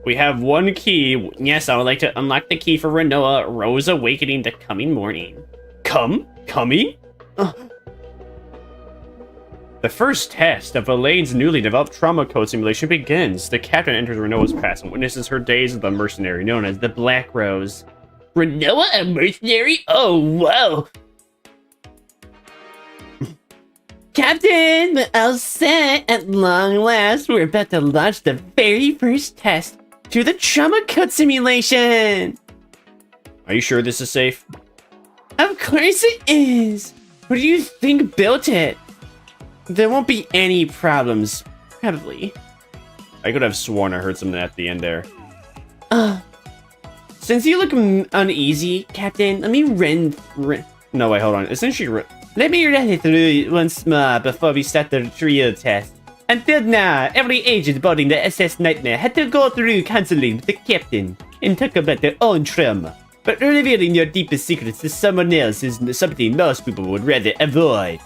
We have one key. Yes, I would like to unlock the key for Renoa, Rose Awakening the coming morning. Coming? The first test of Elaine's newly developed trauma code simulation begins. The captain enters Renoa's past and witnesses her days as the mercenary known as the Black Rose. Renoa, a mercenary? Oh, whoa! Captain, we're all set. At long last, we're about to launch the very first test to the trauma code simulation. Are you sure this is safe? Of course it is. Who do you think built it? There won't be any problems, probably. I could have sworn I heard something at the end there. Since you look uneasy, Captain, let me no, wait, hold on. Let me run it through once more before we start the real test. Until now, every agent boarding the SS Nightmare had to go through counseling with the captain and talk about their own trauma. But revealing your deepest secrets to someone else is something most people would rather avoid.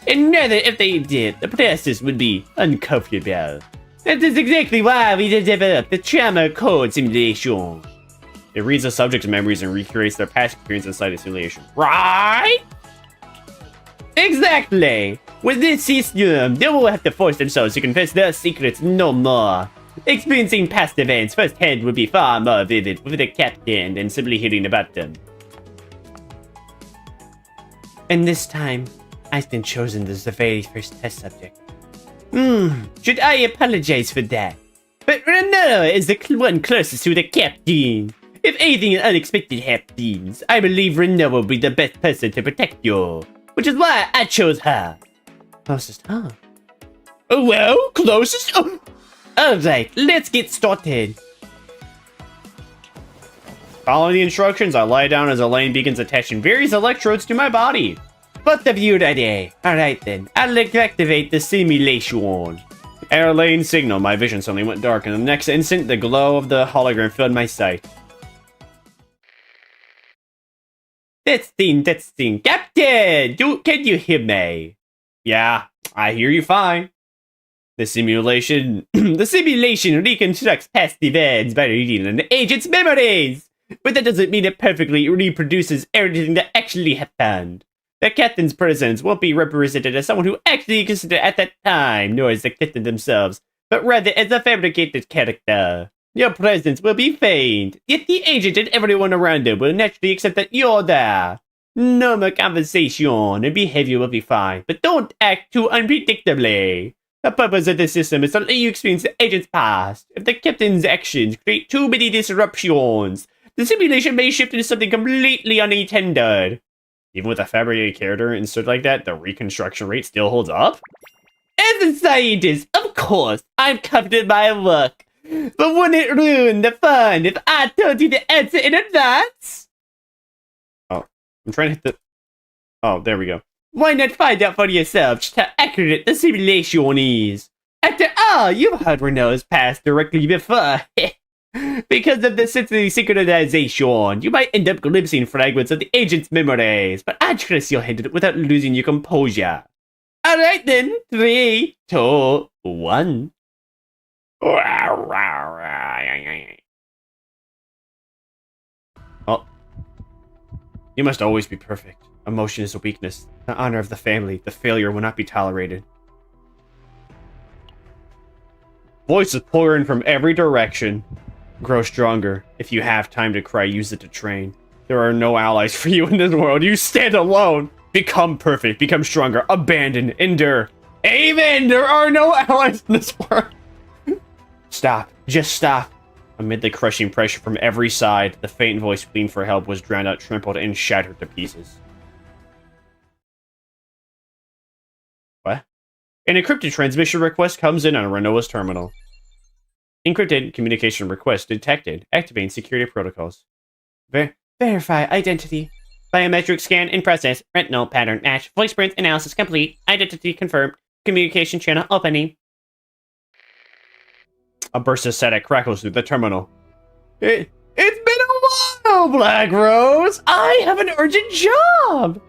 And know that if they did, the process would be uncomfortable. That is exactly why we developed the trauma code simulation. It reads the subject's memories and recreates their past experience inside the simulation. Right? Exactly! With this system, they will have to force themselves to confess their secrets no more. Experiencing past events firsthand would be far more vivid with the captain than simply hearing about them. And this time, I've been chosen as the very first test subject. Should I apologize for that? But Renoa is the one closest to the captain. If anything unexpected happens, I believe Renoa will be the best person to protect you. Which is why I chose her. Closest, huh? Well, closest? Oh. Alright, let's get started. Following the instructions, I lie down as Elaine begins attaching various electrodes to my body. Both of you ready? Alright then, I'll activate the simulation. At Elaine's signal, my vision suddenly went dark, and the next instant, the glow of the hologram filled my sight. Testing. Captain! Can you hear me? Yeah, I hear you fine. The simulation reconstructs past events by reading an agent's memories. But that doesn't mean it perfectly reproduces everything that actually happened. The captain's presence won't be represented as someone who actually existed at that time, nor as the captain themselves, but rather as a fabricated character. Your presence will be feigned, yet the agent and everyone around him will naturally accept that you're there. Normal conversation and behavior will be fine, but don't act too unpredictably. The purpose of the system is to let you experience the agent's past. If the captain's actions create too many disruptions, the simulation may shift into something completely unintended. Even with a fabricated character inserted like that, the reconstruction rate still holds up? As a scientist, of course, I'm confident in my work. But wouldn't it ruin the fun if I told you the answer in advance? Oh, I'm trying to hit the... Oh, there we go. Why not find out for yourself just how accurate the simulation is? After all, you've heard Renoa's past directly before. Because of the sensory synchronization, you might end up glimpsing fragments of the agent's memories, but I trust you'll handle it without losing your composure. Alright then, 3, 2, 1. Oh. You must always be perfect. Emotion is a weakness. The honor of the family, the failure will not be tolerated. Voices pouring from every direction. Grow stronger. If you have time to cry, use it to train. There are no allies for you in this world. You stand alone. Become perfect. Become stronger. Abandon. Endure. Amen. There are no allies in this world. Stop. Just stop. Amid the crushing pressure from every side, the faint voice pleading for help was drowned out, trampled, and shattered to pieces. What? An encrypted transmission request comes in on Renoa's terminal. Encrypted communication request detected. Activating security protocols. Verify identity. Biometric scan in process. Retinal pattern match. Voice print analysis complete. Identity confirmed. Communication channel opening. A burst of static crackles through the terminal. It's been a while, Black Rose! I have an urgent job!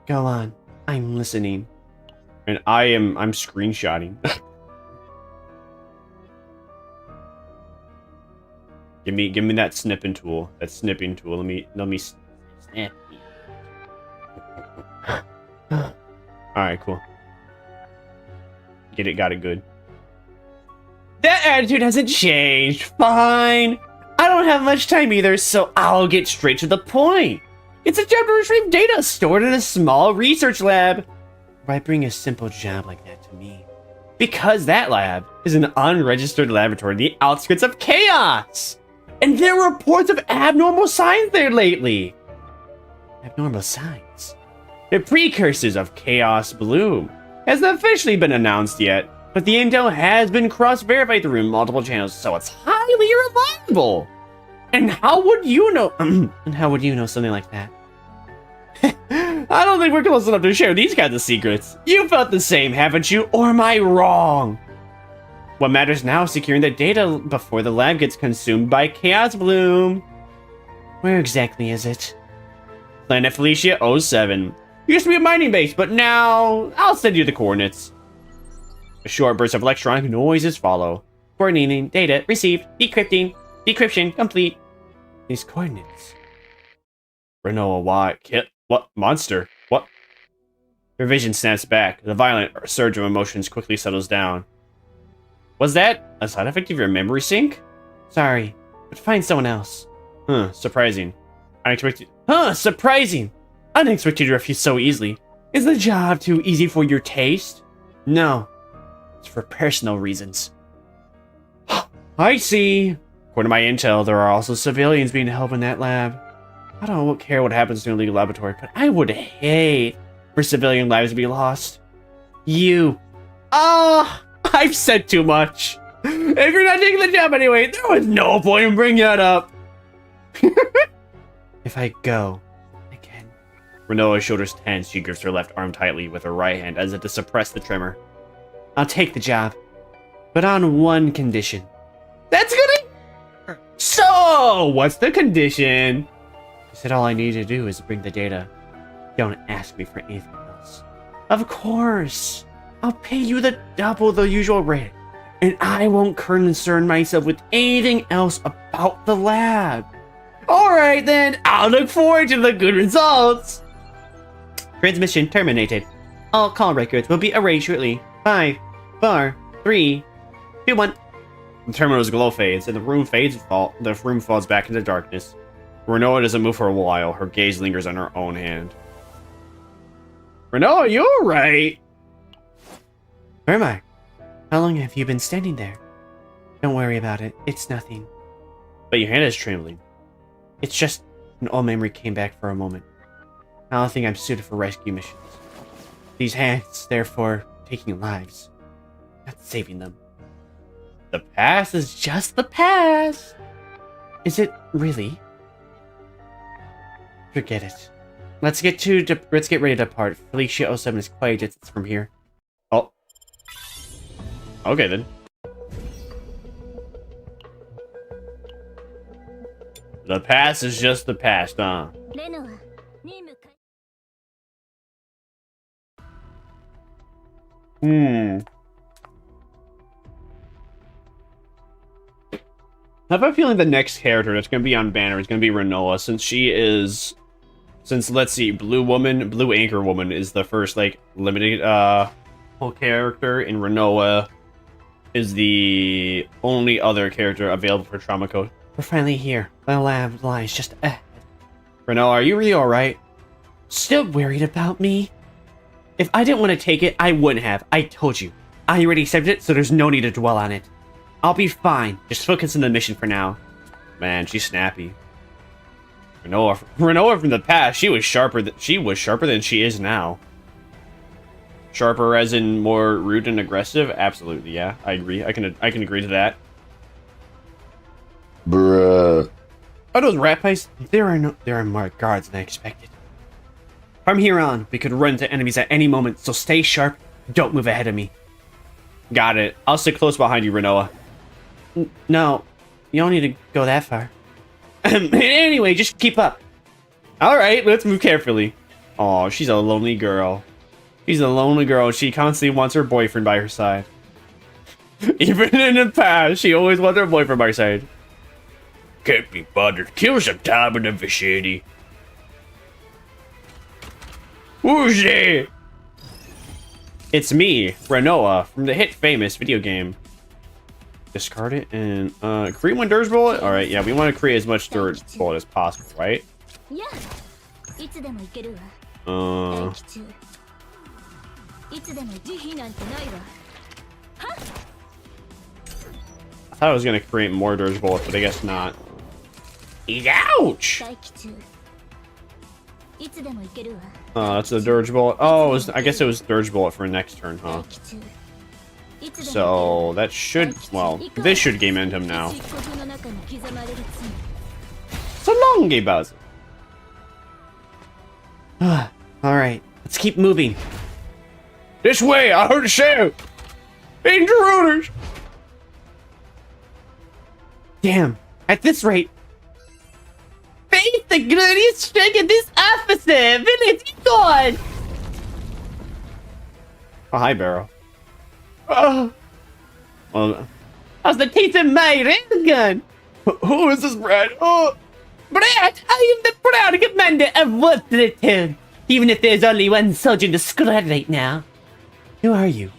Go on. I'm listening. And I'm screenshotting. Give me that snipping tool. That snipping tool. Let me snip. Alright, cool. Got it good. That attitude hasn't changed. Fine. I don't have much time either, so I'll get straight to the point. It's a job to retrieve data stored in a small research lab. Why bring a simple job like that to me? Because that lab is an unregistered laboratory in the outskirts of chaos. And there are reports of abnormal signs there lately. Abnormal signs? The precursors of Chaos Bloom hasn't officially been announced yet, but the intel has been cross-verified through multiple channels, so it's highly reliable. And how would you know? And how would you know something like that? I don't think we're close enough to share these kinds of secrets. You felt the same, haven't you? Or am I wrong? What matters now is securing the data before the lab gets consumed by Chaos Bloom. Where exactly is it? Planet Felicia 07. Used to be a mining base, but now I'll send you the coordinates. A short burst of electronic noises follow. Coordinating, data received, decrypting, decryption complete. These coordinates. Renoa, why? What? Monster? What? Her vision snaps back. The violent surge of emotions quickly settles down. Was that a side effect of your memory sync? Sorry, but find someone else. Surprising. Surprising! I didn't expect you to refuse so easily. Is the job too easy for your taste? No. It's for personal reasons. I see. According to my intel, there are also civilians being held in that lab. I don't care what happens to an illegal laboratory, but I would hate for civilian lives to be lost. You. I've said too much. If you're not taking the job anyway, there was no point in bringing that up. If I go, I can. Renoa's shoulders tense. She grips her left arm tightly with her right hand as if to suppress the tremor. I'll take the job, but on one condition. That's good. So, what's the condition? You said all I need to do is bring the data. Don't ask me for anything else. Of course. I'll pay you the double the usual rate. And I won't concern myself with anything else about the lab. Alright then, I'll look forward to the good results. Transmission terminated. All call records will be erased shortly. 5, 4, 3, 2, 1. The terminal's glow fades, and the room falls back into darkness. Renoa doesn't move for a while. Her gaze lingers on her own hand. Renoa, you alright? Vermire, how long have you been standing there? Don't worry about it. It's nothing. But your hand is trembling. It's just an old memory came back for a moment. I don't think I'm suited for rescue missions. These hands, therefore, taking lives, not saving them. The past is just the past. Is it really? Forget it. Let's get ready to depart. Felicia 07 is quite a distance from here. Oh. Okay then. The past is just the past, huh? I have a feeling the next character that's going to be on banner is going to be Renoa, since let's see, Blue Anchor Woman is the first like limited whole character, and Renoa is the only other character available for Trama code. We're finally here. The lab lies just ahead. Renoa, are you really alright? Still worried about me? If I didn't want to take it, I wouldn't have. I told you. I already accepted it, so there's no need to dwell on it. I'll be fine. Just focus on the mission for now. Man, she's snappy. Renoa from the past, she was sharper than she is now. Sharper as in more rude and aggressive? Absolutely, yeah. I agree. I can agree to that. Bruh. Oh, those rat pipes? There are more guards than I expected. From here on, we could run into enemies at any moment, so stay sharp. Don't move ahead of me. Got it. I'll stick close behind you, Renoa. No, you don't need to go that far. Anyway, just keep up. Alright, let's move carefully. Aw, she's a lonely girl. She's a lonely girl. She constantly wants her boyfriend by her side. Even in the past, she always wants her boyfriend by her side. Can't be bothered. Kill some time in the vicinity. Who's there? It's me, Renoa, from the hit famous video game. Discard it and create one dirge bullet. All right, yeah, we want to create as much dirge bullet as possible, right? Yeah. I thought I was gonna create more dirge bullets, but I guess not. Ouch! That's a dirge bullet. Oh, I guess it was dirge bullet for next turn, huh? So that should, well, this should game end him now. So long, gay Bowser. Alright, let's keep moving. This way, I heard a shout! Intruders! Damn, at this rate, face the glorious strength of this officer! Village gone! Oh, hi, Barrow. Oh. Well, how's the taste of my railgun? Who is this, Brad? Oh, Brad, I am the proud commander of Wolfton. Even if there's only one soldier in the squad right now. Who are you?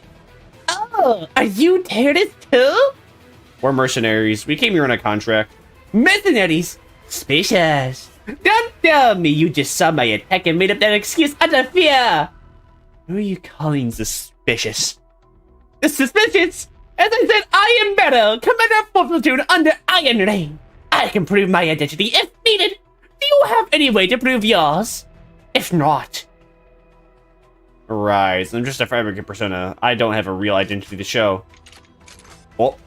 Oh, are you terrorists too? We're mercenaries. We came here on a contract. Mercenaries? Suspicious. Don't tell me you just saw my attack and made up that excuse out of fear. Who are you calling suspicious? Suspicious? As I said, I am Barrow, commander of 4th platoon under Iron Rain. I can prove my identity if needed. Do you have any way to prove yours? If not... Right, I'm just a fabricate persona. I don't have a real identity to show. Oh.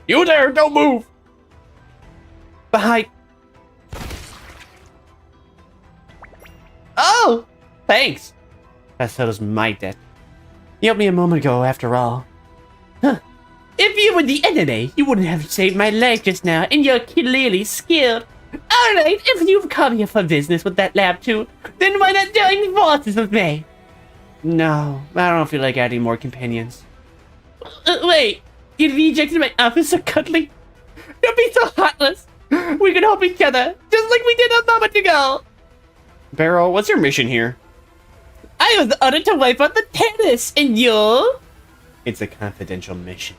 You there, don't move! Behind... Oh! Thanks! That settles my debt. You helped me a moment ago, after all. Huh. If you were the enemy, you wouldn't have saved my life just now, and you're clearly skilled. Alright, if you've come here for business with that lab too, then why not join forces with me? No, I don't feel like adding more companions. Wait, you rejected my officer cuddly? Don't be so heartless. We can help each other, just like we did a moment ago. Barrow, what's your mission here? I was ordered to wipe out the terrorists, and you? It's a confidential mission.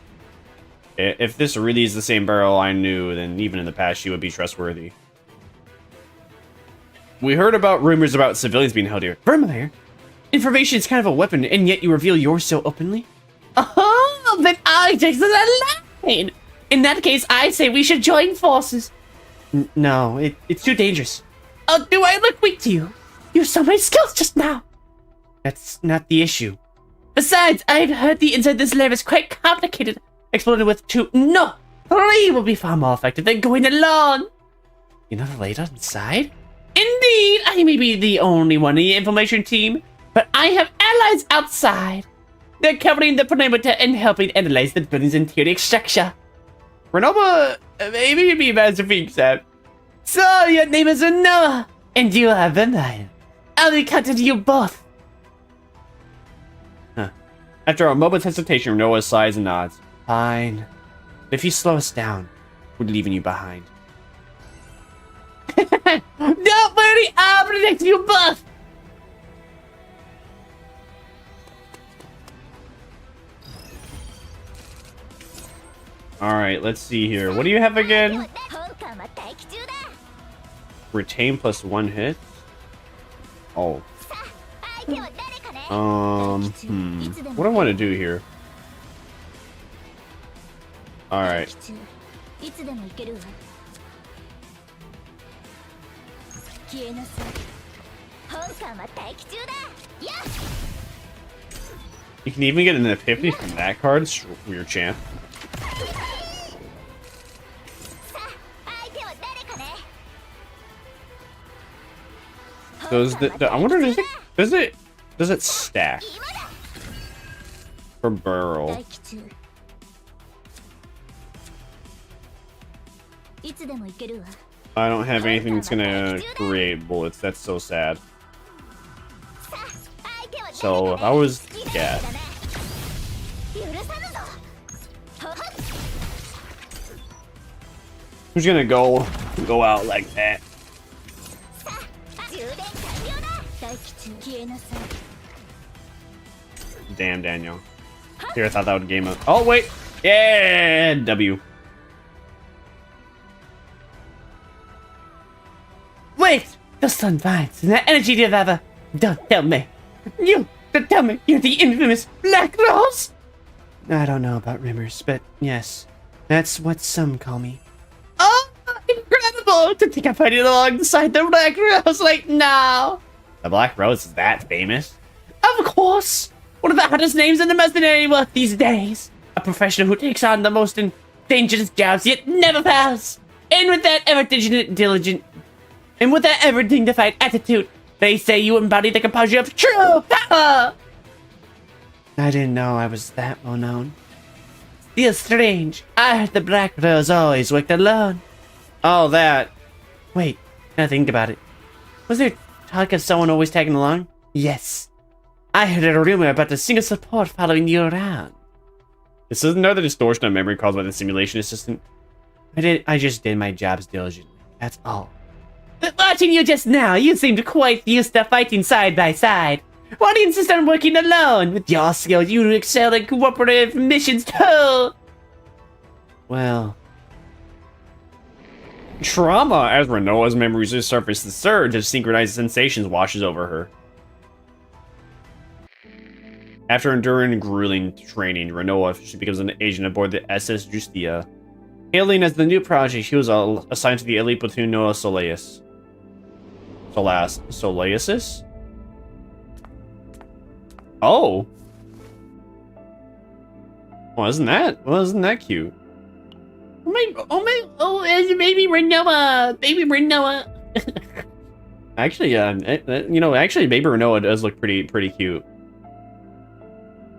If this really is the same Barrow I knew, then even in the past she would be trustworthy. We heard about rumors about civilians being held here. Vermire, information is kind of a weapon, and yet you reveal yours so openly? Oh, then I take the line! In that case, I say we should join forces. No, it's too dangerous. Oh, do I look weak to you? You saw my skills just now. That's not the issue. Besides, I've heard the inside this lab is quite complicated. Exploded with 2, no, 3 will be far more effective than going alone. You know the layout inside? Indeed, I may be the only one in the information team, but I have allies outside. They're covering the perimeter and helping analyze the building's interior structure. Renoa, maybe you'd be better to fix that. So, your name is Renoa, and you are Vermire. I'll be counting you both. Huh. After a moment's hesitation, Renoa sighs and nods. Fine. If you slow us down, we're leaving you behind. Don't worry, I'll protect you both! Alright, let's see here. What do you have again? Retain +1 hit? Oh. What do I want to do here? Alright. You can even get an epiphany from that card for your champ. I wonder, does it stack for barrel? I don't have anything that's gonna create bullets. That's so sad. So if I was, yeah. Who's gonna go out like that? Damn, Daniel. Here, I thought that would game up. Oh, wait. Yeah, W. Wait! The sun vines and the energy developer. Don't tell me. Don't tell me you're the infamous Black Rose! I don't know about rumors, but yes. That's what some call me. Oh, incredible! To think I'm fighting alongside the Black Rose like now. The Black Rose is that famous? Of course! One of the hottest names in the mercenary world these days. A professional who takes on the most dangerous jobs yet never fails. And with that ever dignified attitude, they say you embody the composure of true power. I didn't know I was that well known. Still strange. I heard the Black Rose always worked alone. Oh, that. Wait, now think about it. Was there talk of someone always tagging along? Yes. I heard a rumor about a single support following you around. This is another distortion of memory caused by the simulation assistant. I just did my jobs diligently. That's all. But watching you just now, you seemed quite used to fighting side by side. Why do you insist on working alone? With your skills, you excel in cooperative missions too. Well, Trama, as Renoa's memories resurface, the surge of synchronized sensations washes over her. After enduring grueling training, Renoa becomes an agent aboard the SS Justia. Hailing as the new project, he was assigned to the elite platoon Noah Soleus. Soleusis? Oh! Wasn't that cute? Baby Renoa! Baby Renoa! Actually, baby Renoa does look pretty cute.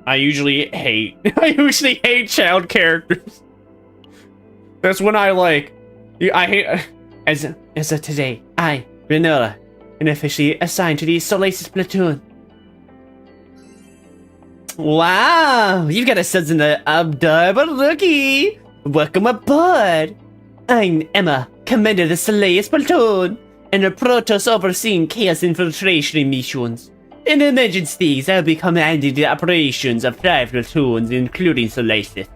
I usually hate child characters. That's when I hate, as of today, I, Renoa, am officially assigned to the Soleusis platoon. Wow, you've got a sense in the adorable rookie. Welcome aboard. I'm Emma, commander of the Soleusis platoon, and a Protoss overseeing chaos infiltration missions. In emergencies, I'll be commanding the operations of 5 platoons, including Soleusis.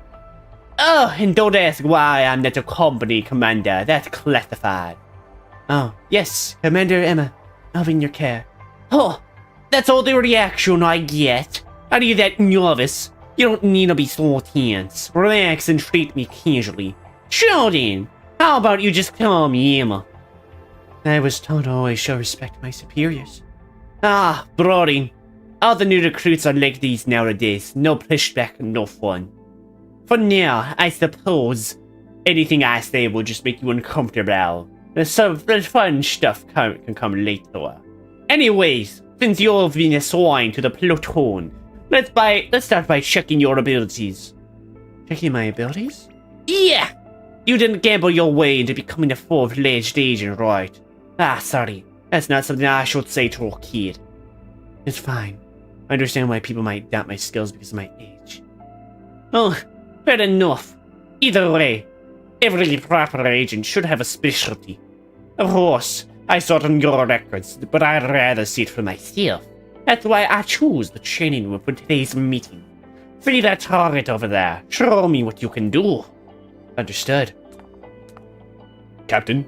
Oh, and don't ask why I'm not a company commander. That's classified. Oh, yes, Commander Emma. I'll be in your care. Oh, that's all the reaction I get. Are you that nervous? You don't need to be so tense. Relax and treat me casually. Sure then. How about you just call me Emma? I was told to always show respect to my superiors. Ah, boring. All the new recruits are like these nowadays. No pushback, no fun. For now, I suppose anything I say will just make you uncomfortable. The fun stuff can come later. Anyways, since you've been assigned to the platoon, let's start by checking your abilities. Checking my abilities? Yeah! You didn't gamble your way into becoming a full-fledged agent, right? Ah, sorry. That's not something I should say to a kid. It's fine. I understand why people might doubt my skills because of my age. Oh, fair enough. Either way, every proper agent should have a specialty. Of course, I saw it on your records, but I'd rather see it for myself. That's why I choose the training room for today's meeting. See that target over there. Show me what you can do. Understood. Captain?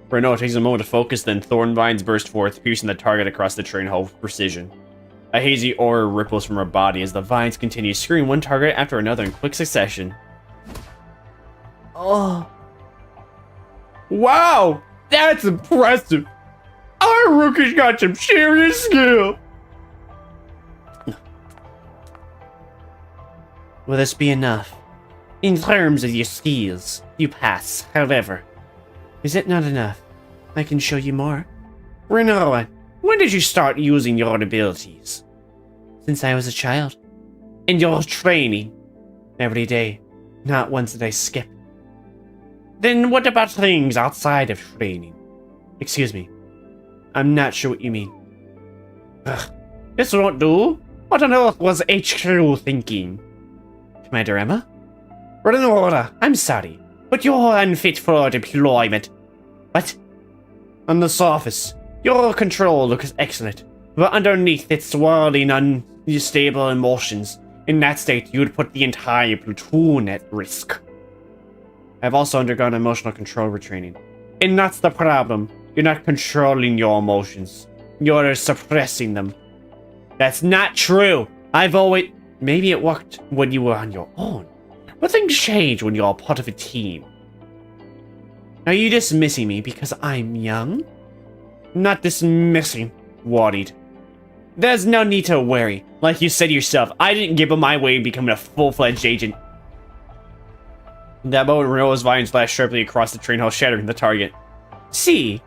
Renoa takes a moment to focus, then thorn vines burst forth, piercing the target across the train hull with precision. A hazy aura ripples from her body as the vines continue skewering one target after another in quick succession. Oh. Wow! That's impressive! Our rookie's got some serious skill! Will this be enough? In terms of your skills, you pass, however. Is it not enough? I can show you more. Renoa, when did you start using your abilities? Since I was a child. And your training? Every day. Not once did I skip. Then what about things outside of training? Excuse me. I'm not sure what you mean. Ugh. This won't do. What on earth was HQ thinking? Commander Emma? Renoa, I'm sorry, but you're unfit for deployment. What? On the surface, your control looks excellent, but underneath its swirling, unstable emotions, in that state, you would put the entire platoon at risk. I've also undergone emotional control retraining. And that's the problem. You're not controlling your emotions. You're suppressing them. That's not true. Maybe it worked when you were on your own. But things change when you're part of a team. Are you dismissing me because I'm young? Not dismissing, worried. There's no need to worry. Like you said yourself, I didn't give up my way in becoming a full-fledged agent. In that moment, Renoa's vines flashed sharply across the train hull, shattering the target. See,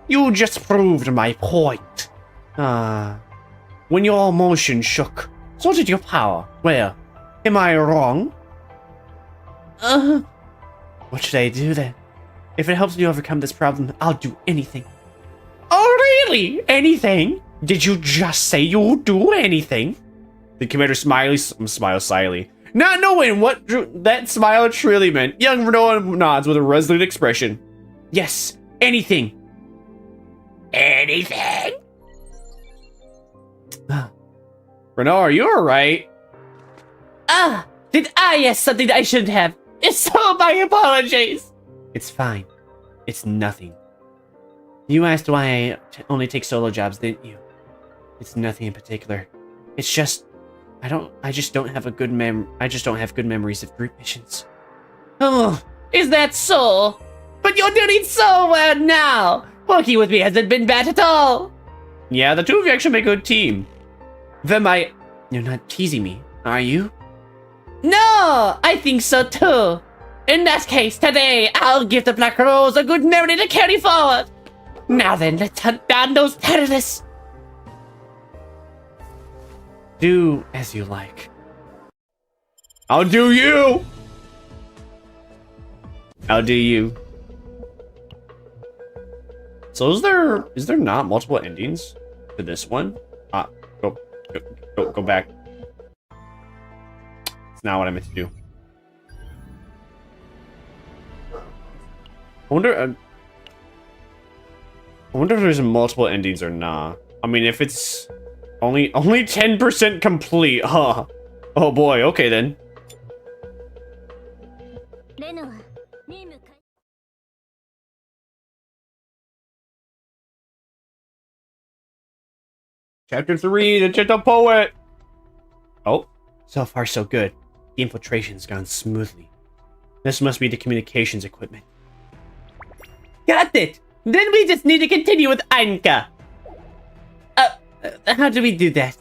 you just proved my point. When your emotion shook, so did your power. Well, am I wrong? What should I do then? If it helps me overcome this problem, I'll do anything. Oh, really? Anything? Did you just say you'll do anything? The commander smiles slyly, not knowing what that smile truly meant. Young Renoa nods with a resolute expression. Yes, anything. Anything? Renoa, are you alright? Did I ask something that I shouldn't have? If so, my apologies. It's fine. It's nothing. You asked why I only take solo jobs, didn't you? It's nothing in particular. It's just I just don't have good memories of group missions. Oh, is that so? But you're doing so well now. Working with me hasn't been bad at all. Yeah, the two of you actually make a good team. Vermire, you're not teasing me, are you? No, I think so too. In that case, today I'll give the Black Rose a good memory to carry forward. Now then, let's hunt down those terrorists. Do as you like. I'll do you! I'll do you. So is there not multiple endings to this one? Go back. It's not what I meant to do. I wonder if there's multiple endings or not. I mean, if it's only 10% complete, huh? Oh boy, okay then. Chapter 3, the Gentle Poet! Oh, so far so good. The infiltration's gone smoothly. This must be the communications equipment. Got it! Then we just need to continue with Anka. How do we do that?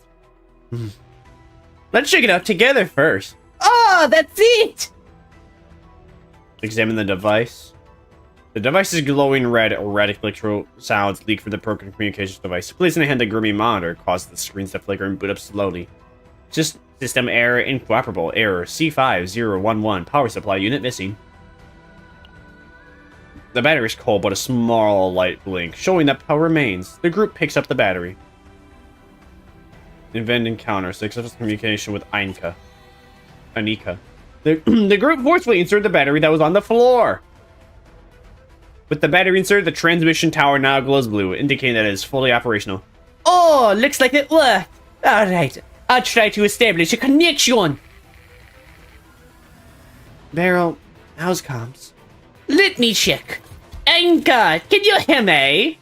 Let's check it out together first. Oh, that's it! Examine the device. The device is glowing red. Erratic electro sounds leak from the broken communications device. Placing a hand on the Grimmy monitor causes the screens to flicker and boot up slowly. Just system error inoperable. Error C5011. Power supply unit missing. The battery is cold, but a small light blink, showing that power remains. The group picks up the battery. Event encounter. Successful communication with Anika. The group forcefully inserted the battery that was on the floor. With the battery inserted, the transmission tower now glows blue, indicating that it is fully operational. Oh, looks like it worked. Alright, I'll try to establish a connection. Beryl, how's comms? Let me check. Anka, can you hear me?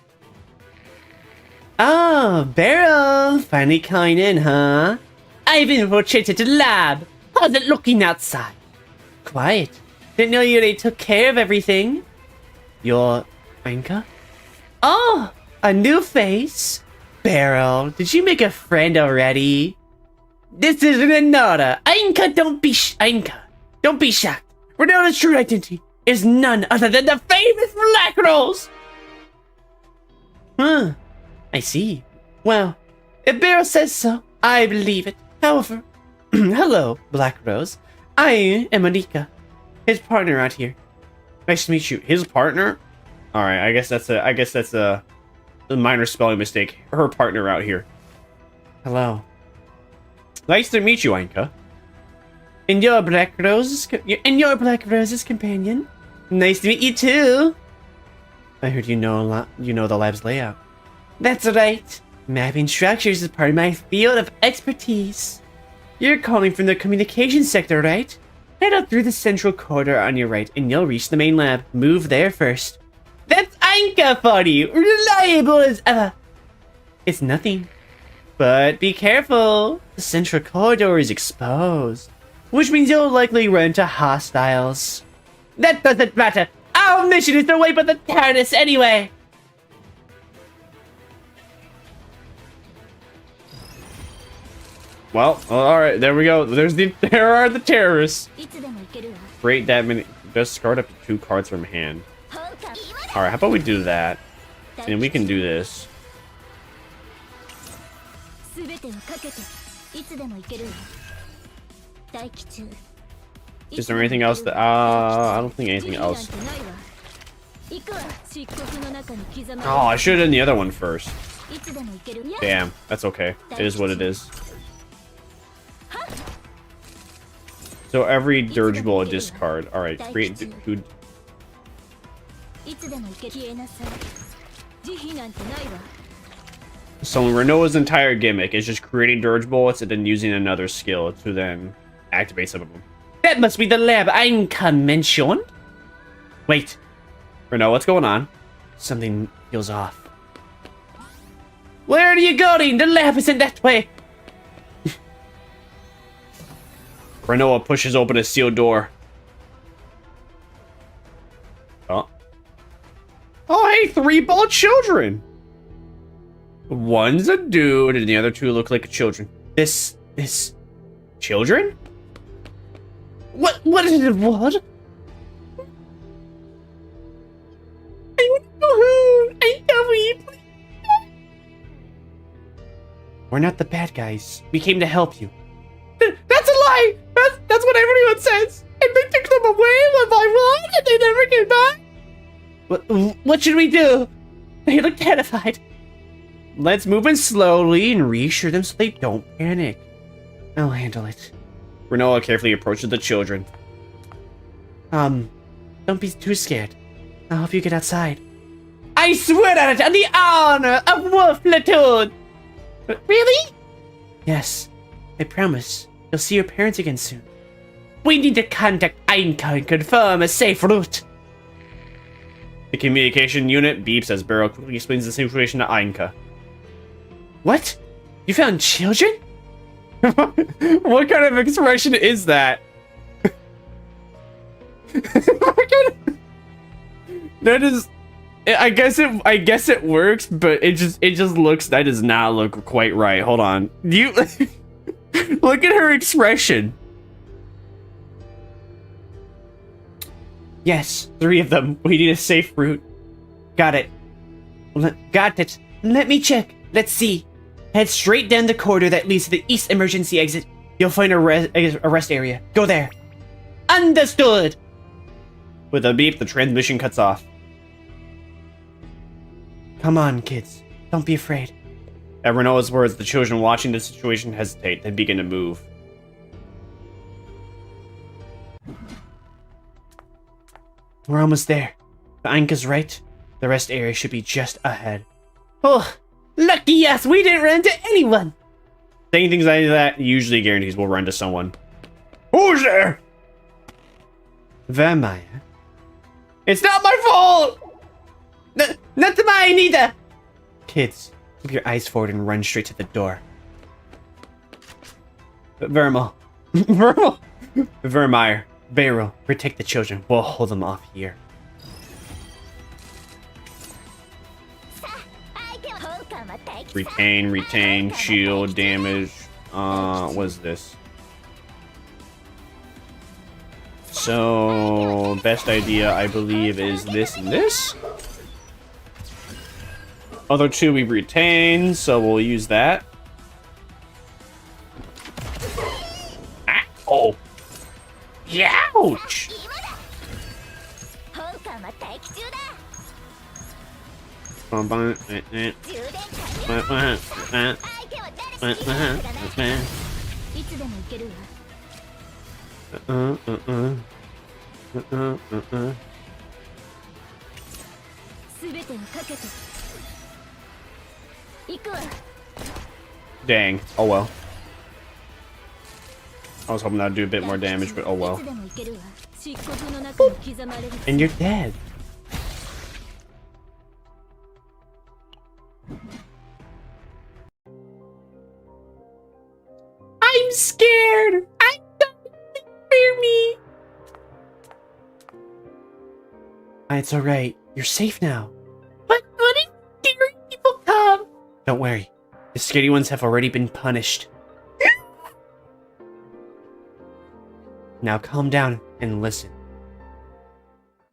Oh, Beryl, finally coming in, huh? I've infiltrated the lab. How's it looking outside? Quiet. Didn't know you already took care of everything. You're Anka? Oh, a new face? Beryl, did you make a friend already? This is Renoa. Anka, don't be shocked. Renoa's true identity is none other than the famous Black Rose. Huh. I see. Well, if Beryl says so, I believe it. However, hello, Black Rose. I am Anika, his partner out here. Nice to meet you. His partner? Alright, I guess that's a minor spelling mistake. Her partner out here. Hello. Nice to meet you, Anka. And you're Black Rose's companion. Nice to meet you too. I heard you know a lot. You know the lab's layout. That's right. Mapping structures is part of my field of expertise. You're calling from the communications sector, right? Head up through the central corridor on your right, and you'll reach the main lab. Move there first. That's Anka for you. Reliable as ever. It's nothing. But be careful. The central corridor is exposed, which means you'll likely run into hostiles. That doesn't matter. Our mission is to wipe out the TARDIS anyway. Well, alright, there we go. There are the terrorists. Create that many. Discard up to 2 cards from hand. Alright, how about we do that? And we can do this. Is there anything else that I don't think anything else. Oh, I should have done the other one first. Damn, that's okay. It is what it is. So every dirigible a discard. Alright, create food. So Renoa's entire gimmick is just creating dirigibles and then using another skill to then activate some of them. That must be the lab Anka mentioned. Wait. Renoa, what's going on? Something feels off. Where are you going? The lab isn't that way. Renoa pushes open a sealed door. Oh. Oh, hey, 3 bald children. One's a dude and the other 2 look like children. This children? What is it? What? I want to go home. I know we. We're not the bad guys. We came to help you. That's a lie. That's what everyone says. And they took them away one by one, and they never came back. What should we do? They look terrified. Let's move in slowly and reassure them so they don't panic. I'll handle it. Renoa carefully approaches the children. Don't be too scared. I'll help you get outside. I swear on it, on the honor of Wolf Platoon! Really? Yes, I promise. You'll see your parents again soon. We need to contact Anka and confirm a safe route. The communication unit beeps as Beryl quickly explains the situation to Anka. What? You found children? What kind of expression is that? That is, I guess it works, but it just looks, that does not look quite right. Hold on. You look at her expression. Yes, 3 of them. We need a safe route. Got it. Got it. Let me check. Let's see. Head straight down the corridor that leads to the east emergency exit. You'll find a rest area. Go there. Understood! With a beep, the transmission cuts off. Come on, kids. Don't be afraid. At Renoa's words, the children watching the situation hesitate, then begin to move. We're almost there. The Anka's right. The rest area should be just ahead. Oh, lucky us! We didn't run into anyone! Saying things like that usually guarantees we'll run into someone. Who's there? Vermire. It's not my fault! Not mine either! Kids, keep your eyes forward and run straight to the door. Vermire. Beryl, protect the children. We'll hold them off here. Retain, shield, damage. What is this? So, best idea, I believe, is this and this. Other 2 we retain, so we'll use that. Oh! Ouch! Dang. Oh well. I was hoping that'd do a bit more damage, but oh well. And you're dead. I'm scared. I don't fear me. It's alright. You're safe now. But what if scary people come? Don't worry. The scary ones have already been punished. Now calm down and listen.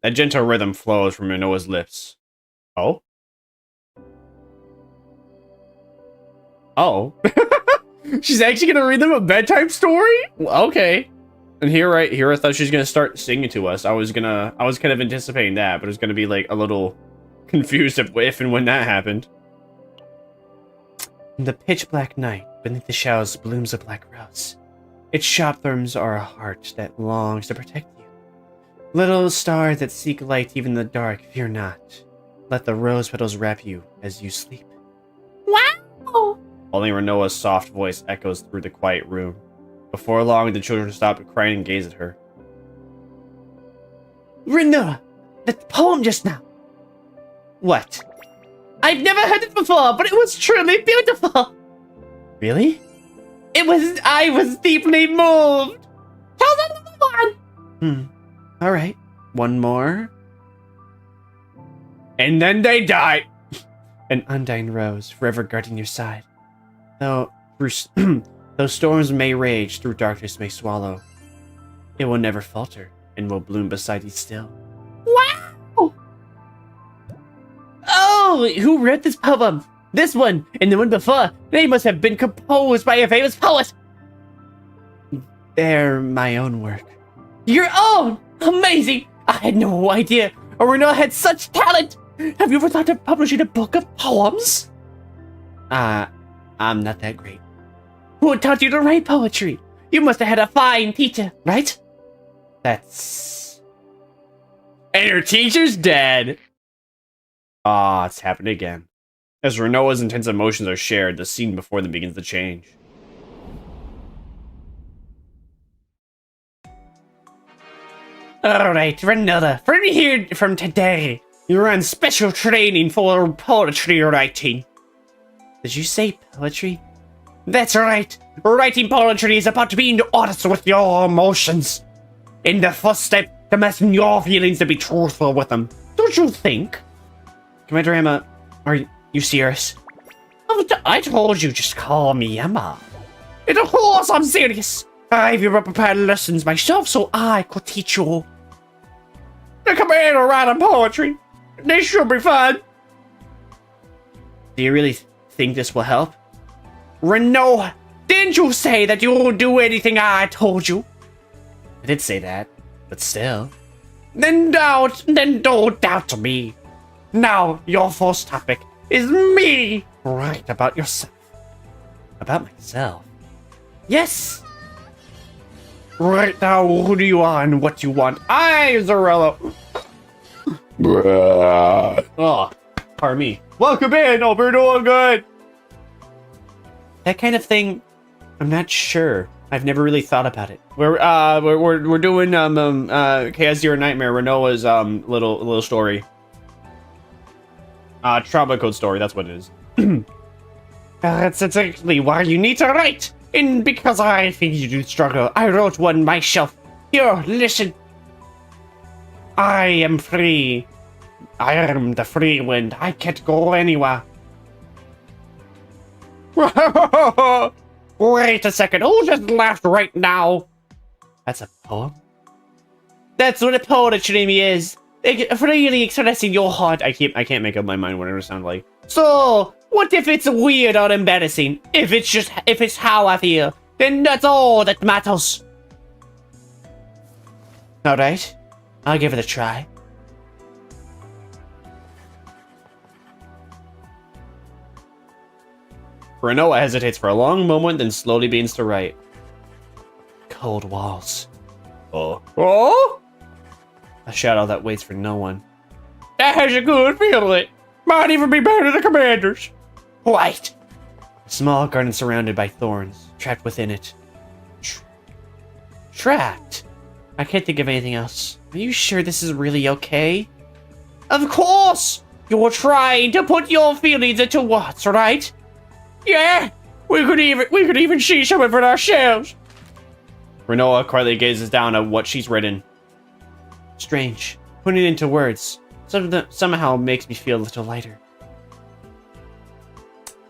A gentle rhythm flows from Renoa's lips. Oh? Oh? She's actually gonna read them a bedtime story? Okay. And here I thought she was gonna start singing to us. I was kind of anticipating that, but it was gonna be like a little confused if and when that happened. In the pitch black night, beneath the shadows blooms a black rose. Its sharp thorns are a heart that longs to protect you. Little stars that seek light even in the dark, fear not. Let the rose petals wrap you as you sleep. Wow! Only Renoa's soft voice echoes through the quiet room. Before long, the children stop crying and gaze at her. Renoa! That poem just now! What? I've never heard it before, but it was truly beautiful! Really? I was deeply moved! Tell them another one! Alright. One more. And then they die! An undying rose, forever guarding your side. Though storms may rage, through darkness may swallow, it will never falter, and will bloom beside you still. Wow! Oh, who wrote this poem? This one, and the one before, they must have been composed by a famous poet. They're my own work. Your own? Amazing! I had no idea Renoa had such talent! Have you ever thought of publishing a book of poems? I'm not that great. Who taught you to write poetry? You must have had a fine teacher, right? That's... And your teacher's dead! Ah, it's happened again. As Renoa's intense emotions are shared, the scene before them begins to change. Alright, Renoa, from today, you're on special training for poetry writing. Did you say poetry? That's right. Writing poetry is about being honest with your emotions. In the first step, demanding your feelings to be truthful with them. Don't you think? Commander Emma, are you serious? I told you, just call me Emma. And of course I'm serious. I've prepared lessons myself so I could teach you. The commander writing poetry. This should be fun. Do you really think this will help? Renoa, didn't you say that you would do anything I told you? I did say that, but still. Then don't doubt me. Now, your first topic is me. Write about yourself. About myself? Yes! Right now, who you are and what you want. Zarella. Oh, pardon me. Welcome in, hope you're doing good. That kind of thing, I'm not sure. I've never really thought about it. We're doing Chaos Zero Nightmare, Renoa's little story. Trama code story, that's what it is. That's exactly why you need to write. And because I think you do struggle, I wrote one myself. Here, listen. I am free. I am the free wind. I can't go anywhere. Wait a second. Who just laughed right now? That's a poem? That's what a poetry is. Freely expressing your heart. I can't make up my mind what it sounds like. So, what if it's weird or embarrassing? If it's how I feel, then that's all that matters. Alright, I'll give it a try. Renoa hesitates for a long moment, then slowly begins to write. Cold walls. Oh? A shadow that waits for no one. That has a good feeling. Might even be better than the commander's. Wait. A small garden surrounded by thorns, trapped within it. Trapped? I can't think of anything else. Are you sure this is really okay? Of course! You're trying to put your feelings into words, right? Yeah! We could even see some of it ourselves. Renoa quietly gazes down at what she's written. Strange. Putting it into words somehow makes me feel a little lighter.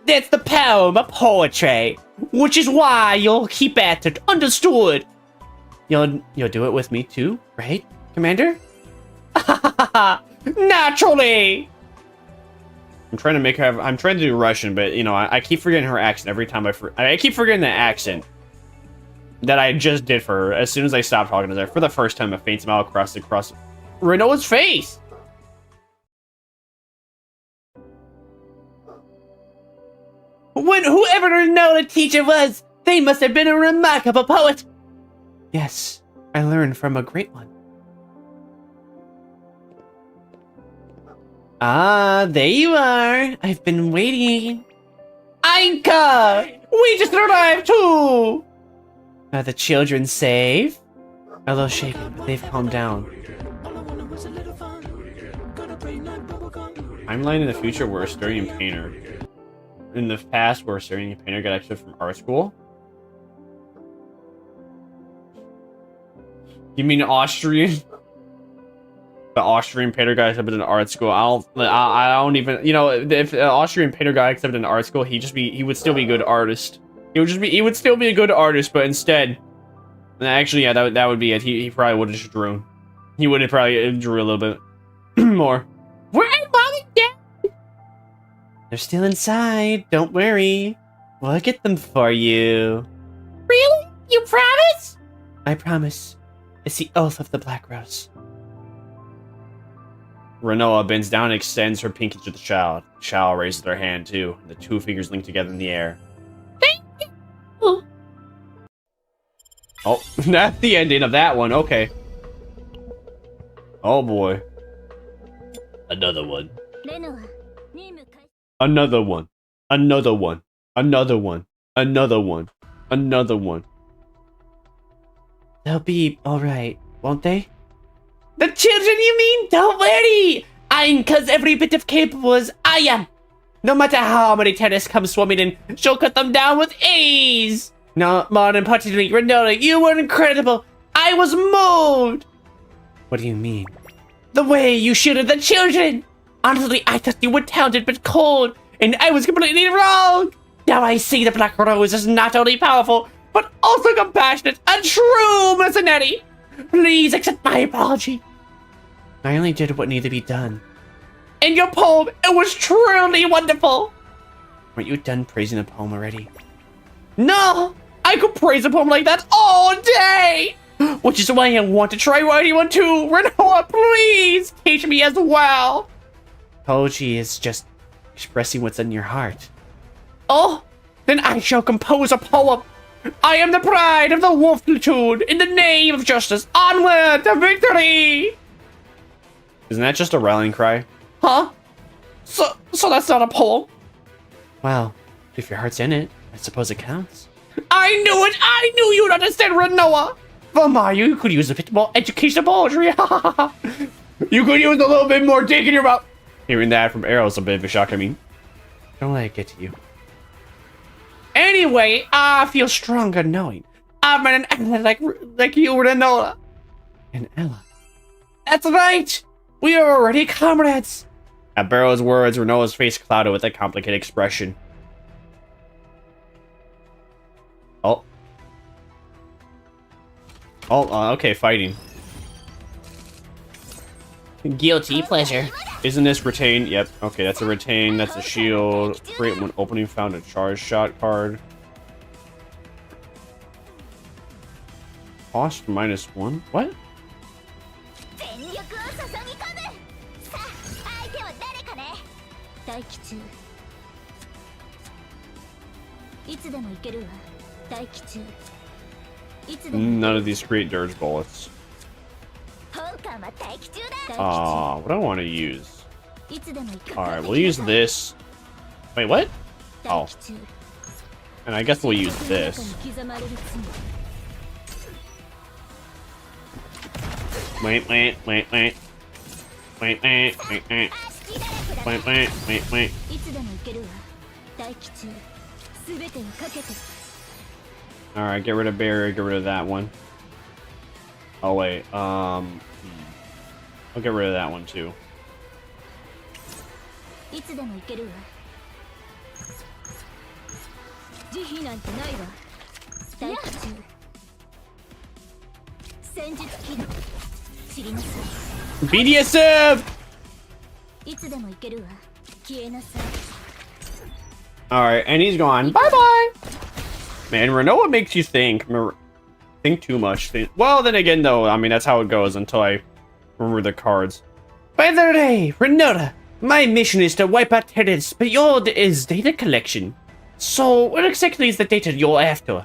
That's the poem of poetry, which is why you'll keep at it. Understood? You'll do it with me too, right, Commander? Naturally. I'm trying to do Russian, but you know, I keep forgetting her accent every time I keep forgetting the accent that I just did for her. As soon as I stopped talking to her, for the first time, a faint smile crossed across Renoa's face. When whoever Renoa teacher was, they must have been a remarkable poet. Yes, I learned from a great one. Ah, there you are. I've been waiting. Ainka! We just arrived too! Are the children safe? A little shaken, but they've calmed down. Timeline in the future where a Styrian painter. In the past where a Styrian painter got extra from art school? You mean Austrian? The Austrian painter guy accepted in art school. I don't even, you know, if an Austrian painter guy accepted in art school, he would still be a good artist. He would still be a good artist, but instead, actually, yeah, that would be it. He probably would have just drawn. He would have probably drew a little bit more. Where are Mom and Dad? They're still inside. Don't worry. We'll get them for you. Really? You promise? I promise. It's the oath of the Black Rose. Renoa bends down and extends her pinky to the child. The child raises their hand too, and the two fingers link together in the air. Thank you! Oh, that's the ending of that one. Okay. Oh boy. Another one. Another one. Another one. Another one. Another one. Another one. They'll be alright, won't they? The children, you mean? Don't worry! Ainka's every bit of capable as I am. No matter how many terrorists come swarming in, she'll cut them down with ease. No, more importantly, Renoa, you were incredible. I was moved. What do you mean? The way you shielded the children. Honestly, I thought you were talented but cold, and I was completely wrong. Now I see the Black Rose is not only powerful, but also compassionate, a true mercenary. Please accept my apology. I only did what needed to be done. And your poem, it was truly wonderful. Weren't you done praising the poem already? No, I could praise a poem like that all day. Which is why I want to try writing one too. Renoa, please teach me as well. Poetry is just expressing what's in your heart. Oh, then I shall compose a poem. I am the pride of the wolf platoon. In the name of justice, onward to victory! Isn't that just a rallying cry? Huh? So that's not a poem? Well, if your heart's in it, I suppose it counts. I knew it! I knew you'd understand, Renoa! Vermire, you could use a bit more educational poetry. You could use a little bit more dick in your mouth. Hearing that from Arrow's a bit of a shock, I mean. Don't let it get to you. Anyway, I feel stronger knowing I've met an ally like you, Renoa. An ally? That's right! We are already comrades! At Barrow's words, Renoa's face clouded with a complicated expression. Oh. Oh, okay, fighting. Guilty pleasure. Isn't this retain? Yep. Okay, that's a retain. That's a shield. Create when opening found a charge shot card. Cost -1. What? None of these create dirge bullets. What do I want to use? Alright, we'll use this. Wait, what? Oh. And I guess we'll use this. Wait. Alright, get rid of barrier, get rid of that one. Oh wait, I'll get rid of that one too. BDSM! Alright, and he's gone. Bye-bye! Man, Renoa makes you think. Think too much. Well, then again, though, I mean, that's how it goes until I remember the cards. By the way, Renoa, my mission is to wipe out terrorists, but yours is data collection. So, what exactly is the data you're after?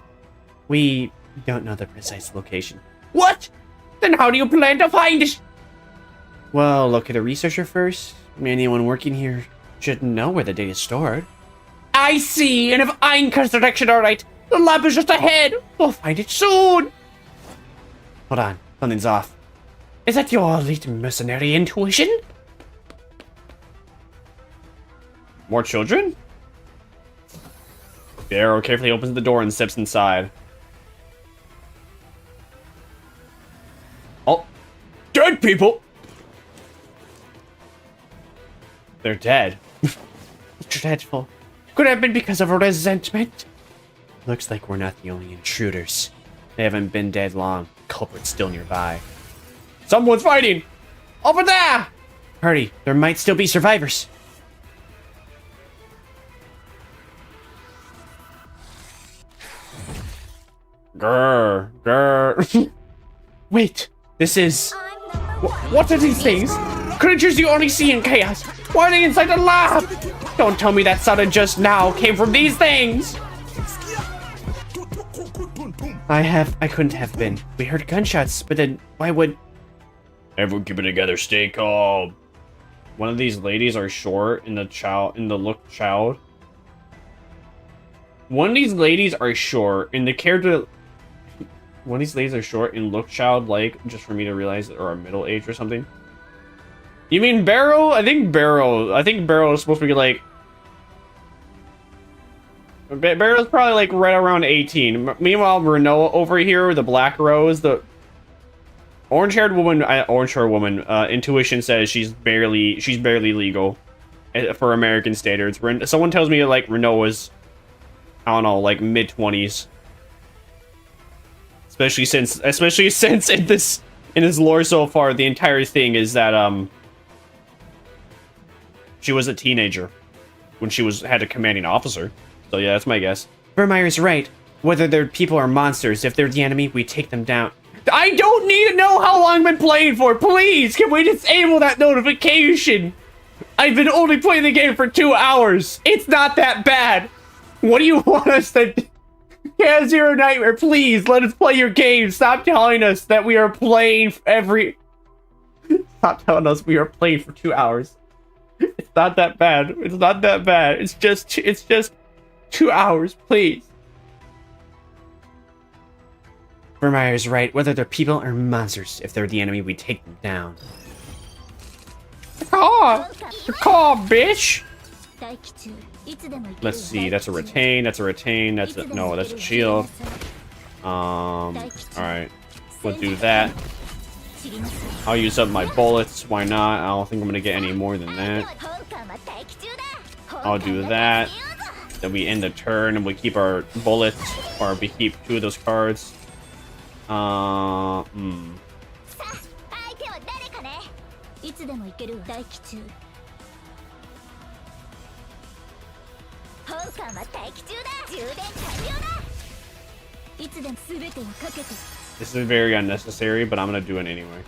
We don't know the precise location. What? Then how do you plan to find it? Well, look at a researcher first. Anyone working here should know where the data is stored. I see, and if I'm construction alright, the lab is just ahead. We'll find it soon. Hold on, something's off. Is that your elite mercenary intuition? More children? The arrow carefully opens the door and steps inside. Oh, dead people! They're dead. Dreadful. Could have been because of a resentment. Looks like we're not the only intruders. They haven't been dead long. Culprit's still nearby. Someone's fighting! Over there! Hurry, there might still be survivors. Grr. Wait, this is... What are these things? Creatures you only see in chaos. Why are they inside the lab? Don't tell me that sounded just now came from these things. I couldn't have been. We heard gunshots, but then why would... Everyone keep it together, stay calm. One of these ladies are short in the look child. One of these ladies are short in the character... One of these ladies are short and look childlike, just for me to realize, or a middle age or something. You mean Barrow? I think Barrow is supposed to be like... Barrow's probably like right around 18. Meanwhile, Renoa over here, the Black Rose, the orange-haired woman, intuition says she's barely legal for American standards. Someone tells me like Renoa's, I don't know, like mid-20s. Especially since in this lore so far, the entire thing is that she was a teenager when she had a commanding officer. So yeah, that's my guess. Vermire's right. Whether they're people or monsters, if they're the enemy, we take them down. I don't need to know how long I've been playing for. Please, can we disable that notification? I've been only playing the game for 2 hours. It's not that bad. What do you want us to do? Yeah, Zero Nightmare, please, let us play your game. Stop telling us that we are playing Stop telling us we are playing for 2 hours. It's not that bad. It's not that bad. It's just 2 hours, please. Vermire's right. Whether they're people or monsters, if they're the enemy, we take them down. Call, bitch. Let's see. That's a retain. That's a shield. All right. We'll do that. I'll use up my bullets. Why not? I don't think I'm gonna get any more than that. I'll do that. Then we end the turn and we keep our bullets, or we keep 2 of those cards. This is very unnecessary, but I'm gonna do it anyway.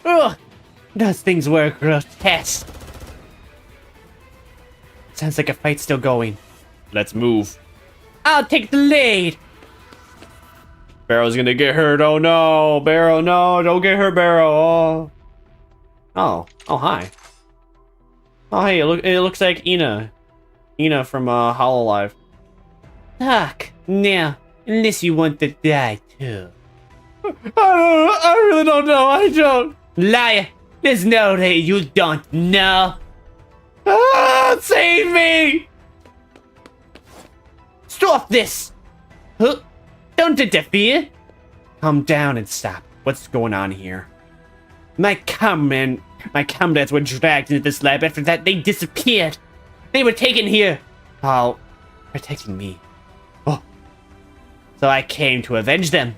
Ugh! Those things were grotesque. Sounds like a fight's still going. Let's move. I'll take the lead. Barrow's gonna get hurt. Oh no, Barrow, no, don't get hurt, Barrow. Oh, hi. Oh, hey, it looks like Ina from Hololive. Fuck, now, unless you want to die too. I really don't know. I don't. Liar, there's no way you don't know. Ah, save me! Stop this! Huh? Don't interfere! Calm down and stop. What's going on here? My comrades were dragged into this lab. After that, they disappeared. They were taken here while protecting me. Oh. So I came to avenge them.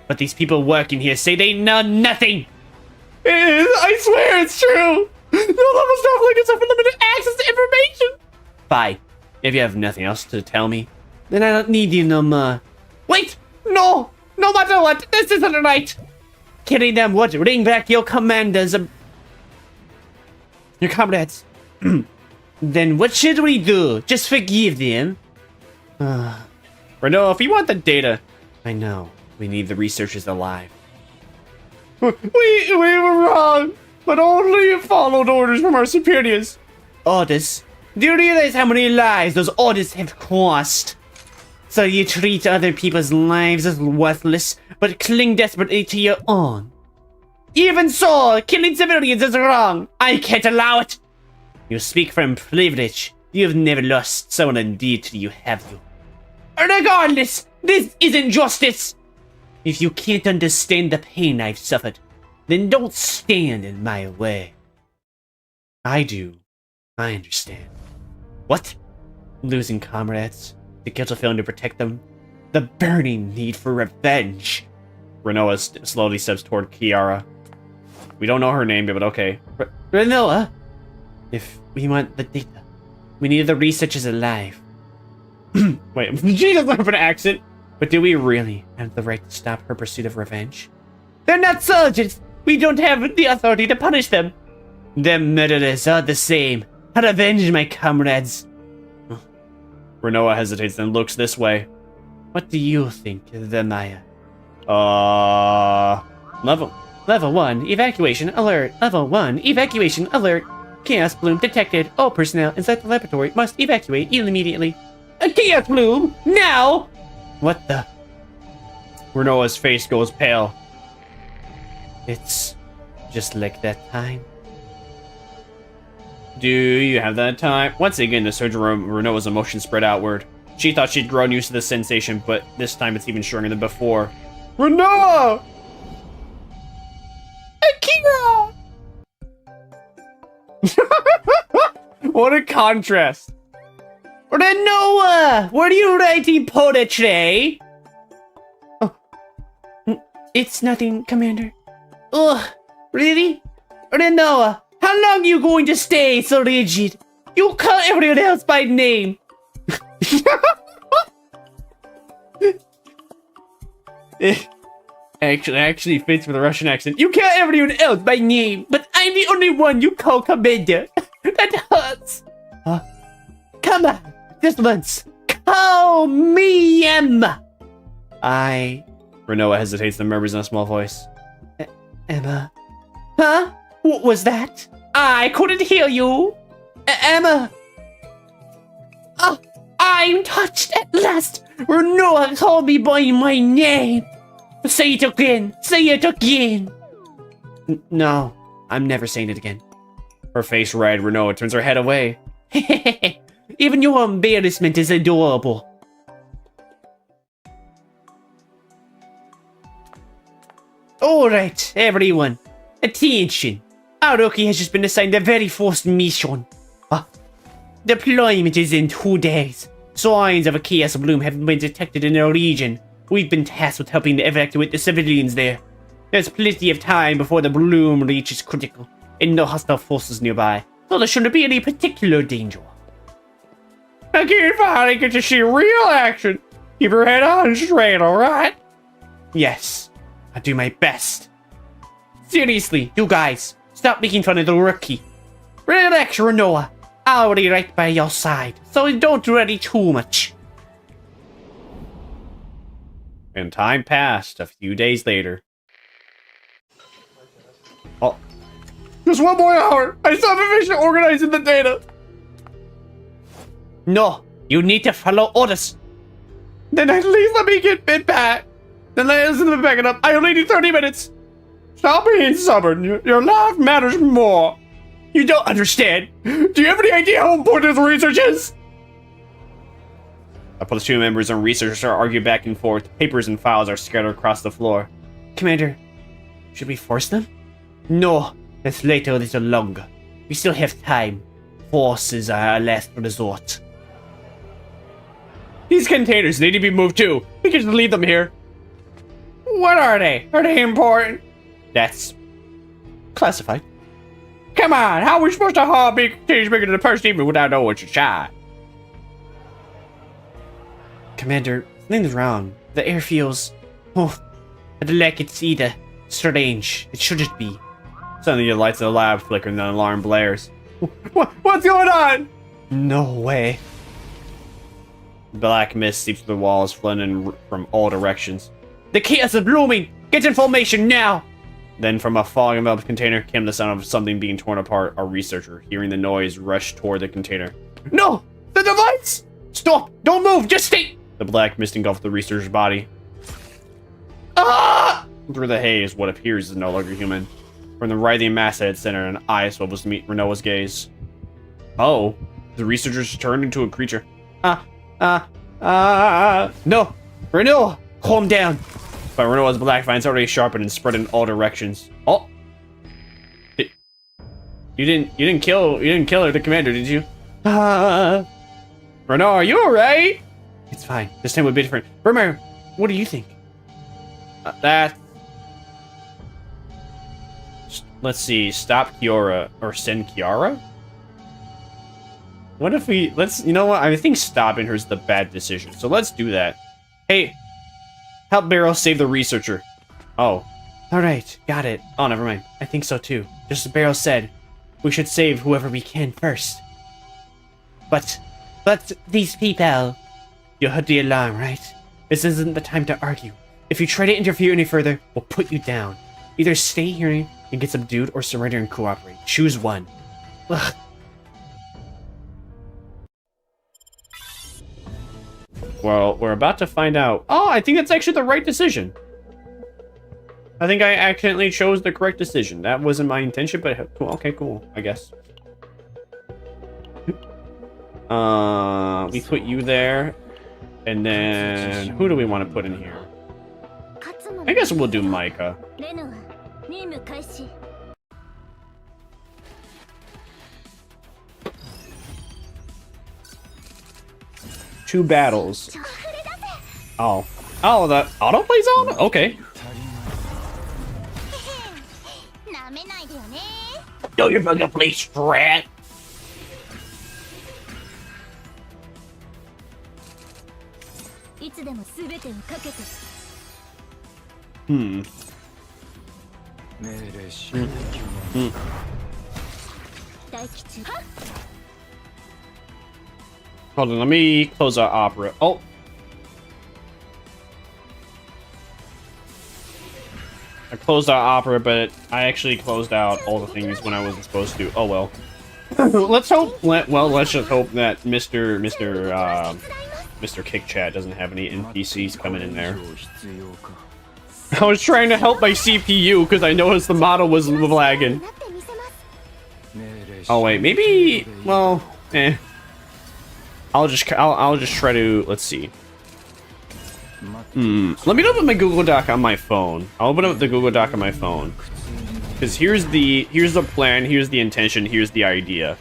But these people working here say they know nothing. I swear it's true. No level stuff like it's unlimited access to information. Fine. If you have nothing else to tell me, then I don't need you no more. Wait! No! No matter what, this isn't right! Killing them would bring back your commanders. Your comrades. Then what should we do? Just forgive them? Renoa, if you want the data... I know. We need the researchers alive. We were wrong, but only followed orders from our superiors. Orders? Do you realize how many lives those orders have cost? So you treat other people's lives as worthless, but cling desperately to your own. Even so, killing civilians is wrong. I can't allow it. You speak from privilege. You've never lost someone indeed till you have you. Regardless, this isn't justice. If you can't understand the pain I've suffered, then don't stand in my way. I do. I understand. What? Losing comrades, the guilt of failing to protect them, the burning need for revenge. Renoa slowly steps toward Kiara. We don't know her name, but okay. Renoa? If we want the data, we need the researchers alive. Wait, she doesn't have an accent. But do we really have the right to stop her pursuit of revenge? They're not soldiers! We don't have the authority to punish them! The murderers are the same. Revenge, my comrades. Renoa hesitates and looks this way. What do you think, Vermire? Level 1, evacuation alert. Level 1, evacuation alert. Chaos bloom detected. All personnel inside the laboratory must evacuate immediately. A chaos bloom? Now! What the? Renoa's face goes pale. It's just like that time. Do you have that time? Once again, the surgeon room, Renoa's emotions spread outward. She thought she'd grown used to the sensation, but this time it's even stronger than before. Renoa! Akira! What a contrast. Renoa! Were you writing poetry? Oh. It's nothing, Commander. Ugh, really? Renoa, how long are you going to stay so rigid? You call everyone else by name. It actually fits with a Russian accent. You call everyone else by name, but I'm the only one you call Commander. That hurts. Come on. This once, call me Emma. Renoa hesitates and murmurs in a small voice. Emma? Huh? What was that? I couldn't hear you. Emma. Oh, I'm touched at last. Renoa called me by my name. Say it again. Say it again. No, I'm never saying it again. Her face red, Renoa turns her head away. Even your embarrassment is adorable. Alright, everyone. Attention. Our rookie has just been assigned a very first mission. Deployment is in 2 days. Signs of a chaos bloom have been detected in our region. We've been tasked with helping to evacuate the civilians there. There's plenty of time before the bloom reaches critical, and no hostile forces nearby, so there shouldn't be any particular danger. I can't finally get to see real action. Keep your head on straight, alright? Yes, I do my best. Seriously, you guys, stop making fun of the rookie. Relax, Renoa. I'll be right by your side, so don't worry too much. And time passed a few days later. Oh. Just 1 more hour! I still haven't finished organizing the data! No, you need to follow orders. Then at least let me get it back. Then let me back it up. I only need 30 minutes. Stop being stubborn. Your life matters more. You don't understand. Do you have any idea how important this research is? The platoon members and researchers are arguing back and forth. Papers and files are scattered across the floor. Commander, should we force them? No, let's wait a little longer. We still have time. Forces are our last resort. These containers need to be moved too. We can just leave them here. What are they? Are they important? That's classified. Come on, how are we supposed to haul big containers bigger than the person even without knowing what's inside? Commander, something's wrong. The air feels... oh, like it's either strange. It shouldn't be. Suddenly the lights in the lab flicker and the alarm blares. What's going on? No way. Black mist seeps through the walls, flooding from all directions. The chaos is blooming! Get in formation now! Then from a fog-enveloped container came the sound of something being torn apart. A researcher, hearing the noise, rushed toward the container. No! The device! Stop! Don't move! Just stay! The black mist engulfed the researcher's body. Ah! Through the haze, what appears is no longer human. From the writhing mass at its center, an eye swivels to meet Renoa's gaze. Oh, the researchers turned into a creature. No! Renoa! Calm down! But Renoa's black vines already sharpened and spread in all directions. Oh! You didn't kill her, the commander, did you? Renoa, are you alright? It's fine. This time would be different. Vermire, what do you think? Let's see. Stop Kiora or send Kiara? What if we... you know what? I think stopping her is the bad decision. So let's do that. Hey, help Barrow save the researcher. Oh. Alright, got it. Oh, never mind. I think so too. Just as Barrow said, we should save whoever we can first. But these people... You heard the alarm, right? This isn't the time to argue. If you try to interfere any further, we'll put you down. Either stay here and get subdued or surrender and cooperate. Choose one. Ugh. Well, we're about to find out. Oh, I think that's actually the right decision. I think I accidentally chose the correct decision. That wasn't my intention, but okay, cool, I guess. We put you there. And then, who do we want to put in here? I guess we'll do Micah. 2 battles. Oh, the autoplay's on? Okay. Yo, you're gonna play strat. Hold on, let me close our opera. Oh. I closed our opera, but I actually closed out all the things when I wasn't supposed to. Oh well. Let's hope. Let's just hope that Mr. Kick Chat doesn't have any NPCs coming in there. I was trying to help my CPU because I noticed the model was lagging. Oh wait, maybe. Well, I'll just try to. Let's see. Let me open my Google Doc on my phone. I'll open up the Google Doc on my phone. Because here's the plan, here's the intention, here's the idea.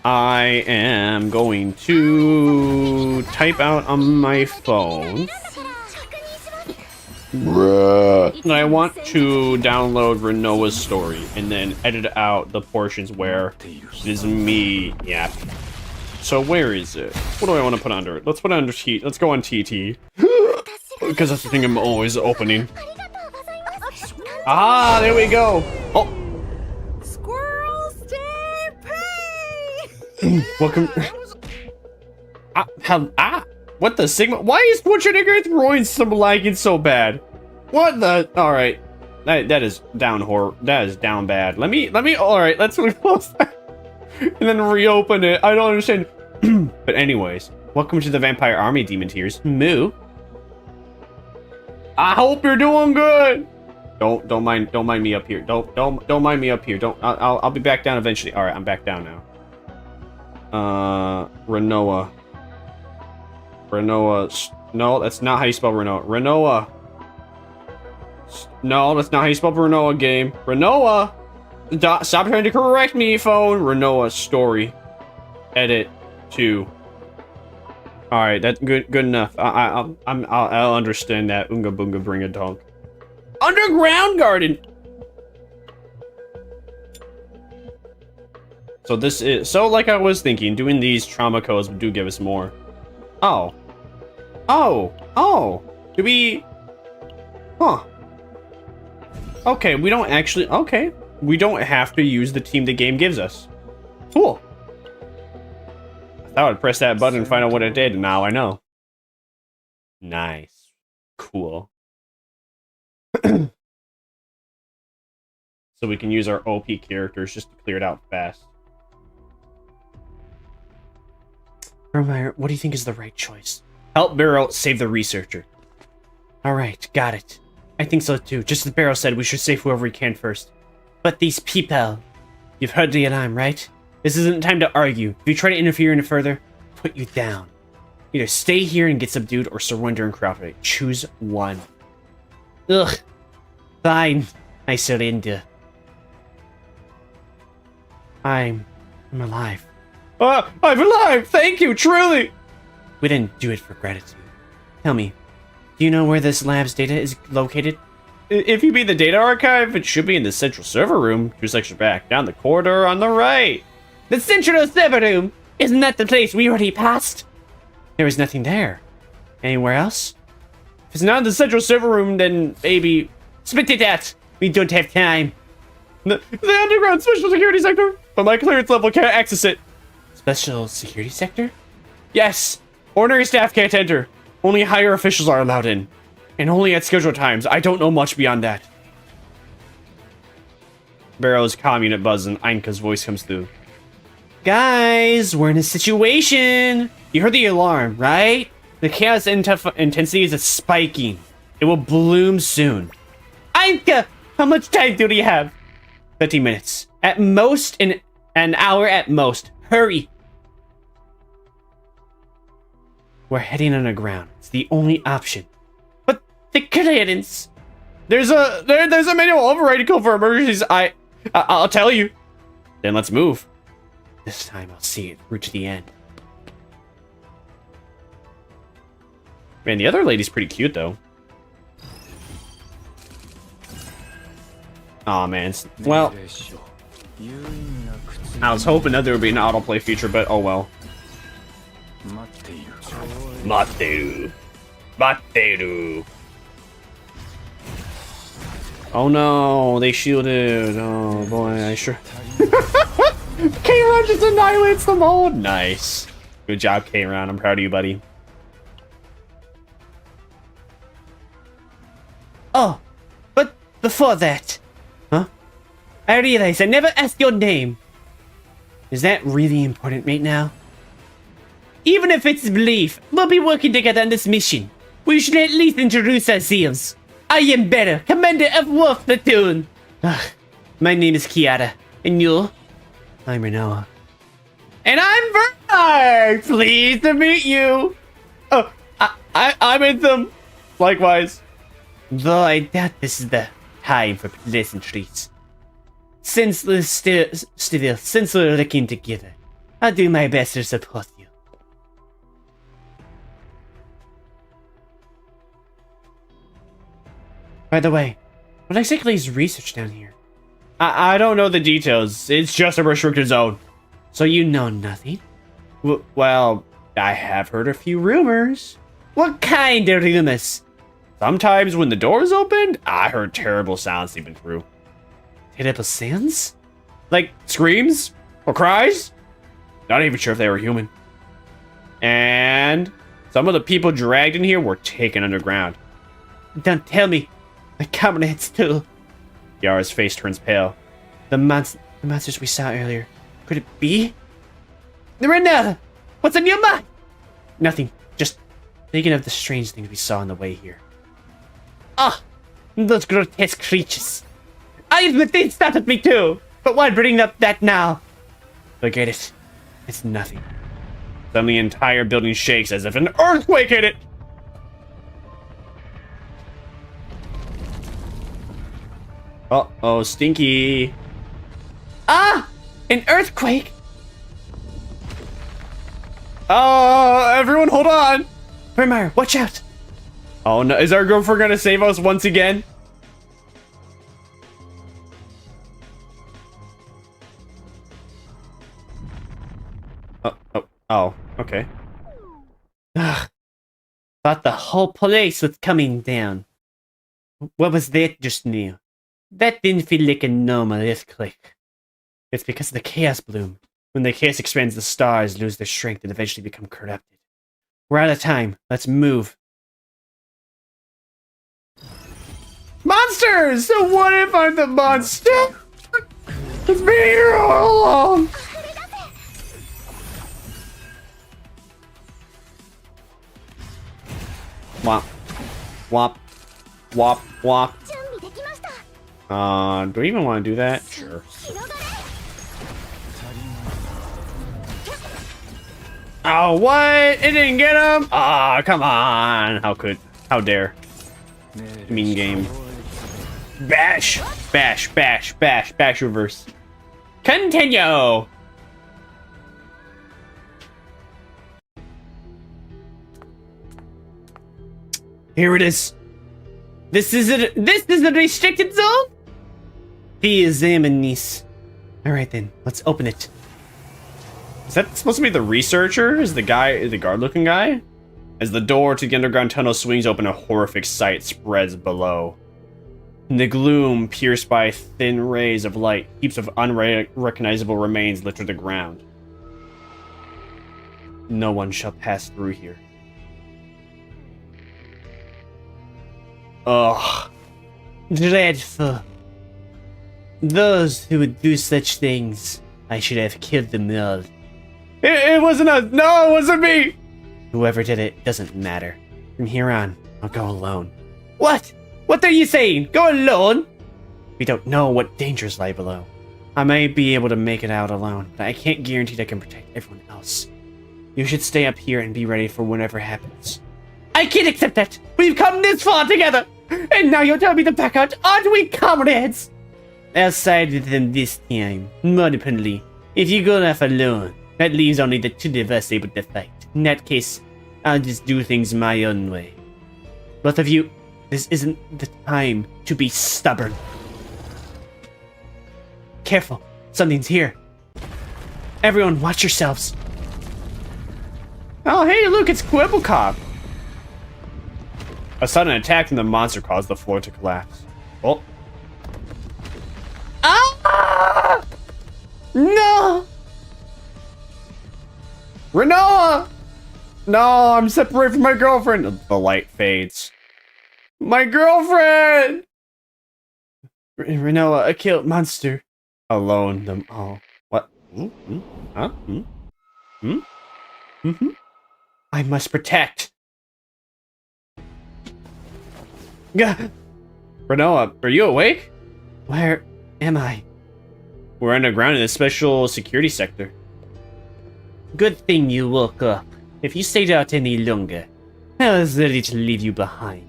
I am going to type out on my phone. And I want to download Renoa's story and then edit out the portions where it is me yapping. So where is it? What do I want to put under it? Let's put it under T. Let's go on TT. Because that's the thing I'm always opening. Ah, there we go. Oh. Squirrel stay Welcome. What the Sigma? Why is Schwarzenegger's Roy's some lagging so bad? What the? All right, that is down That is down bad. Let me. All right, let's close that and then reopen it. I don't understand. But anyways, welcome to the Vampire Army, Demon Tears. Moo. I hope you're doing good. Don't mind me up here. Don't mind me up here. I'll be back down eventually. All right, I'm back down now. Renoa. No, that's not how you spell Renoa. Renoa. No, that's not how you spell Renoa, game. Renoa. Stop trying to correct me, phone. Renoa story. Edit 2. All right, that's good enough. I'll understand that. Unga boonga bring a donk. Underground garden. So this is like I was thinking. Doing these trauma codes do give us more. Oh. Do we? Huh. Okay, we don't actually. Okay, we don't have to use the team the game gives us. Cool. I thought I'd press that button and find out what it did. Now I know. Nice. Cool. So we can use our OP characters just to clear it out fast. Vermire, what do you think is the right choice? Help Barrow save the researcher. Alright, got it. I think so too. Just as Barrow said, we should save whoever we can first. But these people... You've heard the alarm, right? This isn't time to argue. If you try to interfere any further, put you down. Either stay here and get subdued or surrender and cooperate. Choose one. Ugh. Fine. I surrender. I'm alive. I'm alive! Thank you, truly! We didn't do it for gratitude. Tell me, do you know where this lab's data is located? If you mean the data archive, it should be in the central server room. 2 sections back, down the corridor on the right. The central server room? Isn't that the place we already passed? There was nothing there. Anywhere else? If it's not in the central server room, then maybe... Spit it out! We don't have time. The underground special security sector? But my clearance level can't access it. Special security sector? Yes. Ordinary staff can't enter. Only higher officials are allowed in. And only at scheduled times. I don't know much beyond that. Barrow's calming at Buzz and Ainka's voice comes through. Guys, we're in a situation. You heard the alarm, right? The chaos intensity is spiking. It will bloom soon. Ainka, how much time do we have? 15 minutes. At most, an hour at most. Hurry. We're heading underground. It's the only option. But the clearance. There's a manual override code for emergencies. I'll tell you. Then let's move. This time I'll see it through to the end. Man, the other lady's pretty cute though. Aw, man. Well, I was hoping that there would be an autoplay feature, but oh well. Materu. Oh no, they shielded. Oh boy, I sure. K-Ron just annihilates them all. Nice. Good job, K-Ron. I'm proud of you, buddy. Oh, but before that. Huh? I realize I never asked your name. Is that really important right now? Even if it's belief, we'll be working together on this mission. We should at least introduce ourselves. I am Better, Commander of Wolf Platoon. My name is Kiara. And you? I'm Renoa. And I'm Vermire! Pleased to meet you! Oh, I'm Anthem. Likewise. Though I doubt this is the time for pleasantries. Since we're looking together, I'll do my best to support you. By the way, what exactly is research down here? I don't know the details. It's just a restricted zone. So you know nothing? Well, I have heard a few rumors. What kind of rumors? Sometimes when the doors opened, I heard terrible sounds seeping through. Terrible sounds? Like screams? Or cries? Not even sure if they were human. And some of the people dragged in here were taken underground. Don't tell me. My comrades too. Yara's face turns pale. The monsters we saw earlier. Could it be? Renoa! What's on your mind? Nothing. Just thinking of the strange things we saw on the way here. Ah! Those grotesque creatures. I admit they startled me too. But why bring up that now? Forget it. It's nothing. Suddenly the entire building shakes as if an earthquake hit it. Uh-oh, Stinky. Ah! An earthquake? Everyone hold on. Vermire, watch out. Oh no, is our girlfriend gonna save us once again? Oh, okay. Ugh. Thought the whole place was coming down. What was that just now? That didn't feel like a normal earthquake. It's because of the chaos bloom. When the chaos expands, the stars lose their strength and eventually become corrupted. We're out of time. Let's move. Monsters! So what if I'm the monster? It's been here all along. Wop. Wop. Wop. Wop. Do we even want to do that? Sure. Oh, what? It didn't get him? Ah, come on. How dare. Mean game. Bash. Bash, bash, bash, bash reverse. Continue. Here it is. This is a restricted zone? He is Zamanis. Alright then, let's open it. Is that supposed to be the researcher? Is the guard looking guy? As the door to the underground tunnel swings open, a horrific sight spreads below. In the gloom, pierced by thin rays of light, heaps of unrecognizable remains litter the ground. No one shall pass through here. Ugh. Dreadful. Those who would do such things, I should have killed them all. It wasn't us! No, it wasn't me! Whoever did it doesn't matter. From here on, I'll go alone. What? What are you saying? Go alone? We don't know what dangers lie below. I may be able to make it out alone, but I can't guarantee that I can protect everyone else. You should stay up here and be ready for whatever happens. I can't accept that! We've come this far together! And now you're telling me to back out? Aren't we comrades? I'll side with them this time. More importantly, if you go off alone, that leaves only the two of us able to fight. In that case, I'll just do things my own way. Both of you, this isn't the time to be stubborn. Careful, something's here. Everyone, watch yourselves. Oh, hey, look, it's Quibblecop. A sudden attack from the monster caused the floor to collapse. Oh. Ah! No! Renoa! No, I'm separated from my girlfriend. The light fades. My girlfriend! Renoa, a killed monster. Alone them all. What? Huh? I must protect. Renoa, are you awake? Where am I? We're underground in a special security sector. Good thing you woke up. If you stayed out any longer, I was ready to leave you behind.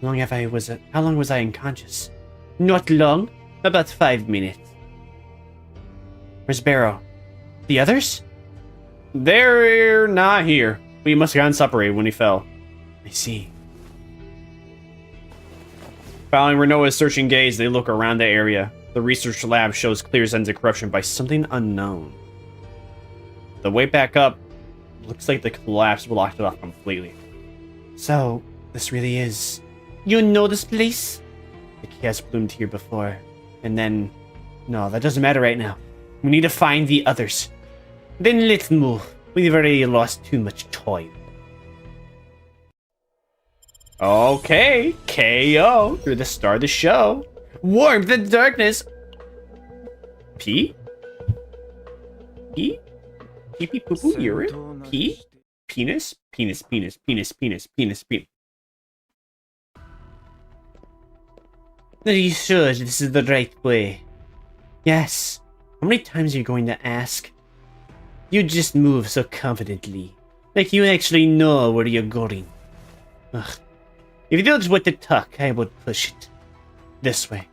How long was I unconscious? Not long. About 5 minutes. Where's Barrow? The others? They're not here. We must have gotten separated when he fell. I see. Following Renoa's searching gaze, they look around the area. The research lab shows clear signs of corruption by something unknown. The way back up looks like the collapse blocked it off completely. So, This really is. You know this place? The chaos bloomed here before. And then... No, that doesn't matter right now. We need to find the others. Then let's move. We've already lost too much time. Okay, KO. You're the star of the show. Warmth and darkness. P? P? Pee pee poo poo urine? P? Penis? Penis, penis, penis, penis, penis, penis. Are you sure this is the right way? Yes. How many times are you going to ask? You just move so confidently. Like you actually know where you're going. Ugh. If you don't want to talk, I would push it. This way.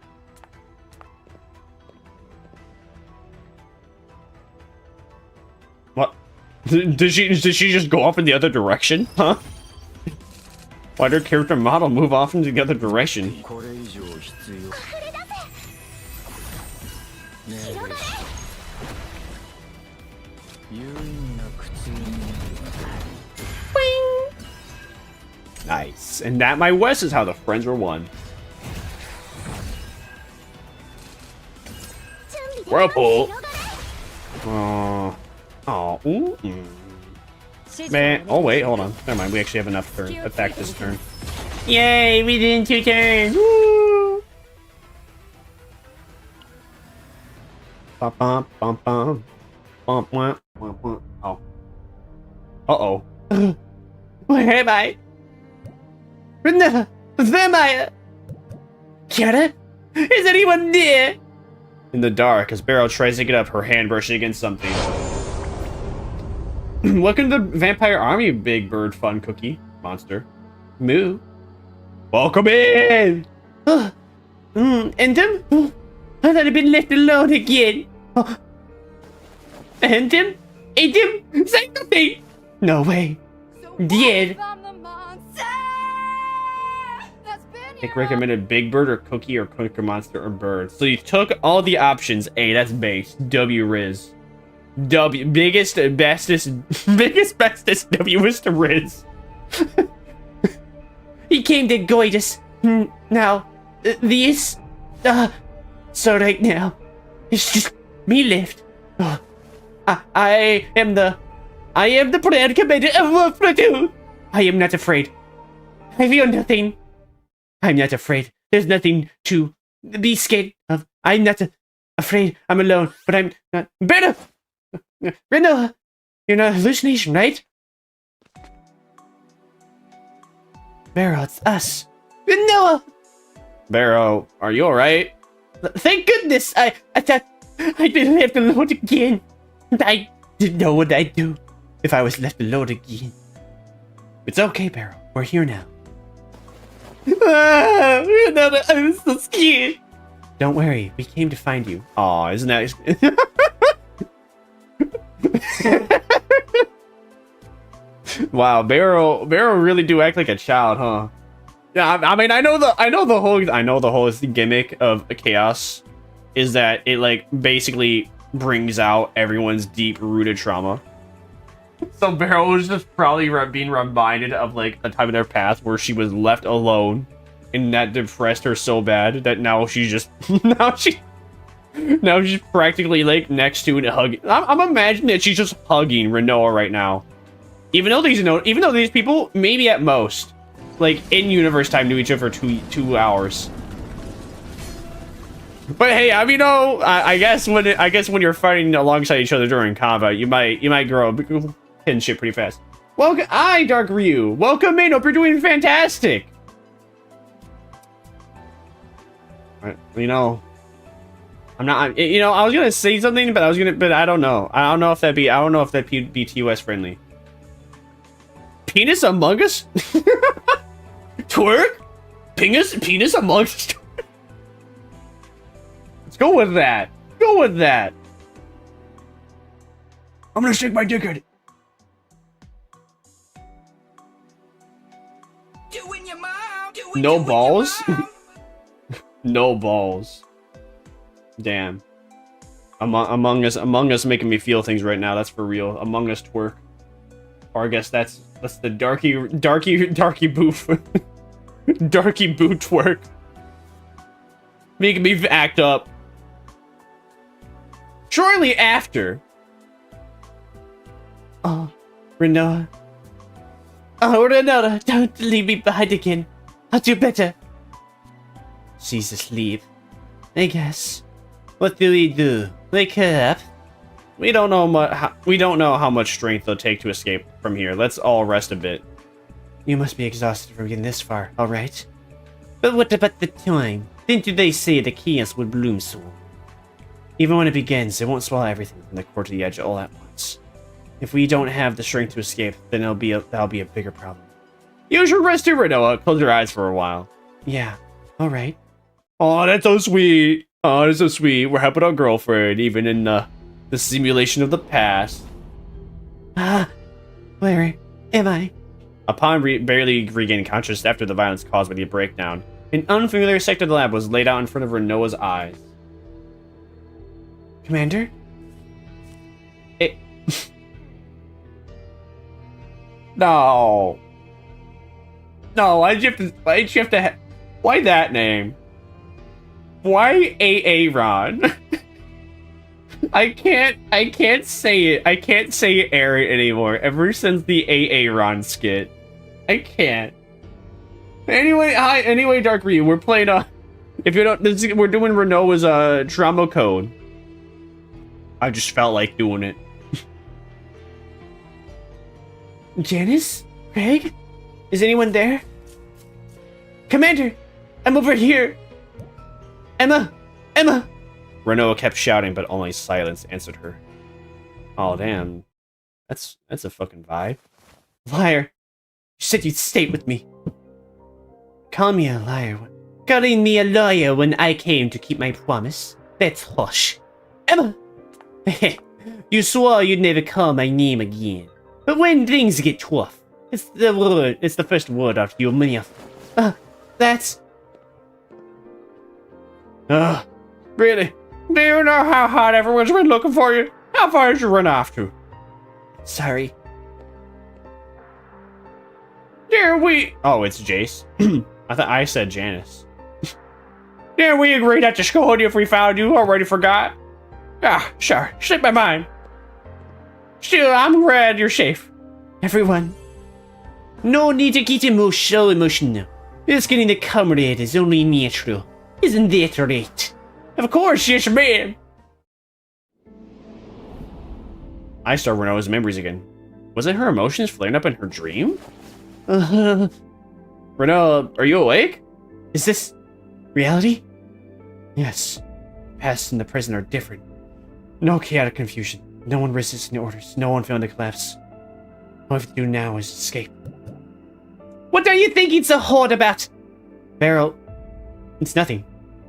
What? Did she just go off in the other direction? Huh? Why did her character model move off in the other direction? Nice. And that, my West, is how the friends were won. Whirlpool. Oh. Ooh. Man. Oh, wait. Hold on. Never mind. We actually have enough for attack this turn. Yay. We did in 2 turns. Woo. Bum, bum, bum, bum. Bum, bum, bum, bum. Oh. Uh-oh. Where am I? Renoa! Vermire! Kiara? Is anyone near? In the dark, as Barrow tries to get up, her hand brushing against something. Welcome to the Vampire Army, Big Bird Fun Cookie Monster. Moo. Welcome in! And him? I thought I'd been left alone again. And him? And him? Say nothing! No way. Dead. Pick recommended Big Bird or Cookie or Cookie Monster or Bird. So you took all the options. A, that's base. W, Riz. W, biggest, bestest, biggest, bestest. W is to Riz. He came to guide us. Now, this. So right now, it's just me left. I am the proud commander of Wolf Platoon. I am not afraid. I feel nothing. I'm not afraid. There's nothing to be scared of. I'm not afraid. I'm alone, but I'm not better. Renoa, you're not a hallucination, right? Barrow, it's us. Renoa! Barrow, are you alright? Thank goodness! I thought I'd been left alone again. I didn't know what I'd do if I was left alone again. It's okay, Barrow. We're here now. I'm so scared. Don't worry, we came to find you. Aw, isn't that... Wow, Barrow really do act like a child, huh? Yeah, I mean, I know the whole gimmick of chaos is that it like basically brings out everyone's deep-rooted trauma. So Barrow was just probably being reminded of like a time in their past where she was left alone, and that depressed her so bad that now she's just now she's practically like next to and hugging. I'm imagining that she's just hugging Renoa right now, even though these people maybe at most like in universe time knew each other for two hours. But hey, I mean, I guess when you're fighting alongside each other during combat, you might grow a kinship pretty fast. Welcome, Dark Ryu. Welcome in. Hope you're doing fantastic. You know, I'm not. You know, I was gonna say something, but I don't know. I don't know if that'd be TOS friendly. Penis Among Us. Twerk. Penis Among Us. Let's go with that. Go with that. I'm gonna shake my dick at it. No balls? No balls. Damn. Among Us making me feel things right now. That's for real. Among Us twerk. Or I guess that's the darky boof. Darky boot twerk. Making me act up. Shortly after. Oh, Renoa. Oh, Renoa, don't leave me behind again. I'll do better. She's asleep. I guess. What do we do? Wake her up? We don't know how much strength they'll take to escape from here. Let's all rest a bit. You must be exhausted from getting this far, alright? But what about the time? Didn't they say the chaos would bloom soon? Even when it begins, it won't swallow everything from the core to the edge all at once. If we don't have the strength to escape, then that'll be a bigger problem. Use your rest here, Renoa. Close your eyes for a while. Yeah, alright. Oh, that's so sweet. Oh, that's so sweet. We're helping our girlfriend, even in the simulation of the past. Where am I? Upon barely regaining consciousness after the violence caused by the breakdown, an unfamiliar sector of the lab was laid out in front of Renoa's eyes. Commander? No. No, why'd you have to why that name? Why Aaron? I can't say it. I can't say Aaron anymore. Ever since the Aaron skit. I can't. Anyway, Dark Ryu, we're playing if you don't we're doing Renoa's Trama code. I just felt like doing it. Janice? Craig? Is anyone there? Commander! I'm over here! Emma! Emma! Renoa kept shouting, but only silence answered her. Oh, damn. That's a fucking vibe. Liar! You said you'd stay with me. Call me a liar. Calling me a liar when I came to keep my promise. That's hush. Emma! You swore you'd never call my name again. But when things get tough, it's the first word after your mouth. That's... really? Do you know how hard everyone's been looking for you? How far did you run off to? Sorry. Dare we... Oh, it's Jace. I thought I said Janice. Dare we agree not to scold you if we found you? Already forgot? Sure. Slipped my mind. Still, I'm glad you're safe. Everyone. No need to get emotional. Just getting the comrade is only natural. Isn't that right? Of course, yes, ma'am. I start Renoa's memories again. Was it her emotions flaring up in her dream? Renoa, are you awake? Is this reality? Yes. The past and the present are different. No chaotic confusion. No one resisting orders. No one failing to collapse. All I have to do now is escape. What are you thinking so hard about? Beryl, it's nothing.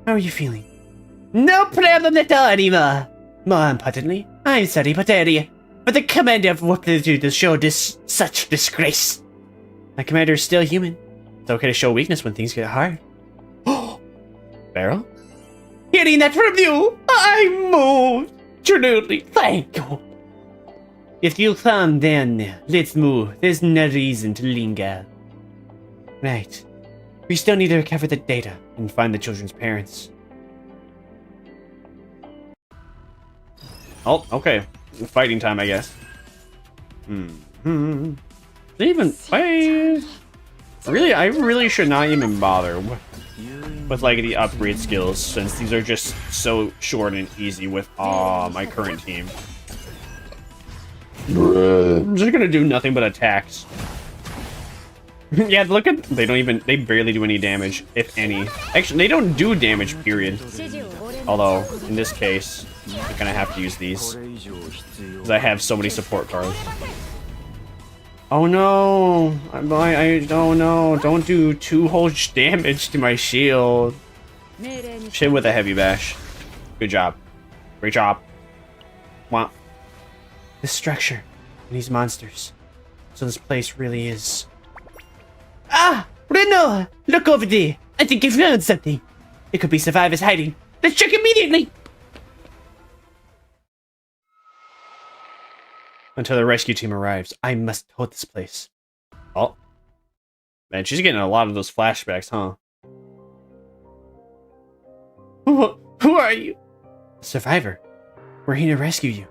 How are you feeling? No problem at all anymore. More importantly, I'm sorry, but the commander of what to do to show this such disgrace. My commander is still human. It's okay to show weakness when things get hard. Beryl? Hearing that from you, I'm moved. Truly, thank you. If you come, then let's move. There's no reason to linger. Right. We still need to recover the data and find the children's parents. Oh, okay. Fighting time, I guess. Even wait. Really, I really should not even bother with like the upgrade skills, since these are just so short and easy with my current team. I'm just gonna do nothing but attacks. Yeah, look at they barely do any damage, if any. Actually, they don't do damage, period. Although in this case, I'm gonna have to use these because I have so many support cards. Oh no! I don't know. Don't do too much damage to my shield. Shit with a heavy bash. Good job. Great job. Wow. This structure and these monsters. So this place really is. Renoa! Look over there! I think you found something. It could be survivors hiding. Let's check immediately! until the rescue team arrives. I must hold this place. Oh. Man, she's getting a lot of those flashbacks, huh? Who are you? A survivor. We're here to rescue you.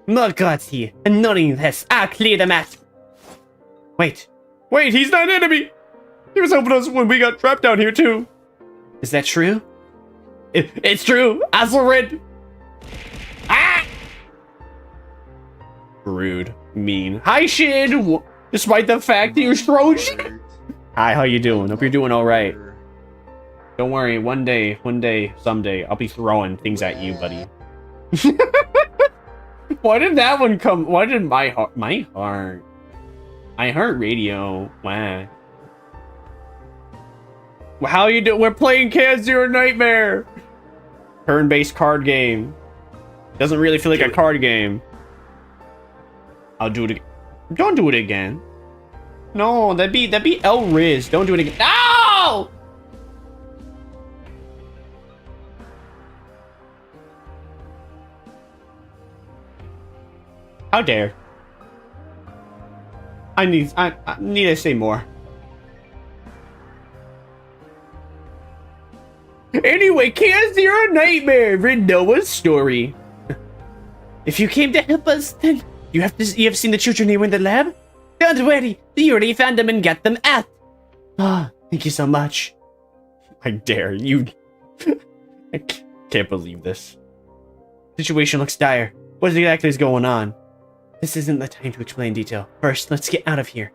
More gods here. Annoying this. I'll clear the map. Wait, he's not an enemy! He was helping us when we got trapped down here, too. Is that true? It's true. Azulrid. Ah! Rude. Mean. Hi, Shin! Despite the fact that you're strong. Hi, how you doing? Hope you're doing alright. Don't worry, one day, someday, I'll be throwing things at you, buddy. Why did that one come? Why did my heart radio? Wow. How you doing? We're playing Zero Nightmare. Turn-based card game. Doesn't really feel like a card game. I'll do it again. Don't do it again. No, that'd be El Riz. Don't do it again. No! How dare? I need to say more. Anyway, Zero Nightmare, Renoa's story. If you came to help us, then you have seen the children here in the lab? Don't worry, you already found them and got them out. Ah, thank you so much. I dare you. I can't believe this. Situation looks dire. What exactly is going on? This isn't the time to explain in detail. First, let's get out of here.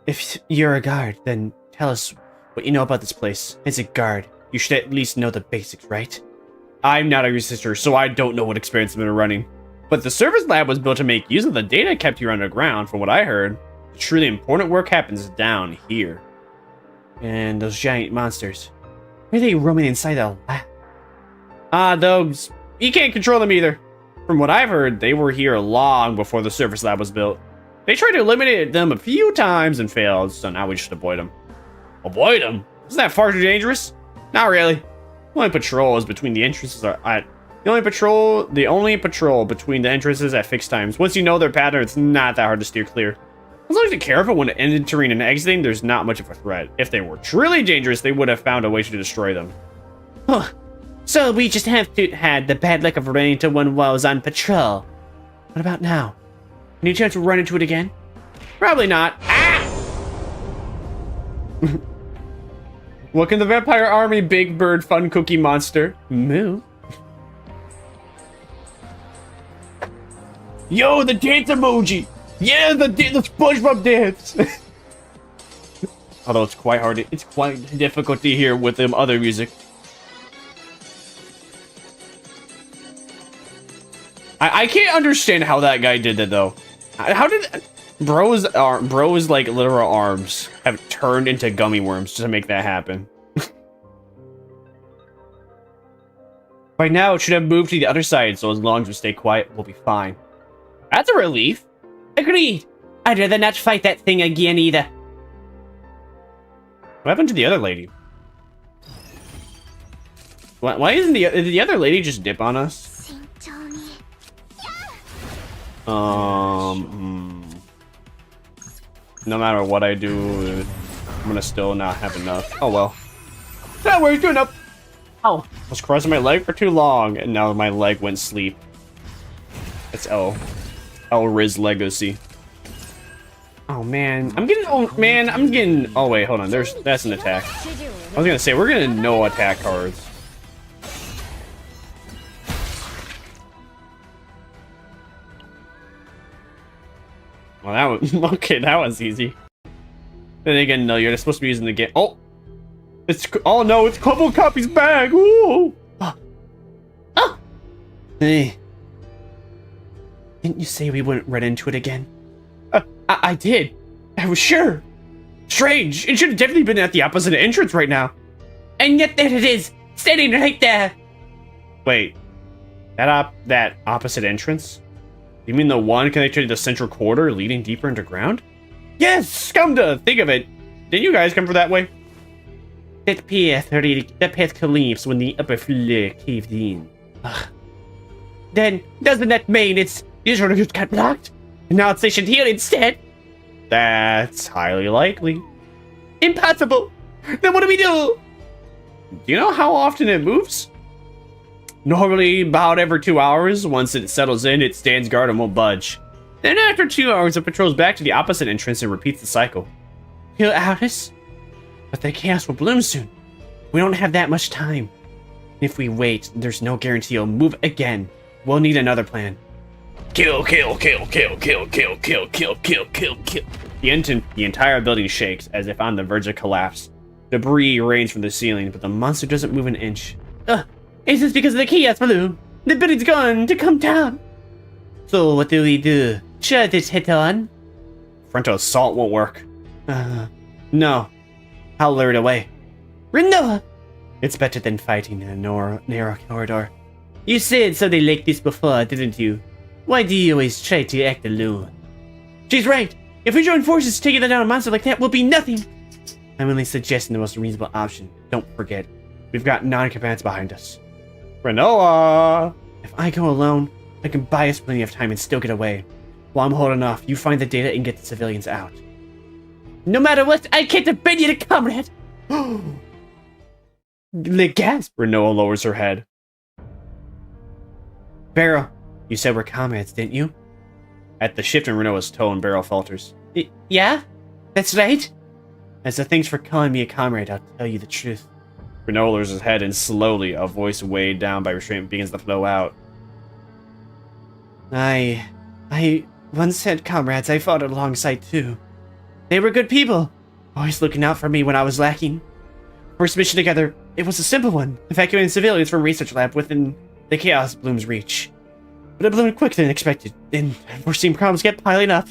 If you're a guard, then tell us what you know about this place. As a guard, you should at least know the basics, right? I'm not a researcher, so I don't know what experiments have been running. But the service lab was built to make use of the data kept here underground, from what I heard. The truly important work happens down here. And those giant monsters. Why are they roaming inside the lab? Those. You can't control them either. From what I've heard, they were here long before the service lab was built. They tried to eliminate them a few times and failed, so now we should avoid them. Avoid them? Isn't that far too dangerous? Not really. The only patrol is between the entrances are at the only patrol between the entrances at fixed times. Once you know their pattern, it's not that hard to steer clear. As long as you're careful when entering and exiting, there's not much of a threat. If they were truly dangerous, they would have found a way to destroy them. Huh. So we just had the bad luck of running into one while I was on patrol. What about now? Any chance we'll run into it again? Probably not. Ah! What can the vampire army, Big Bird, Fun Cookie Monster? Moo. Yo, the dance emoji! Yeah, the SpongeBob dance! Although it's quite difficult to hear with them other music. I can't understand how that guy did that though. How did bro's like literal arms have turned into gummy worms just to make that happen? By now it should have moved to the other side, so as long as we stay quiet, we'll be fine. That's a relief. Agreed. I'd rather not fight that thing again either. What happened to the other lady? Why isn't did the other lady just dip on us? No matter what I do, I'm gonna still not have enough. Oh well. That works good enough. Oh, I was crossing my leg for too long, and now my leg went sleep. It's El Riz legacy. Oh man, I'm getting. Oh wait, hold on. That's an attack. I was gonna say we're gonna no attack cards. Well, that was okay. That was easy. Then again, no, you're supposed to be using the game. Oh no, it's couple copies back. Ooh. Oh. Hey, didn't you say we wouldn't run into it again? I did. I was sure. Strange. It should have definitely been at the opposite entrance right now. And yet there it is, standing right there. Wait, that opposite entrance? You mean the one connected to the central corridor leading deeper underground? Yes, come to think of it. Didn't you guys come from that way? That path collapsed when the upper floor caved in. Ugh. Then, doesn't that mean it's usually just got blocked? And now it's stationed here instead? That's highly likely. Impossible! Then what do we do? Do you know how often it moves? Normally, about every 2 hours. Once it settles in, it stands guard and won't budge. Then after 2 hours, it patrols back to the opposite entrance and repeats the cycle. 2 hours? But the chaos will bloom soon. We don't have that much time. If we wait, there's no guarantee it'll move again. We'll need another plan. Kill, kill, kill, kill, kill, kill, kill, kill, kill, kill, kill. The entire building shakes as if on the verge of collapse. Debris rains from the ceiling, but the monster doesn't move an inch. Is this because of the chaos balloon? The building's going to come down. So what do we do? Shut this head on? Frontal assault won't work. No. I'll lure it away. Renoa! It's better than fighting in a narrow corridor. You said something like this before, didn't you? Why do you always try to act alone? She's right. If we join forces, taking down a monster like that will be nothing. I'm only suggesting the most reasonable option. Don't forget, we've got non-combatants behind us. Renoa! If I go alone, I can buy us plenty of time and still get away. While I'm holding off, you find the data and get the civilians out. No matter what, I can't abandon you, comrade! The gasp! Renoa lowers her head. Beryl, you said we're comrades, didn't you? At the shift in Renoa's tone, Beryl falters. Yeah? That's right? As a thanks for calling me a comrade, I'll tell you the truth. Renoa lowers his head and slowly, a voice weighed down by restraint begins to flow out. I once had comrades I fought alongside too. They were good people, always looking out for me when I was lacking. First mission together, it was a simple one, evacuating civilians from a research lab within the Chaos Bloom's reach. But it bloomed quicker than expected, and unforeseen problems kept piling up.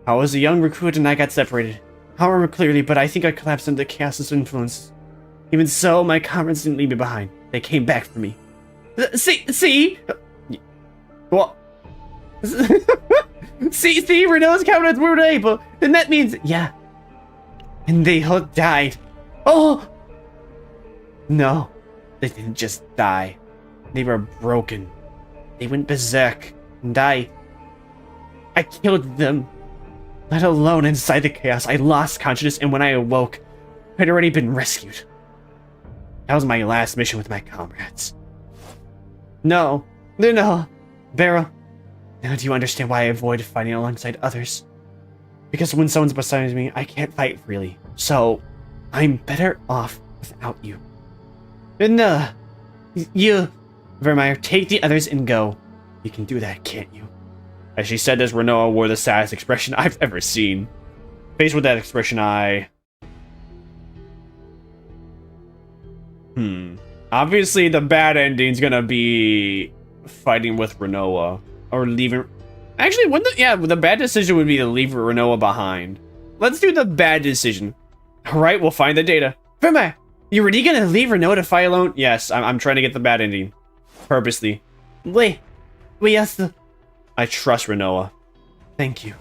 I was a young recruit and I got separated. I don't remember clearly, but I think I collapsed under the Chaos's influence. Even so, my comrades didn't leave me behind. They came back for me. See? What? see, Renoa's comrades were able. Then that means, yeah. And they all died. Oh! No, they didn't just die. They were broken. They went berserk, and I killed them. Let alone inside the chaos, I lost consciousness, and when I awoke, I'd already been rescued. That was my last mission with my comrades. No. Beryl, now do you understand why I avoid fighting alongside others? Because when someone's beside me, I can't fight freely. So, I'm better off without you. And, you, Vermire, take the others and go. You can do that, can't you? As she said this, Renoa wore the saddest expression I've ever seen. Faced with that expression, Obviously, the bad ending's gonna be fighting with Renoa. Or leaving... Actually, the bad decision would be to leave Renoa behind. Let's do the bad decision. Alright, we'll find the data. Vermire, you really gonna leave Renoa to fight alone? Yes, I'm trying to get the bad ending. Purposely. Wait, also... I trust Renoa. Thank you.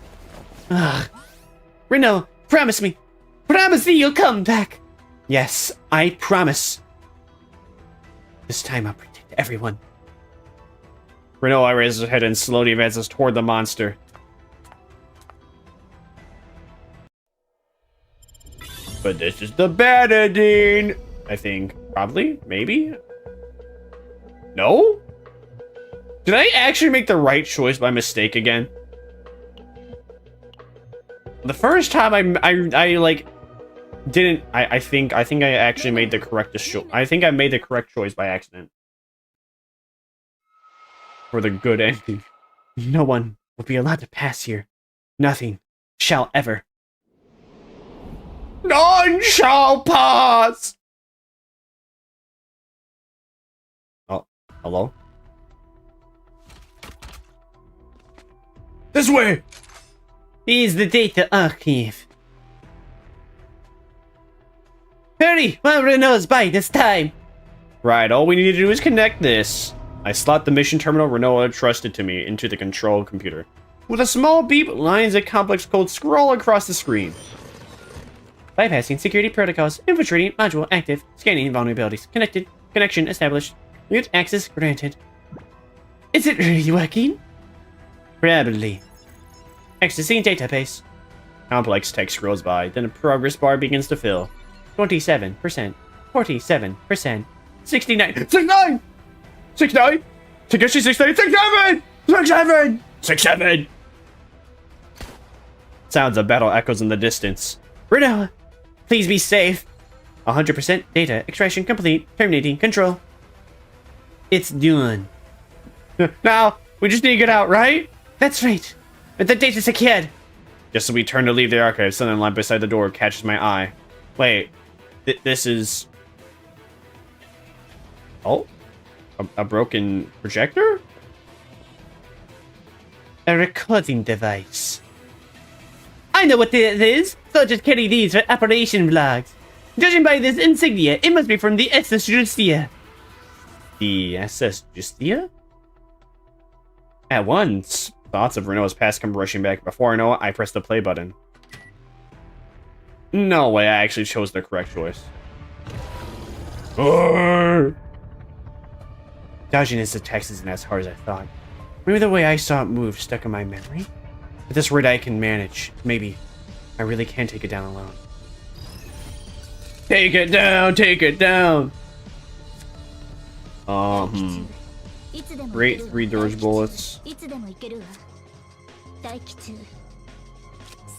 Renoa, promise me. Promise me you'll come back. Yes, I promise. This time I'll protect everyone. Renoa raises her head and slowly advances toward the monster. But this is the bad ending. I think. Probably? Maybe? No? Did I actually make the right choice by mistake again? The first time I think I actually made the correct choice. I think I made the correct choice by accident. For the good ending. No one will be allowed to pass here. Nothing shall ever. None shall pass! Oh, hello? This way! Here's the data archive. Hurry! While Renoa's by this time! Right, all we need to do is connect this. I slot the mission terminal Renoa trusted to me into the control computer. With a small beep, lines of complex code scroll across the screen. Bypassing security protocols. Infiltrating module active. Scanning vulnerabilities. Connected. Connection established. Root access granted. Is it really working? Probably. Accessing database. Complex text scrolls by, then a progress bar begins to fill. 27%. 47%. 69. 69! 69! Takeshi 69! 67! 67! 67! Sounds of battle echoes in the distance. Renoa, please be safe. 100% data extraction complete. Terminating control. It's done. Now, we just need to get out, right? That's right. But the data's secured. Just as we turn to leave the archive, something in line beside the door catches my eye. Wait, this is... Oh? A broken projector? A recording device. I know what it is, so just carry these for operation vlogs. Judging by this insignia, it must be from the SS Justia. The SS Justia? At once, thoughts of Renoa's past come rushing back. Before I know it, I press the play button. No way, I actually chose the correct choice. Dodging his attacks isn't as hard as I thought. Maybe the way I saw it move stuck in my memory? But this word I can manage. Maybe. I really can take it down alone. Take it down! Take it down! Great 3 dodge bullets.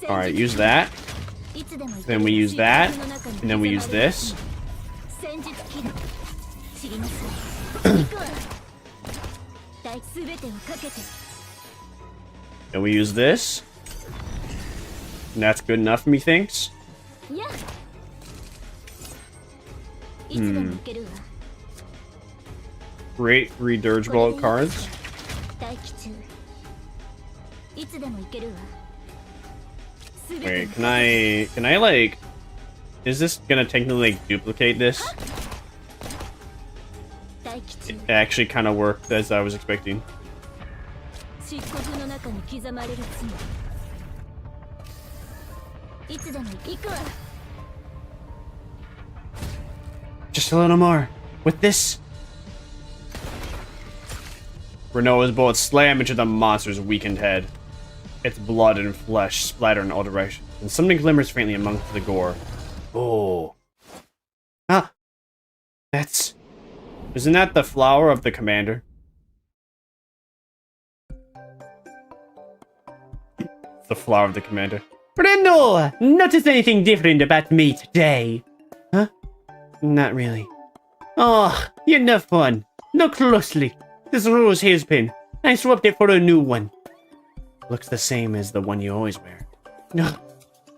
Alright, use that. Then we use that. And then we use this. And we use this. And that's good enough, methinks. Great 3 dirge bullet cards. Wait, can I like, is this gonna technically like duplicate this? It actually kind of worked as I was expecting. Just a little more. With this. Renoa's bullets slam into the monster's weakened head. Its blood and flesh splatter in all directions, and something glimmers faintly amongst the gore. Oh. Ah. Isn't that the flower of the commander? The flower of the commander. Renoa! Notice anything different about me today? Huh? Not really. Oh, you're no fun. Look closely. This rose hairpin. I swapped it for a new one. Looks the same as the one you always wear. No,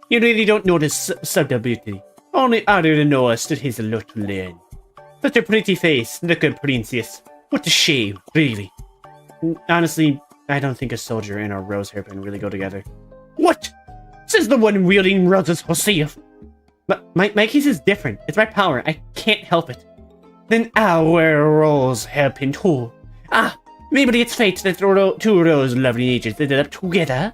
you really don't notice subtle beauty. Only other Renoa stood his lot to learn. Such a pretty face, look a princess. What a shame, really. Honestly, I don't think a soldier and a rose hairpin really go together. What? Says the one wielding roses herself. But my case is different. It's my power. I can't help it. Then I'll wear a rose hairpin too. Ah, maybe it's fate that two rose lovely natures ended up together.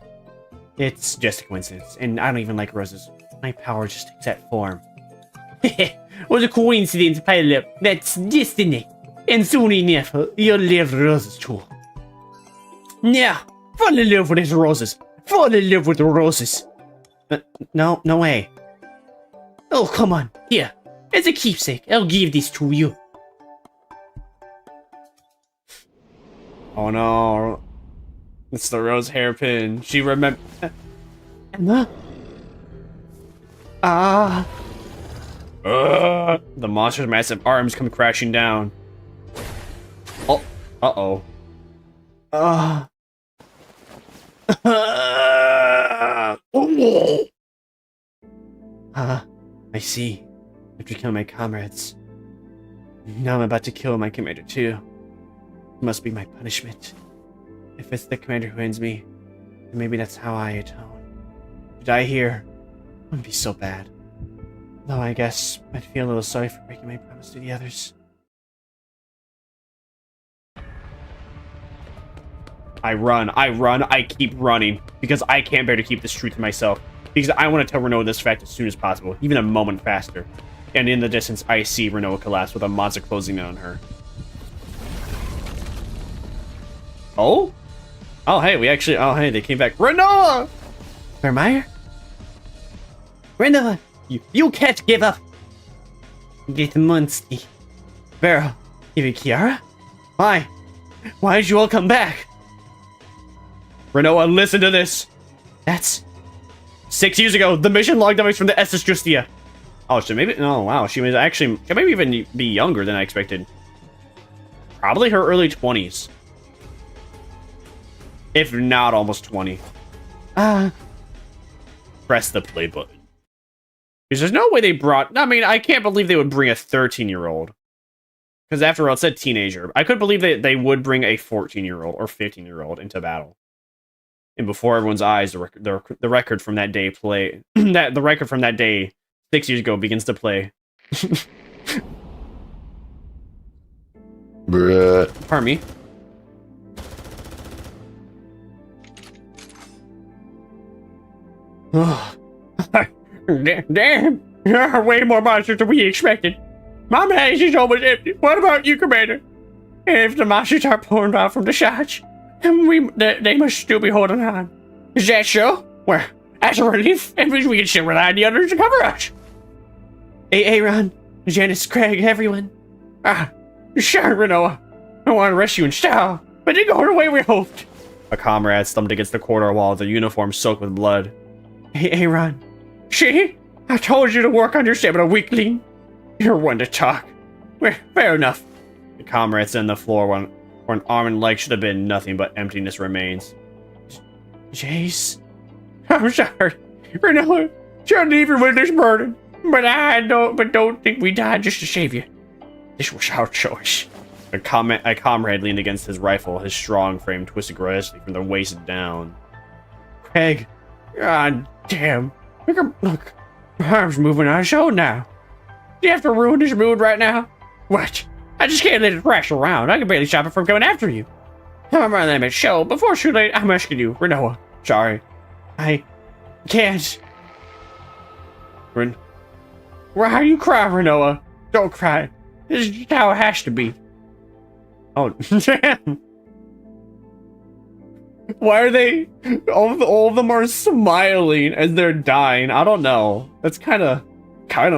It's just a coincidence, and I don't even like roses. My power just takes that form. What a coincidence, pilot. That's destiny. And soon enough, you'll love roses too. Yeah, fall in love with these roses. Fall in love with the roses. No way. Oh, come on. Here, as a keepsake, I'll give these to you. Oh no. It's the rose hairpin. She remember. Emma? The monster's massive arms come crashing down. Oh. Uh-oh. I see. After killing my comrades. Now I'm about to kill my commander too. It must be my punishment. If it's the commander who ends me, then maybe that's how I atone. To die here wouldn't be so bad. Though I guess I'd feel a little sorry for breaking my promise to the others. I run, I keep running, because I can't bear to keep this truth to myself. Because I want to tell Renoa this fact as soon as possible, even a moment faster. And in the distance, I see Renoa collapse with a monster closing in on her. Oh? Oh, hey, we actually... Oh, hey, they came back. Renoa! Vermire? Renoa, you can't give up. Get Munski. Beryl, even Kiara? Why? Why did you all come back? Renoa, listen to this. That's... 6 years ago, the mission log dummies from the SS Justia. Oh, so maybe... Oh, wow. She may even be younger than I expected. Probably her early 20s. If not almost 20. Press the play button. Because there's no way they brought... I mean, I can't believe they would bring a 13-year-old. Because after all, it said teenager. I could believe that they would bring a 14-year-old or 15-year-old into battle. And before everyone's eyes, the record from that day play... the record from that day 6 years ago begins to play. Bruh. Pardon me. Damn! There are way more monsters than we expected. My maze is almost empty. What about you, Commander? And if the monsters are pouring out from the shots, then they must still be holding on. Is that so? Well, as a relief, it means we can still rely on the others to cover us. Aaron, Janice, Craig, everyone. Sure, Renoa. I want to rescue in style, but it didn't go the way we hoped. A comrade slumped against the corridor wall, their uniform soaked with blood. Aaron. See? I told you to work on your stamina, weakling. You're one to talk. Well, fair enough. The comrade sat on the floor where an arm and leg should have been nothing but emptiness remains. Jace? I'm sorry. Renoa, shouldn't even with this burden. But don't think we died just to save you. This was our choice. A comrade leaned against his rifle, his strong frame twisted grotesquely from the waist down. Craig. God damn. Look, my arm's moving on its own now. Do you have to ruin this mood right now? What? I just can't let it thrash around. I can barely stop it from coming after you. I'm running them at show. Before it's too late, I'm asking you, Renoa. Sorry. I can't. Why are you crying, Renoa? Don't cry. This is just how it has to be. Oh, damn. Why are they... All of them are smiling as they're dying. I don't know. That's kind of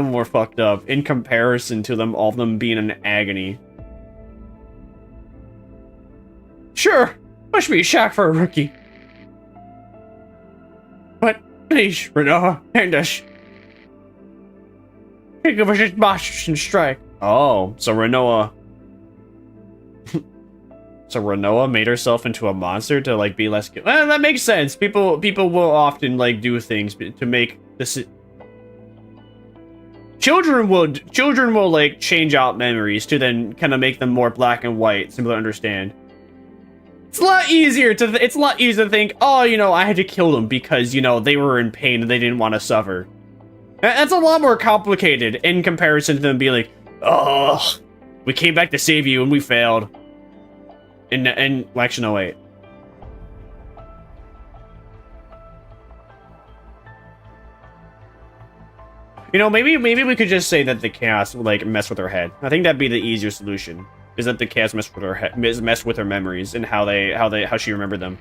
more fucked up in comparison to all of them being in agony. Sure, must be a shock for a rookie. But please, Renoa, end us. Think of us as monsters and strike. Oh, so Renoa... So Renoa made herself into a monster to like be less. Well, that makes sense. People will often like do things to make this. Children will like change out memories to then kind of make them more black and white, simple to understand. It's a lot easier to think, oh, you know, I had to kill them because, you know, they were in pain and they didn't want to suffer. That's a lot more complicated in comparison to them being like, oh, we came back to save you and we failed. And well, actually, no, wait. You know, maybe we could just say that the chaos like mess with her head. I think that'd be the easier solution. Is that the chaos mess with her head, mess with her memories and how she remembered them.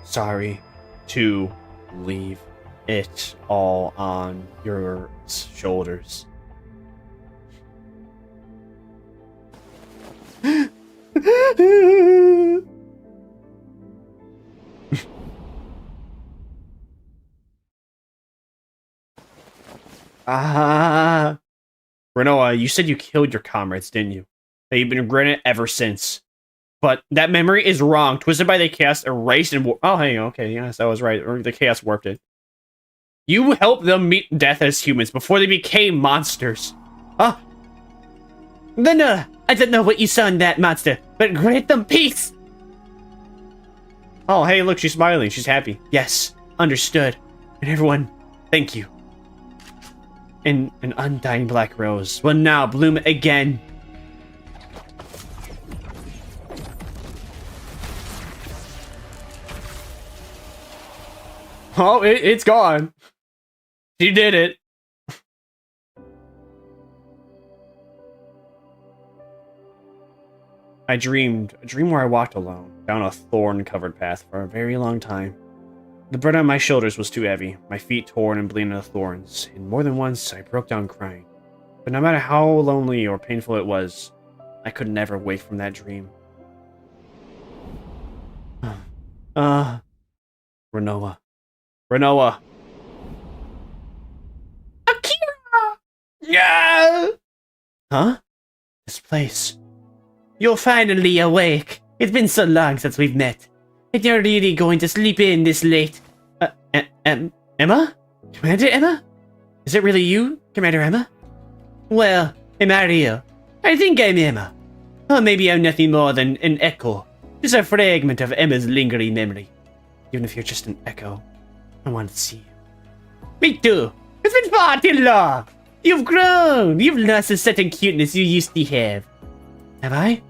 Sorry to leave it all on your shoulders. Renoa, you said you killed your comrades, didn't you? That you've been regretting it ever since. But that memory is wrong. Twisted by the chaos, erased and oh, hey, okay, yes, I was right. Or the chaos warped it. You helped them meet death as humans before they became monsters. Then, I don't know what you saw in that monster, but grant them peace! Oh, hey, look, she's smiling. She's happy. Yes, understood. And everyone, thank you. And an undying black rose will now bloom again. Oh, it's gone. She did it. I dreamed a dream where I walked alone down a thorn-covered path for a very long time. The burden on my shoulders was too heavy, my feet torn and bleeding of thorns, and more than once I broke down crying. But no matter how lonely or painful it was, I could never wake from that dream. Renoa. Renoa. Akira! Yeah! Huh? This place. You're finally awake. It's been so long since we've met. And you're really going to sleep in this late. Emma? Commander Emma? Is it really you, Commander Emma? Well, Mario, I think I'm Emma. Or maybe I'm nothing more than an echo. Just a fragment of Emma's lingering memory. Even if you're just an echo, I want to see you. Me too. It's been far too long. You've grown. You've lost the certain cuteness you used to have. Have I?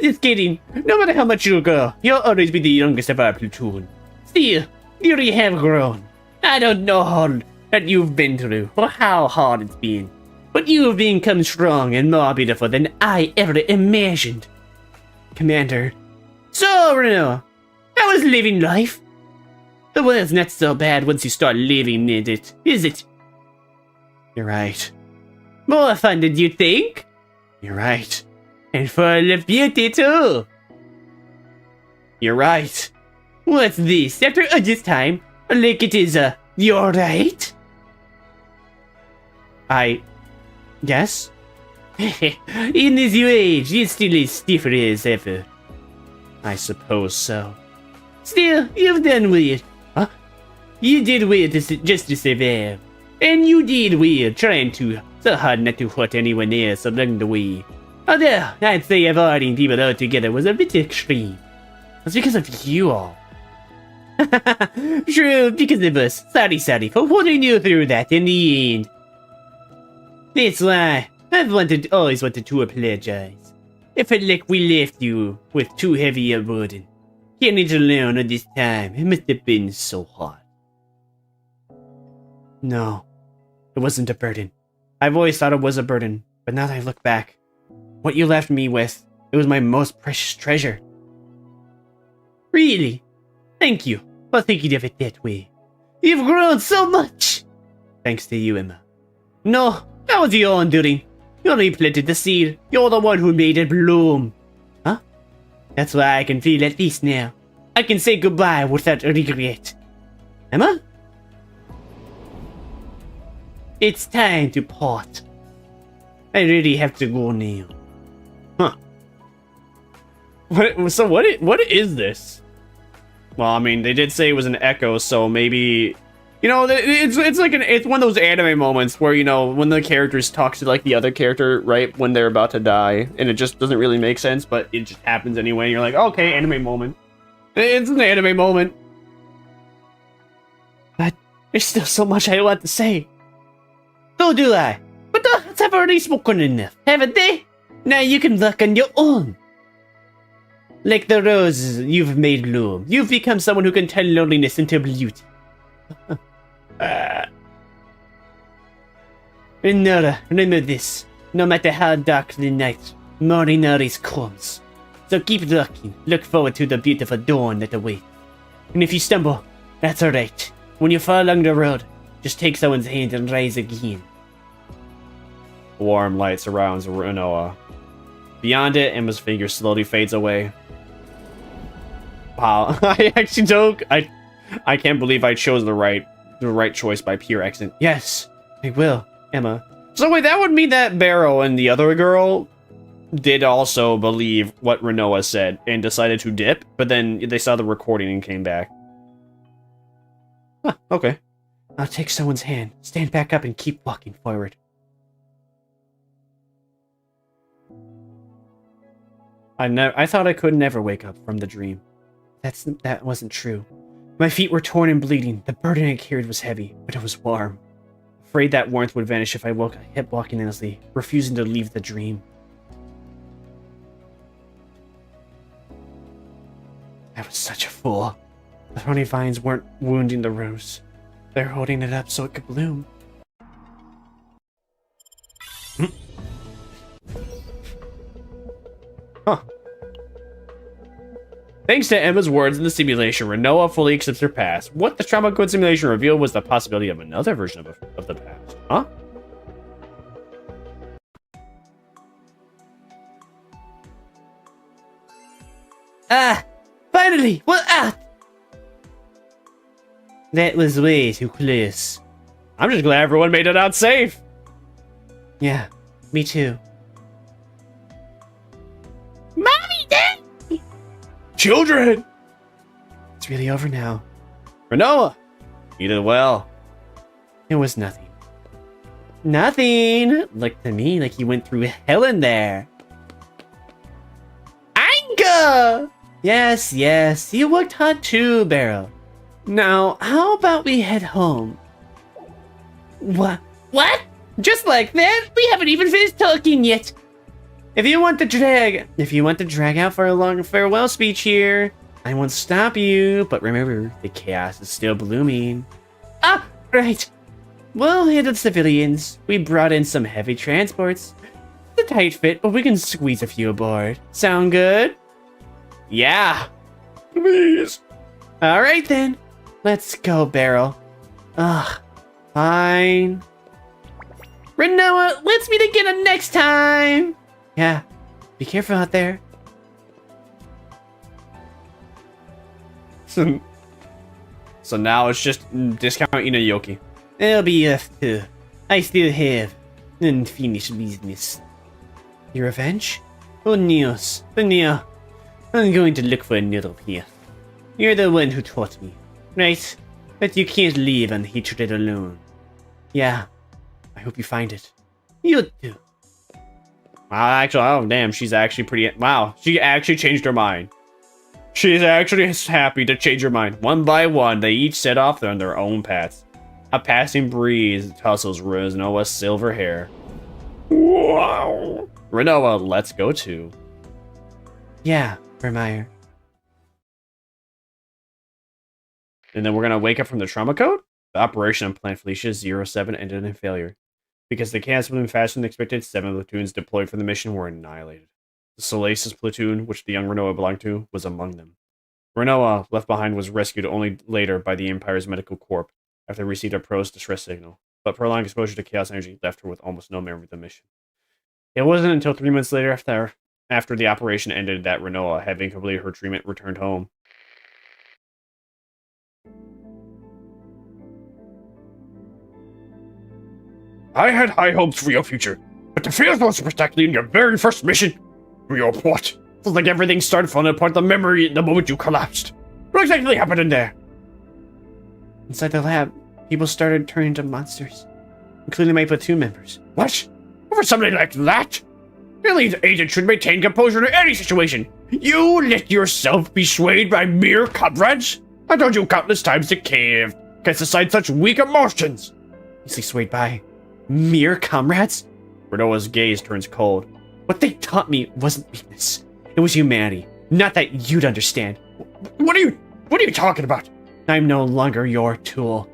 Just kidding. No matter how much you grow, you'll always be the youngest of our platoon. Still, you really have grown. I don't know all that you've been through, or how hard it's been. But you've become strong and more beautiful than I ever imagined. Commander. So, Renoa, how is living life? The world's not so bad once you start living in it, is it? You're right. More fun than you think? You're right. And full of beauty, too. You're right. What's this? After all this time, like it is, you're right? Yes? In this new age, you're still as stiffer as ever. I suppose so. Still, you've done weird. Huh? You did weird just to survive. And you did weird trying so hard not to hurt anyone else along the way. Although, I'd say avoiding people altogether was a bit extreme. That's because of you all. True, because of us. Sorry for putting you through that in the end. That's why I've always wanted to apologize. I felt like we left you with too heavy a burden. Getting it alone at this time, it must have been so hard. No, it wasn't a burden. I've always thought it was a burden, but now that I look back, what you left me with, it was my most precious treasure. Really? Thank you for thinking of it that way. You've grown so much! Thanks to you, Emma. No, that was your undoing. You only planted the seed. You're the one who made it bloom. Huh? That's why I can feel at peace now. I can say goodbye without regret. Emma? It's time to part. I really have to go now. Huh. What is this? Well, I mean, they did say it was an echo, so maybe, you know, it's one of those anime moments where, you know, when the characters talk to like the other character right when they're about to die, and it just doesn't really make sense, but it just happens anyway. And you're like, okay, anime moment. It's an anime moment. But there's still so much I want to say. So do I. But the hearts have already spoken enough, haven't they? Now you can work on your own. Like the roses you've made bloom, you've become someone who can turn loneliness into beauty. Renoa, remember this. No matter how dark the night, morning always comes. So keep looking. Look forward to the beautiful dawn that awaits. And if you stumble, that's alright. When you fall along the road, just take someone's hand and rise again. Warm light surrounds Renoa. Beyond it, Emma's figure slowly fades away. Wow, I actually don't. I can't believe I chose the right choice by pure accident. Yes, I will, Emma. So wait, that would mean that Barrow and the other girl did also believe what Renoa said and decided to dip, but then they saw the recording and came back. Huh, okay. I'll take someone's hand, stand back up, and keep walking forward. I thought I could never wake up from the dream. That wasn't true. My feet were torn and bleeding. The burden I carried was heavy, but it was warm. Afraid that warmth would vanish if I kept walking endlessly, refusing to leave the dream. I was such a fool. The thorny vines weren't wounding the rose. They're holding it up so it could bloom. Huh. Thanks to Emma's words in the simulation, Renoa fully accepts her past. What the trauma code simulation revealed was the possibility of another version of the past. Huh? Ah! Finally! What? Ah! That was way too close. I'm just glad everyone made it out safe. Yeah, me too. Mommy, Daddy! Children! It's really over now. Renoa, you did well. It was nothing. Nothing! Looked to me like you went through hell in there. Anger! Yes, yes, you worked hard too, Barrow. Now, how about we head home? What? What? Just like that? We haven't even finished talking yet. If you want to drag out for a long farewell speech here, I won't stop you, but remember, the chaos is still blooming. Ah, right. We'll handle civilians. We brought in some heavy transports. It's a tight fit, but we can squeeze a few aboard. Sound good? Yeah. Please. Alright then. Let's go, Beryl. Ugh. Fine. Renoa, let's meet again next time! Yeah. Be careful out there. So now it's just discounting a Yoki. I'll be off too. I still have unfinished business. Your revenge? Oh, Neos. But Neo, I'm going to look for another path. You're the one who taught me, right? That you can't live on hatred alone. Yeah. I hope you find it. You do. Actually, oh damn, she's actually pretty. Wow, she actually changed her mind. She's actually happy to change her mind. One by one, they each set off on their own paths. A passing breeze tussles Renoa's silver hair. Wow. Renoa, let's go to. Yeah, Vermire. And then we're gonna wake up from the trauma code. The operation on Planet Felicia 07 ended in failure. Because the chaos moved faster than expected, 7 platoons deployed for the mission were annihilated. The Solace's platoon, which the young Renoa belonged to, was among them. Renoa, left behind, was rescued only later by the Empire's medical corps after they received a Pro's distress signal, but prolonged exposure to chaos energy left her with almost no memory of the mission. It wasn't until 3 months later after the operation ended that Renoa, having completed her treatment, returned home. I had high hopes for your future, but to fail so spectacularly in your very first mission, your what? Feels like everything started falling apart the memory the moment you collapsed. What exactly happened in there? Inside the lab, people started turning into monsters, including my platoon members. What? Over something like that? Your lead agent should maintain composure in any situation. You let yourself be swayed by mere comrades? I told you countless times to cave. Cast aside such weak emotions. Easily swayed by mere comrades? Renoa's gaze turns cold. What they taught me wasn't weakness. It was humanity. Not that you'd understand. What are you talking about? I'm no longer your tool.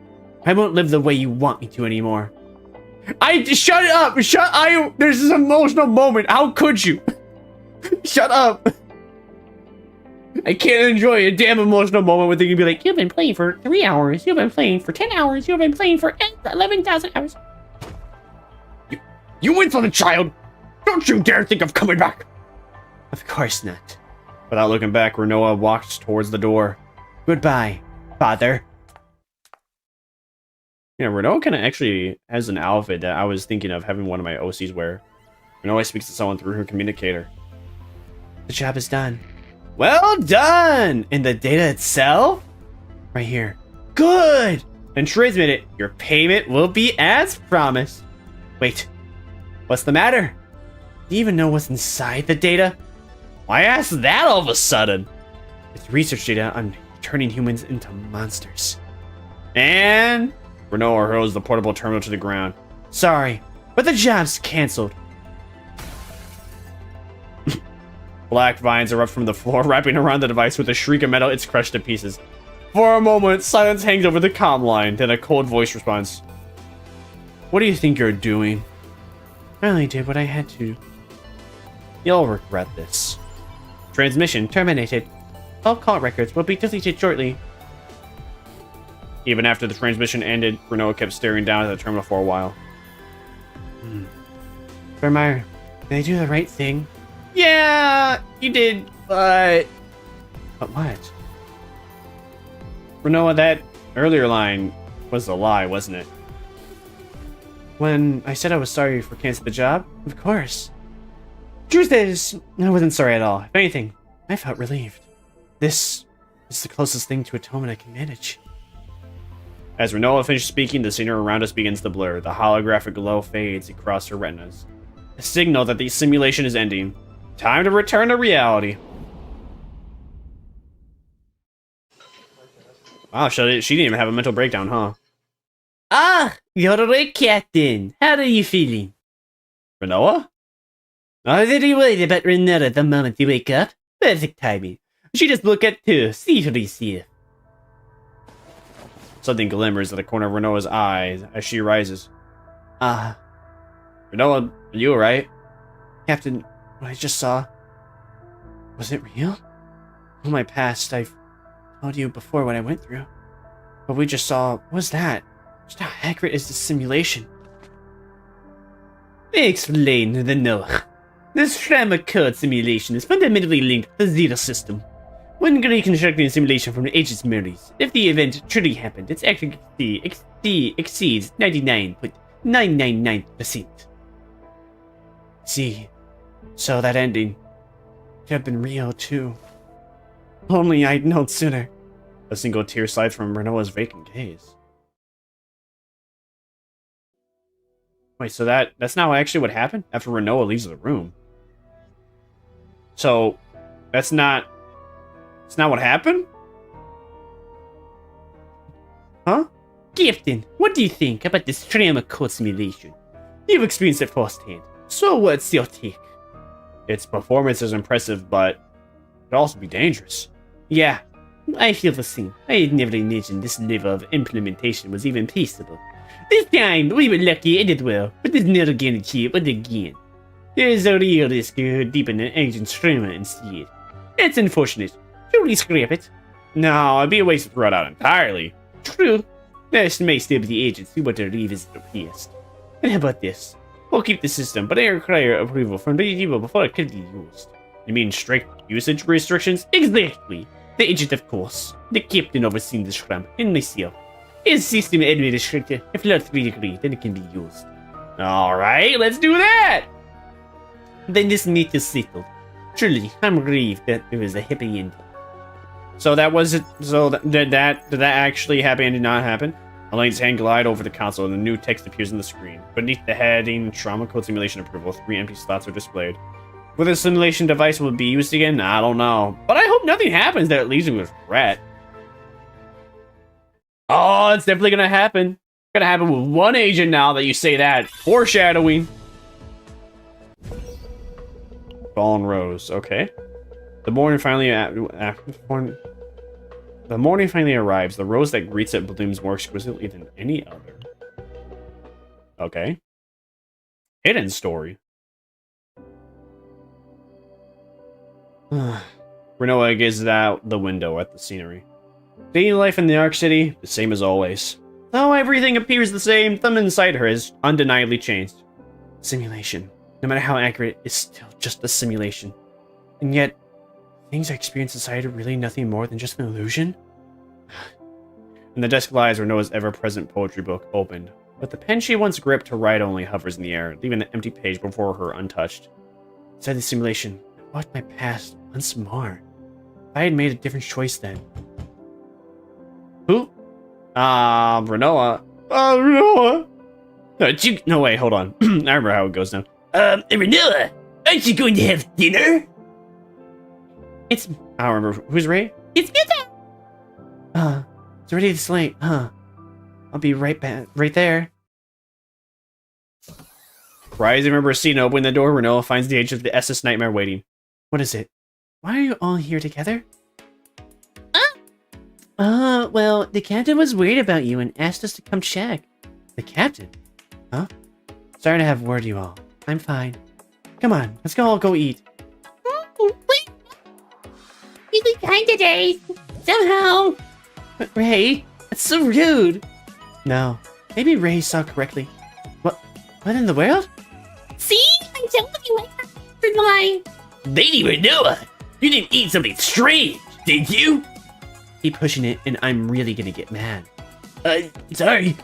I won't live the way you want me to anymore. Shut up! There's this emotional moment. How could you? Shut up! I can't enjoy a damn emotional moment where they can be like, You've been playing for 3 hours. You've been playing for 10 hours. You've been playing for 11,000 hours. You insolent child! Don't you dare think of coming back! Of course not. Without looking back, Renoa walks towards the door. Goodbye, father. Yeah, Renoa kind of actually has an outfit that I was thinking of having one of my OCs wear. Renoa speaks to someone through her communicator. The job is done. Well done! And the data itself? Right here. Good! And transmit it. Your payment will be as promised. Wait. What's the matter? Do you even know what's inside the data? Why ask that all of a sudden? It's research data on turning humans into monsters. And Renoa hurls the portable terminal to the ground. Sorry, but the job's cancelled. Black vines erupt from the floor, wrapping around the device. With a shriek of metal, it's crushed to pieces. For a moment, silence hangs over the comm line, then a cold voice responds. What do you think you're doing? I only did what I had to. You'll regret this. Transmission terminated. All call records will be deleted shortly. Even after the transmission ended, Renoa kept staring down at the terminal for a while. Vermire, did I do the right thing? Yeah, you did, but... But what? Renoa, that earlier line was a lie, wasn't it? When I said I was sorry for canceling the job? Of course. Truth is, I wasn't sorry at all. If anything, I felt relieved. This is the closest thing to atonement I can manage. As Renoa finishes speaking, the scenery around us begins to blur. The holographic glow fades across her retinas. A signal that the simulation is ending. Time to return to reality. Wow, she didn't even have a mental breakdown, huh? Ah, you're right, Captain. How are you feeling? Renoa? I was very worried about Renoa the moment you wake up. Perfect timing. She just look at two, see what you see. Something glimmers at the corner of Renoa's eyes as she rises. Renoa, are you alright? Captain, what I just saw, was it real? All my past, I've told you before what I went through. What we just saw, what was that? Just how accurate is this simulation? Explain, Renoa. This Trama code simulation is fundamentally linked to the Zeta system. When reconstructing a simulation from the ancient memories, if the event truly happened, its accuracy exceeds 99.999%. See, so that ending could have been real too. Only I'd known sooner. A single tear slides from Renoa's vacant gaze. Wait, so that's not actually what happened after Renoa leaves the room. So, that's not what happened? Huh? Captain, what do you think about this Trama code simulation? You've experienced it firsthand. So what's your take? Its performance is impressive, but it could also be dangerous. Yeah, I feel the same. I had never imagined this level of implementation was even feasible. This time, we were lucky and did well, but there's no guarantee it would again. There's a real risk you could deepen an agent's trauma instead. It's unfortunate. Should we scrap it? No, it'd be a waste to throw it out entirely. True. There may still be the agents who want to revisit the past. And how about this? We'll keep the system, but I require approval from the people before it can be used. You mean strict usage restrictions? Exactly. The agent, of course. The captain overseeing the shram, and myself. His system administrator. If Lord 3 agree, then it can be used. Alright, let's do that! Then this meat is settled. Truly, I'm grieved that it was a happy ending. So that was it. So did that actually happen and did not happen? Elaine's hand glide over the console and a new text appears on the screen. Beneath the heading Trama code simulation approval, 3 empty slots are displayed. Whether the simulation device will be used again, I don't know. But I hope nothing happens that leaves me with regret. Oh, it's definitely gonna happen. It's gonna happen with one agent now that you say that. Foreshadowing. Fallen Rose, okay. The morning finally arrives. The rose that greets it blooms more exquisitely than any other. Okay. Hidden story. Renoa gazes out the window at the scenery. Daily life in the Ark City, the same as always. Though everything appears the same, something inside her has undeniably changed. Simulation. No matter how accurate, is still just a simulation. And yet, things I experience inside are really nothing more than just an illusion? In the desk lies Renoa's ever-present poetry book, opened. But the pen she once gripped to write only hovers in the air, leaving the empty page before her untouched. Inside the simulation, I watched my past once more. If I had made a different choice then. Who? Renoa. Renoa! No, wait, hold on. I remember how it goes now. Renoa, aren't you going to have dinner? I don't remember. Who's Ray? It's dinner! It's already this late, huh? I'll be right back, right there. Rising remember seeing opening the door, Renoa finds the agent of the SS Nightmare waiting. What is it? Why are you all here together? Well, the captain was worried about you and asked us to come check. The captain? Huh? Sorry to have word you all. I'm fine. Come on, let's all go eat. Please. Really kind today. Somehow. But Ray, that's so rude. No, maybe Ray saw correctly. What in the world? See? I'm telling you, I lie. Lady Renoa, you didn't eat something strange, did you? Keep pushing it and I'm really gonna get mad. Sorry.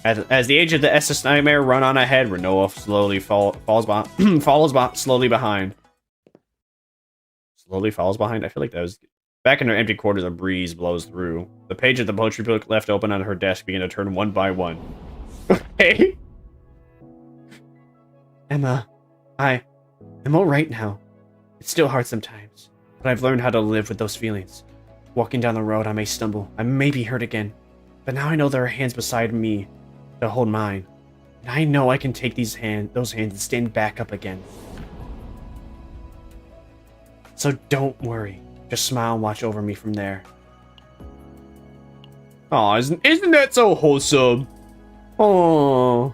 As the age of the SS Nightmare run on ahead, Renoa slowly slowly behind. Slowly falls behind? I feel like that was... Back in her empty quarters, a breeze blows through. The page of the poetry book left open on her desk began to turn one by one. Okay. Emma, I'm alright now. It's still hard sometimes, but I've learned how to live with those feelings. Walking down the road, I may stumble, I may be hurt again, but now I know there are hands beside me to hold mine, and I know I can take those hands and stand back up again. So don't worry, just smile and watch over me from there. Aw, isn't that so wholesome? Oh,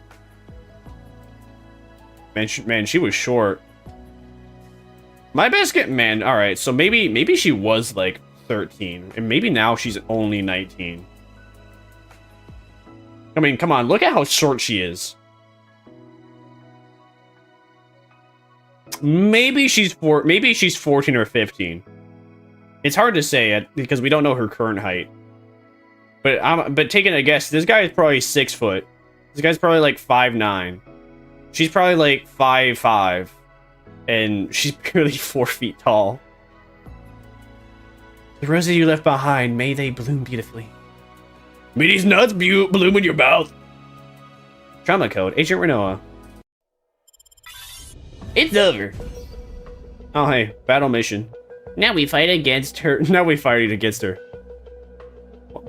Man, she was short. My biscuit, man. All right, so maybe she was like 13, and maybe now she's only 19. I mean, come on, look at how short she is. Maybe she's 14 or 15. It's hard to say because we don't know her current height. But taking a guess, this guy is probably 6 foot. This guy's probably like 5'9". She's probably like 5'5", and she's barely 4 feet tall. the roses you left behind, may they bloom beautifully. May these nuts bloom in your mouth. Trama code, Agent Renoa. It's over. Oh hey, battle mission. Now we fight against her. Now we fight against her.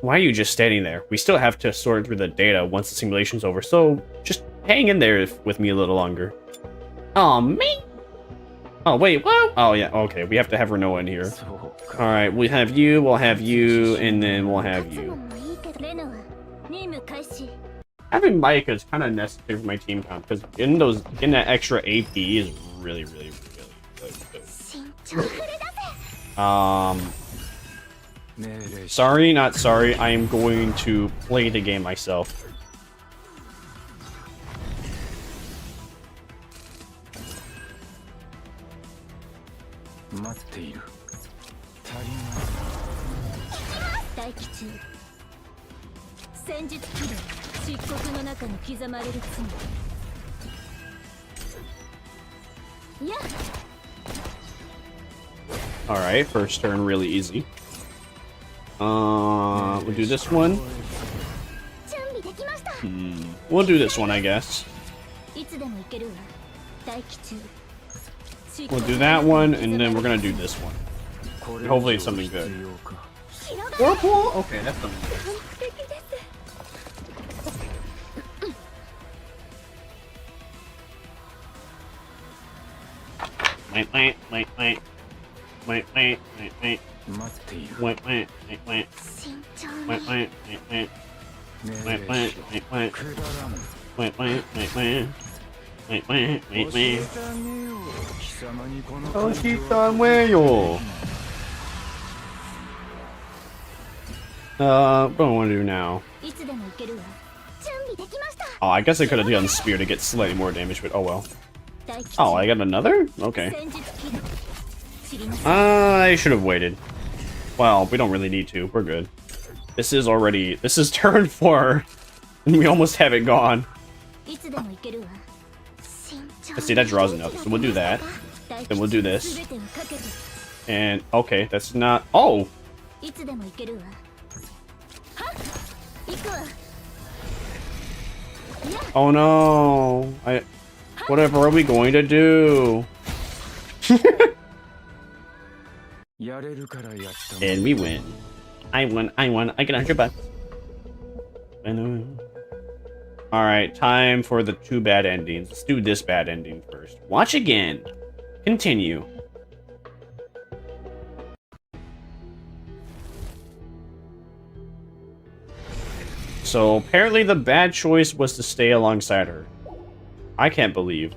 Why are you just standing there? We still have to sort through the data once the simulation's over, so just hang in there with me a little longer. Oh, me? Oh, wait, what? Oh, yeah, okay, we have to have Renoa in here. Alright, we'll have you, and then we'll have you. Having Mike is kind of necessary for my team count, because getting that extra AP is really, really, really good. Sorry, not sorry. I am going to play the game myself. Alright, first turn really easy. We'll do this one. We'll do this one, I guess. We'll do that one, and then we're gonna do this one. And hopefully it's something good. Whirlpool? Okay, that's something good. What do I want to do now? Oh, I guess I could have done Spear to get slightly more damage, but oh well. Oh, I got another? Okay. I should have waited. Well, we don't really need to. We're good. This is turn 4, and we almost have it gone. Let's see, that draws another, so we'll do that. Then we'll do this. And, okay, that's not... Oh! Oh no! Whatever are we going to do? And we win. I won. I get 100 bucks. Alright, time for the 2 bad endings. Let's do this bad ending first. Watch again. Continue. So apparently the bad choice was to stay alongside her. I can't believe.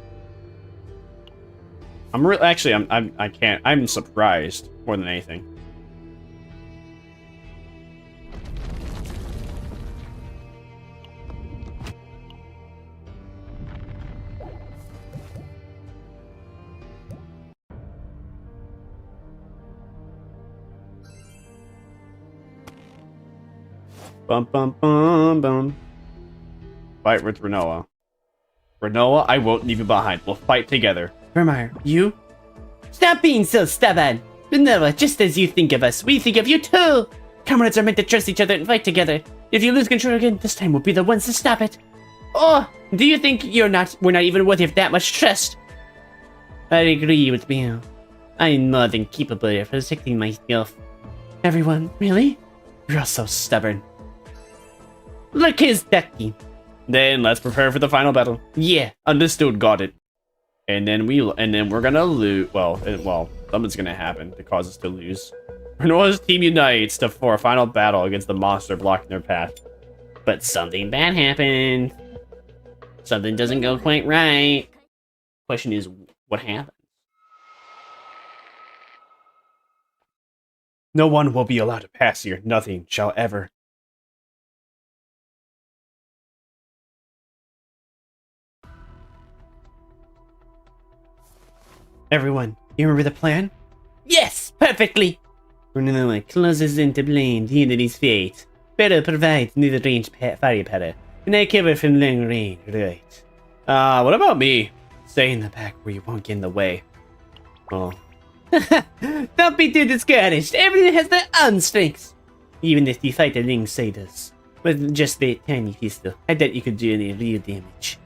I'm surprised more than anything. Bum bum bum bum. Fight with Renoa. Renoa, I won't leave you behind. We'll fight together. Vermire, you? Stop being so stubborn. Renoa, just as you think of us, we think of you too. Comrades are meant to trust each other and fight together. If you lose control again, this time we'll be the ones to stop it. Oh, do you think we're not even worthy of that much trust? I agree with you. I'm more than capable of protecting myself. Everyone, really? You're all so stubborn. Look, his ducky. Then let's prepare for the final battle. Yeah. Understood, got it. And then we're gonna lose. Well, something's gonna happen to cause us to lose. Renoa's team unites for a final battle against the monster blocking their path. But something bad happened. Something doesn't go quite right. Question is, what happened? No one will be allowed to pass here. Nothing shall ever. Everyone, you remember the plan? Yes, perfectly! Renoa closes into blind Unity's fate. Better provides near range fire power. And I cover from long range, right? What about me? Stay in the back where you won't get in the way. Oh. Don't be too discouraged. Everyone has their own strengths. Even if you fight alongside us. With just a tiny pistol, I bet you could do any real damage.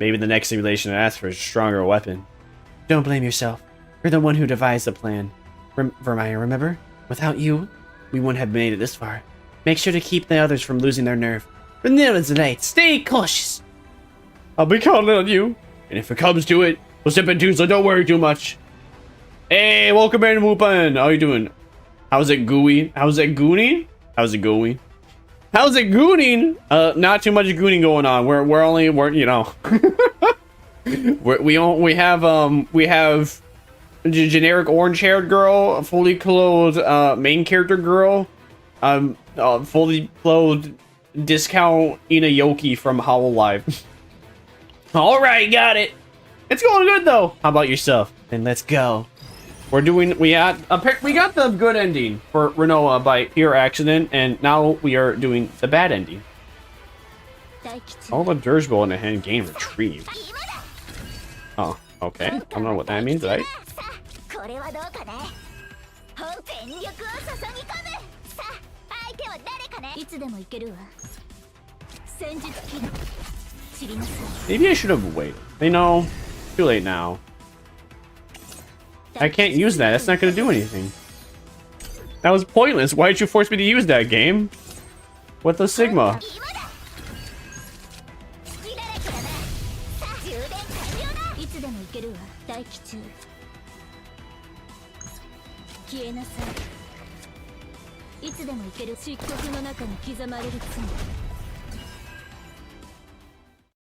Maybe the next simulation asks for a stronger weapon. Don't blame yourself. You're the one who devised the plan. Vermire, remember? Without you, we wouldn't have made it this far. Make sure to keep the others from losing their nerve. Renoa's right. Stay cautious. I'll be counting on you. And if it comes to it, we'll step into, so don't worry too much. Hey, welcome in, Whoopin. How you doing? How's it gooey? How's it gooning? How's it gooey? How's it gooning? Not too much gooning going on. We're you know. we have generic orange-haired girl, a fully clothed main character girl, fully clothed discount Inayoki from Hololive. All right, got it. It's going good though. How about yourself? Then let's go. We got the good ending for Renoa by pure accident, and now we are doing the bad ending. All the dirigible in the hand gain retrieved. Oh, okay. I don't know what that means, right? Maybe I should have waited. They know. Too late now. I can't use that. That's not going to do anything. That was pointless. Why did you force me to use that, game? What the Sigma?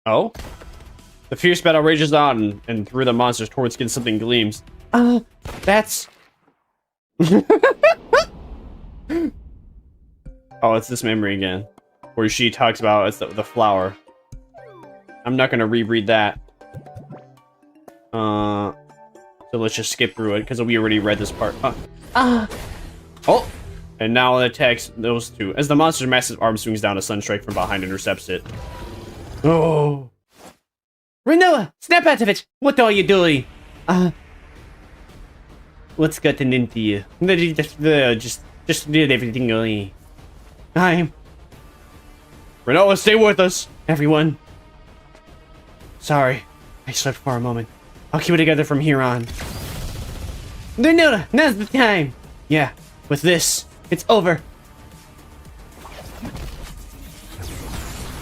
Oh? The fierce battle rages on, and through the monsters towards skin something gleams. That's... Oh, it's this memory again. Where she talks about it's the flower. I'm not gonna reread that. So let's just skip through it, because we already read this part. Oh! And now it attacks those two. As the monster's massive arm swings down, a sunstrike from behind intercepts it. Oh! Renoa, snap out of it! What are you doing? What's gotten into you? Just did everything going. Renoa, stay with us! Everyone. Sorry, I slept for a moment. I'll keep it together from here on. Renoa, now's the time! Yeah, with this, it's over.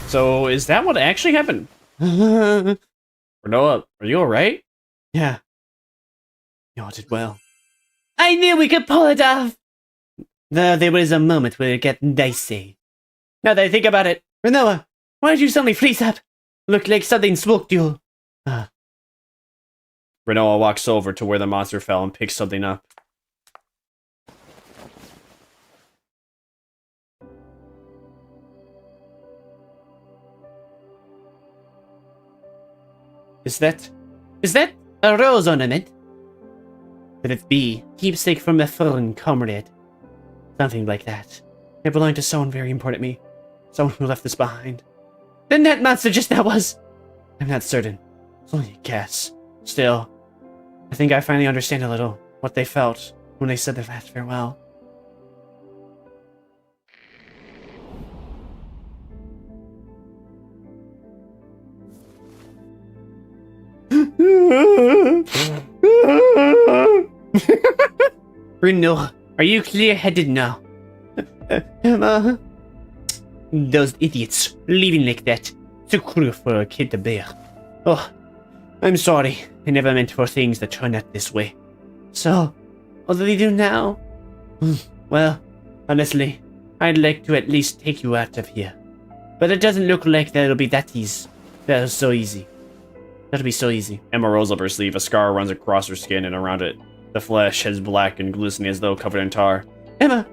So, is that what actually happened? Renoa, are you alright? Yeah. You all did well. I knew we could pull it off! Though there was a moment where it got dicey. Now that I think about it, Renoa, why did you suddenly freeze up? Looked like something spooked you. Renoa walks over to where the monster fell and picks something up. Is that a rose ornament? Could it be keepsake from a fallen comrade? Something like that. It belonged to someone very important to me. Someone who left this behind. Then that monster just that was. I'm not certain. It's only a guess. Still, I think I finally understand a little what they felt when they said their last farewell. Renoa, are you clear-headed now? Those idiots, leaving like that. Too cruel for a kid to bear. Oh, I'm sorry. I never meant for things to turn out this way. So, what do they do now? Well, honestly, I'd like to at least take you out of here. But it doesn't look like that'll be that easy. That'll so easy. That'll be so easy. Emma rolls up her sleeve. A scar runs across her skin, and around it, the flesh is black and glistening as though covered in tar. Emma,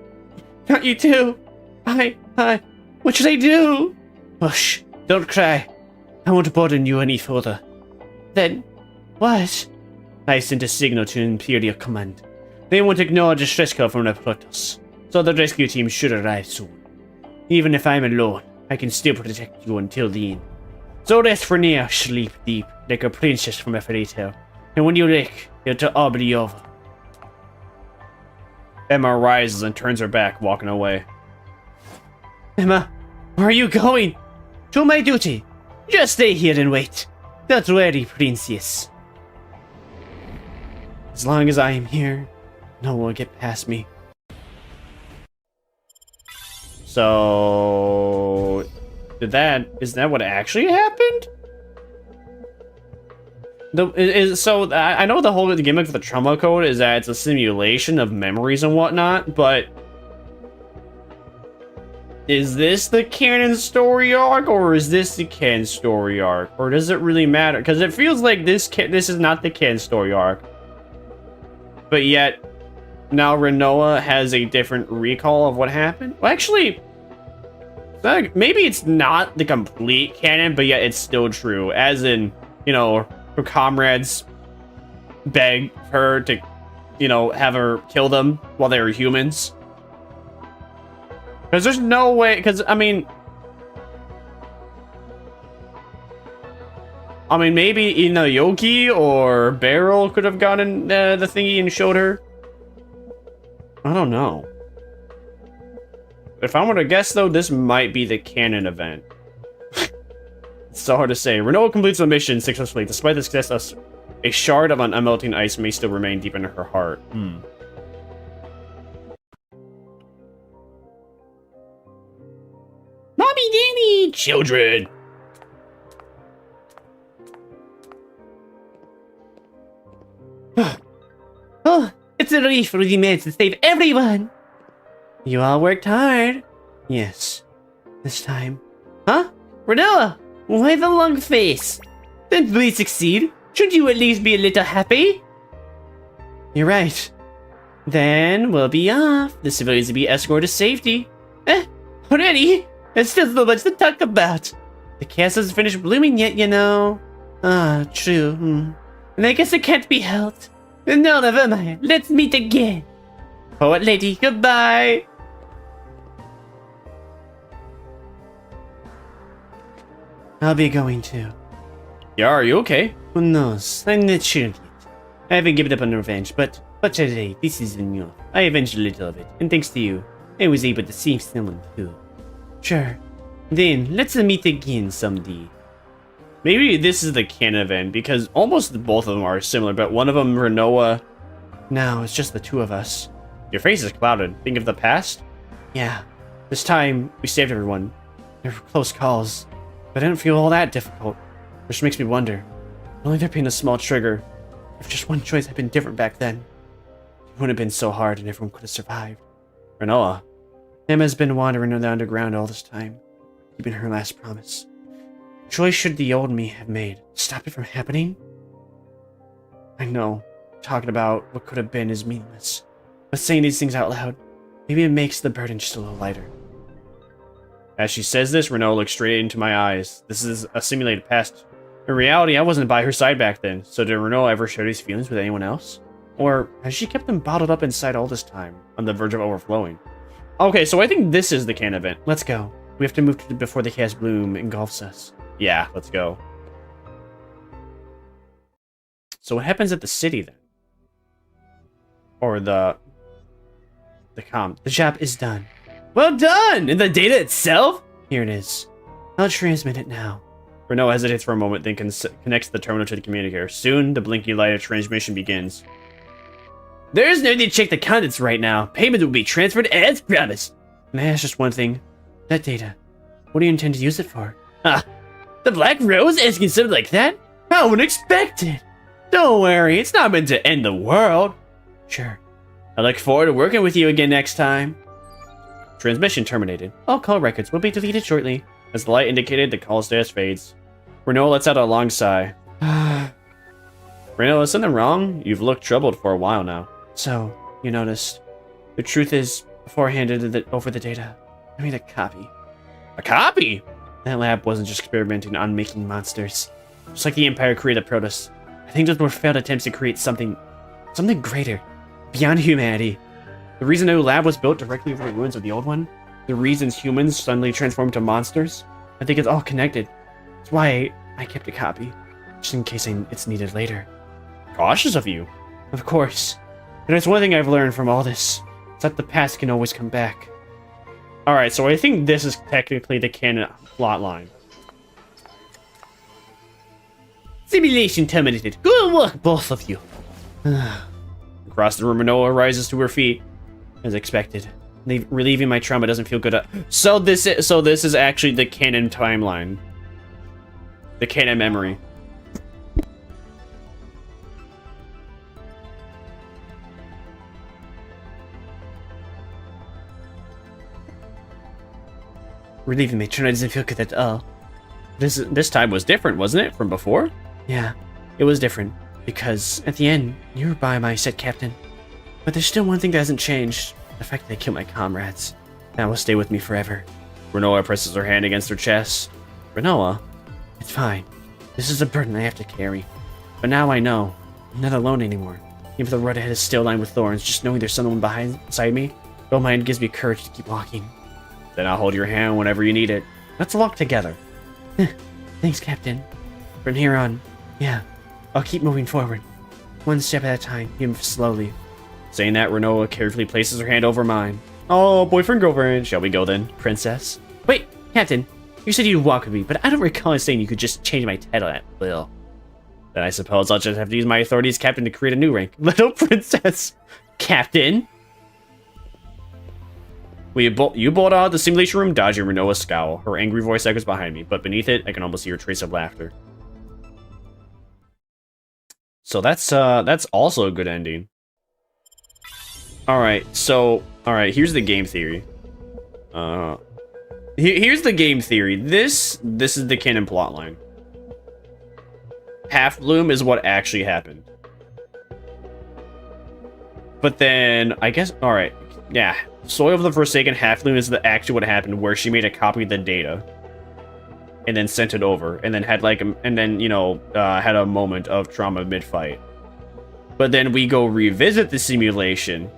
not you too. What should I do? Hush, don't cry. I won't burden you any further. Then, what? I sent a signal to Imperial Command. They won't ignore a distress call from the Protoss, so the rescue team should arrive soon. Even if I'm alone, I can still protect you until the end. So rest for now, sleep deep, like a princess from a fairy tale. And when you wake, it'll all be over. Emma rises and turns her back, walking away. Emma, where are you going? To my duty. Just stay here and wait. Don't worry, princess. As long as I am here, no one will get past me. So... is that what actually happened? I know the whole gimmick for the Trama code is that it's a simulation of memories and whatnot, but is this the canon story arc, or is this the canon story arc, or does it really matter? Because it feels like this is not the canon story arc, but yet now Renoa has a different recall of what happened. Well, actually, maybe it's not the complete canon, but yet it's still true. As in, you know, her comrades beg her to, you know, have her kill them while they were humans. Because there's no way, because, I mean, maybe Yoki or Beryl could have gotten the thingy and showed her. I don't know. If I were to guess, though, this might be the canon event. It's so hard to say. Renoa completes the mission successfully. Despite the success, a shard of unmelting ice may still remain deep in her heart. Mommy, Danny! Children! Oh, it's a relief for the maids to save everyone! You all worked hard. Yes. This time. Huh? Renoa! Why the long face? Didn't we succeed? Shouldn't you at least be a little happy? You're right. Then we'll be off. The civilians will be escorted to safety. Already? There's still so much to talk about. The castle's finished blooming yet, you know. Ah, true. And I guess it can't be helped. No, never mind. Let's meet again. Poet lady, goodbye. I'll be going too. Yeah, are you okay? Who knows? I'm not sure yet. I haven't given up on revenge, but today, this is enough. I avenged a little of it, and thanks to you, I was able to save someone too. Sure. Then, let's meet again someday. Maybe this is the canon event, because almost both of them are similar, but one of them, Renoa... Now, it's just the two of us. Your face is clouded. Think of the past? Yeah. This time, we saved everyone. They were close calls, but I didn't feel all that difficult. Which makes me wonder, only there being a small trigger, if just one choice had been different back then, it wouldn't have been so hard and everyone could have survived. Renoa. Emma's been wandering in the underground all this time. keeping her last promise. What choice should the old me have made? Stop it from happening? I know, talking about what could have been is meaningless. But saying these things out loud, maybe it makes the burden just a little lighter. As she says this, Renoa looks straight into my eyes. This is a simulated past. In reality, I wasn't by her side back then, so did Renoa ever share these feelings with anyone else? Or has she kept them bottled up inside all this time, on the verge of overflowing? Okay, so I think this is the can event. Let's go. We have to move to before the chaos bloom engulfs us. Yeah, let's go. So what happens at the city then? Or the job is done. Well done! And the data itself? Here it is. I'll transmit it now. Renoa hesitates for a moment, then connects the terminal to the communicator. Soon, the blinking light of transmission begins. There is no need to check the contents right now. Payment will be transferred as promised. Can I ask just one thing? That data, what do you intend to use it for? Ah, the Black Rose asking something like that? How unexpected! Don't worry, it's not meant to end the world. Sure. I look forward to working with you again next time. Transmission terminated. All call records will be deleted shortly. As the light indicated, the call status fades. Renoa lets out a long sigh. Renoa, is something wrong? You've looked troubled for a while now. So, you noticed. The truth is, before I handed over the data, I made a copy. A copy? That lab wasn't just experimenting on making monsters. Just like the Empire created Protoss, I think those were failed attempts to create something greater, beyond humanity. The reason a new lab was built directly over the ruins of the old one, the reasons humans suddenly transformed to monsters, I think it's all connected. That's why I kept a copy, just in case it's needed later. Cautious of you. Of course. But there's one thing I've learned from all this. It's that the past can always come back. Alright, so I think this is technically the canon plot line. Simulation terminated. Good work, both of you. Across the room, Renoa rises to her feet. As expected. Relieving my trauma doesn't feel good. So this is actually the canon timeline. The canon memory. Relieving my trauma doesn't feel good at all. This time was different, wasn't it, from before? Yeah, it was different. Because at the end, you were by my set captain. But there's still one thing that hasn't changed. The fact that I killed my comrades. That will stay with me forever. Renoa presses her hand against her chest. Renoa, it's fine. This is a burden I have to carry. But now I know. I'm not alone anymore. Even if the road ahead is still lined with thorns, just knowing there's someone beside me, your mind gives me courage to keep walking. Then I'll hold your hand whenever you need it. Let's walk together. Thanks, Captain. From here on, yeah, I'll keep moving forward. One step at a time, even slowly. Saying that, Renoa carefully places her hand over mine. Oh, boyfriend, girlfriend. Shall we go then? Princess? Wait, Captain. You said you'd walk with me, but I don't recall saying you could just change my title at will. Then I suppose I'll just have to use my authority as captain to create a new rank. Little princess. Captain? You bolt out of the simulation room, dodging Renoa's scowl. Her angry voice echoes behind me, but beneath it, I can almost hear a trace of laughter. So that's also a good ending. Alright, here's the game theory. Here's the game theory. This is the canon plotline. Half Bloom is what actually happened. But then, I guess, alright, yeah. Soil of the Forsaken Half Bloom is actually what happened, where she made a copy of the data. And then sent it over, and then had had a moment of trauma mid-fight. But then we go revisit the simulation.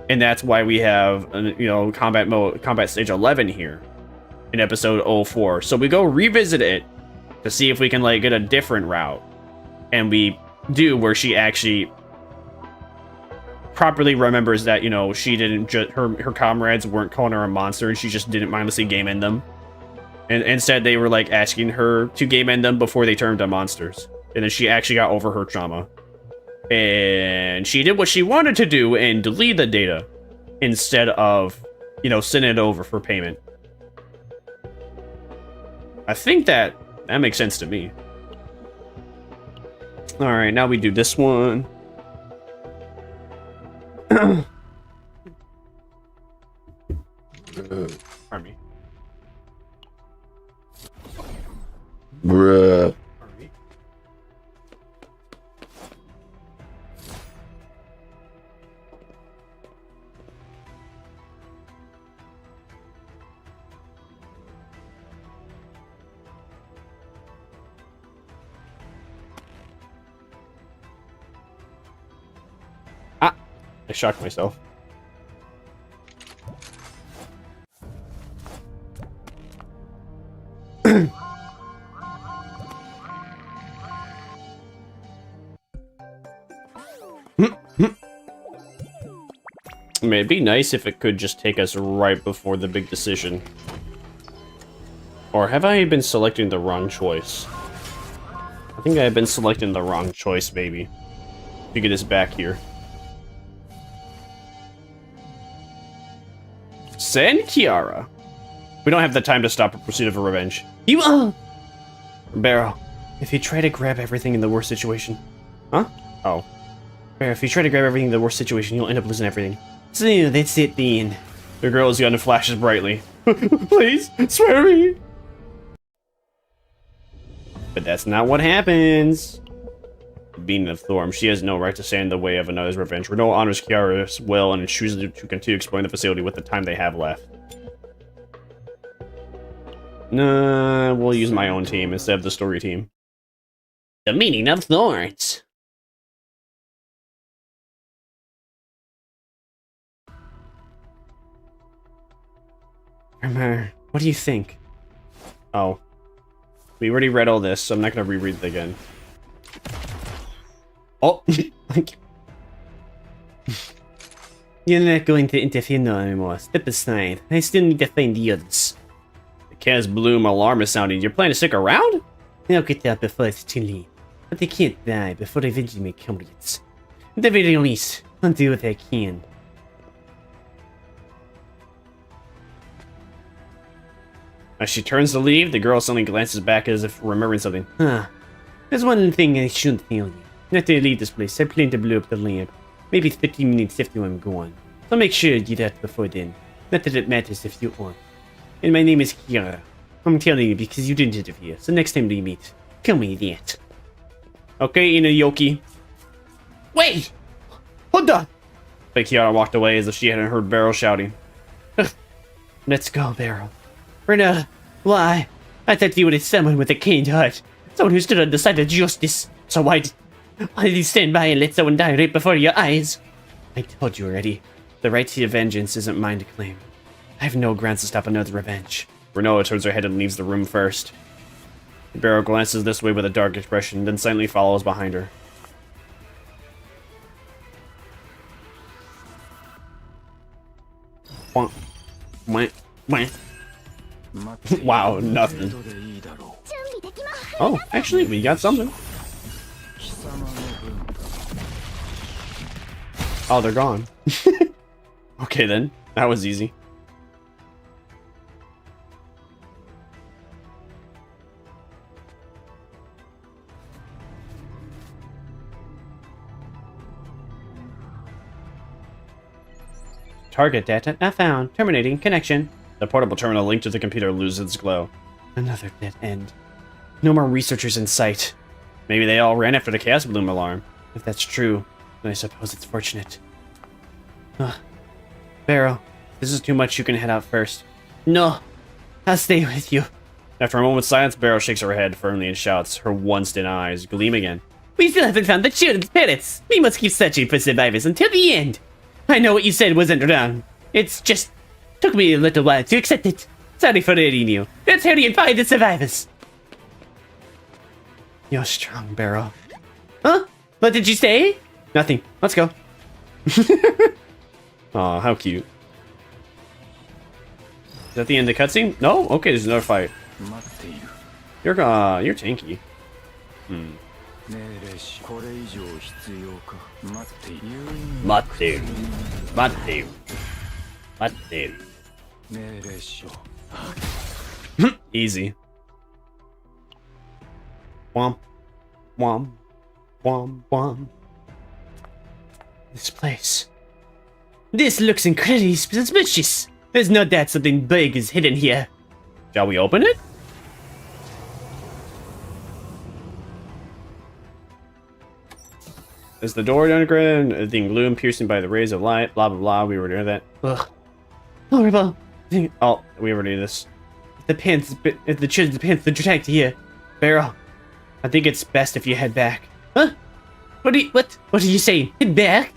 And that's why we have, combat stage 11 here in episode 04. So we go revisit it to see if we can get a different route. And we do, where she actually properly remembers that, she didn't just, her comrades weren't calling her a monster and she just didn't mindlessly game end them. And instead they were asking her to game end them before they turned to monsters. And then she actually got over her trauma. And she did what she wanted to do and delete the data instead of, sending it over for payment. I think that makes sense to me. Alright, now we do this one. Pardon me. Bruh. I shocked myself. I mean, it'd be nice if it could just take us right before the big decision. Or have I been selecting the wrong choice? I think I've been selecting the wrong choice, maybe. Let me get this back here. Send Kiara. We don't have the time to stop a pursuit of revenge. You Barrow, if you try to grab everything in the worst situation... Huh? Oh. Barrow, if you try to grab everything in the worst situation, you'll end up losing everything. So that's it then. The girl's gun flashes brightly. Please, swear me! But that's not what happens. Being of Thorm, she has no right to stand in the way of another's revenge. Renoa honors Kiara's will and chooses to continue exploring the facility with the time they have left. Nah, we'll use my own team instead of the story team. The meaning of thorns. Vermire, what do you think? Oh. We already read all this, so I'm not gonna reread it again. Oh! You're not going to interfere no anymore. Step aside. I still need to find the others. The Kaz Bloom alarm is sounding. You're planning to stick around? I'll get out before it's too late. But they can't die before they eventually make comrades. At the very least, I'll do what I can. As she turns to leave, the girl suddenly glances back as if remembering something. There's one thing I shouldn't tell you. Not to leave this place, I plan to blow up the lamp. Maybe 15 minutes after I'm gone. So make sure you do that before then. Not that it matters if you aren't. And my name is Kiara. I'm telling you because you didn't interfere, so next time we meet, tell me that. Okay, Inayoki. Wait! Hold on! But Kiara walked away as if she hadn't heard Barrow shouting. Let's go, Barrow. Renoa, why? I thought you were someone with a kind heart. Someone who stood on the side of justice. So why did you stand by and let someone die right before your eyes? I told you already. The right to vengeance isn't mine to claim. I have no grounds to stop another revenge. Renoa turns her head and leaves the room first. Barrow glances this way with a dark expression, then silently follows behind her. Wow, nothing. Oh, actually, we got something. Oh, they're gone. Okay then, that was easy. Target data not found. Terminating connection. The portable terminal linked to the computer loses its glow. Another dead end. No more researchers in sight. Maybe they all ran after the Chaos Bloom alarm. If that's true, then I suppose it's fortunate. Barrow, this is too much. You can head out first. No, I'll stay with you. After a moment's silence, Barrow shakes her head firmly and shouts. Her once-dim eyes gleam again. We still haven't found the children's parents. We must keep searching for survivors until the end. I know what you said wasn't wrong. It's just took me a little while to accept it. Sorry for hurting you. Let's hurry and find the survivors. You're strong, Barrow. Huh? What did you say? Nothing. Let's go. Aw, how cute. Is that the end of the cutscene? No? Okay, there's another fight. You're tanky. Easy. Womp. Womp. Womp. Womp. This place. This looks incredibly suspicious. There's no doubt something big is hidden here. Shall we open it? Is the door underground? The gloom piercing by the rays of light. Blah blah blah. We already heard that. Ugh. Horrible. Oh, we already did this. The children's pants, the protect here. Barrel, I think it's best if you head back. Huh? What are you saying? Head back?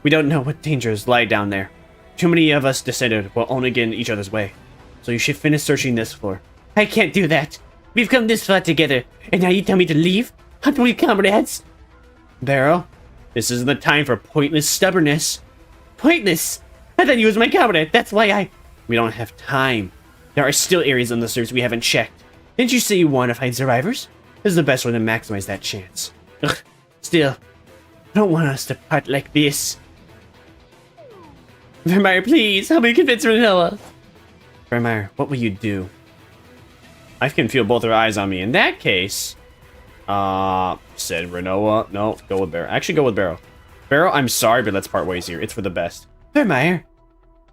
We don't know what dangers lie down there. Too many of us descended will only get in each other's way. So you should finish searching this floor. I can't do that. We've come this far together, and now you tell me to leave? Aren't we comrades? Barrel, this isn't the time for pointless stubbornness. Pointless? I thought you was my comrade. That's why We don't have time. There are still areas on the surface we haven't checked. Didn't you say you want to find survivors? This is the best way to maximize that chance. Ugh. Still, I don't want us to part like this. Vermire, please, help me convince Renoa. Vermire, what will you do? I can feel both their eyes on me. In that case, said Renoa. No, go with Barrow. Actually, go with Barrow. Barrow, I'm sorry, but let's part ways here. It's for the best. Vermire,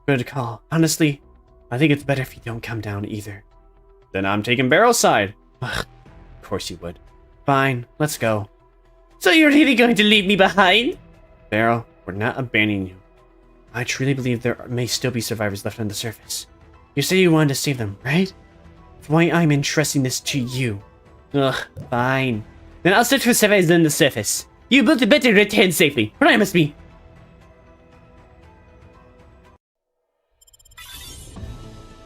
good call. Honestly, I think it's better if you don't come down either. Then I'm taking Barrow's side. Ugh, of course you would. Fine, let's go. So you're really going to leave me behind? Barrow, we're not abandoning you. I truly believe there may still be survivors left on the surface. You say you wanted to save them, right? That's why I'm entrusting this to you. Ugh, fine. Then I'll search for survivors on the surface. You both better return safely. Promise me.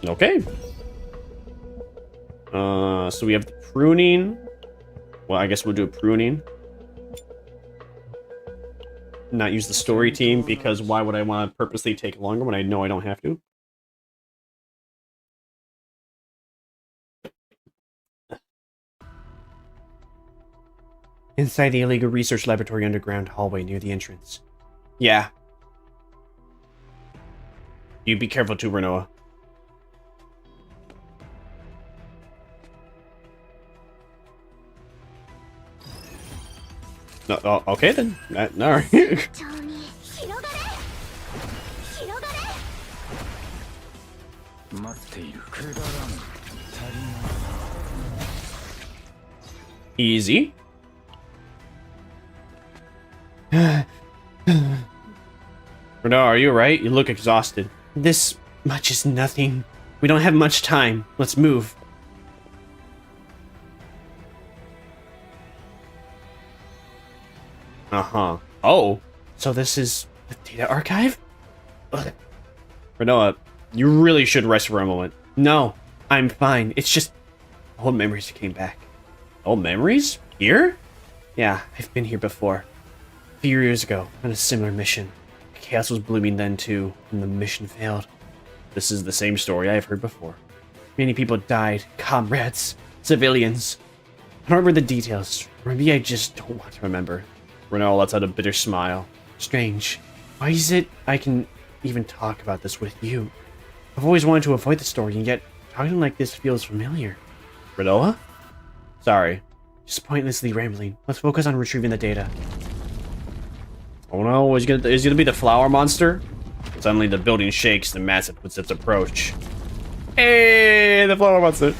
Okay. So we have the pruning. Well, I guess we'll do a pruning. Not use the story team, because why would I want to purposely take longer when I know I don't have to? Inside the illegal research laboratory underground hallway near the entrance. Yeah. You be careful too, Renoa. No, oh, okay then. Alright. Easy. Renoa, are you alright? You look exhausted. This much is nothing. We don't have much time. Let's move. Uh-huh. Oh. So this is the data archive? Ugh. Renoa, you really should rest for a moment. No, I'm fine. It's just old memories came back. Old memories? Here? Yeah, I've been here before. A few years ago, on a similar mission. Chaos was blooming then too, and the mission failed. This is the same story I've heard before. Many people died, comrades, civilians. I don't remember the details. Or maybe I just don't want to remember. Renoa lets out a bitter smile. Strange. Why is it I can even talk about this with you? I've always wanted to avoid the story, and yet talking like this feels familiar. Renoa? Sorry. Just pointlessly rambling. Let's focus on retrieving the data. Oh no, is it gonna be the flower monster? Suddenly the building shakes and massive puts its approach. Hey, the flower monster.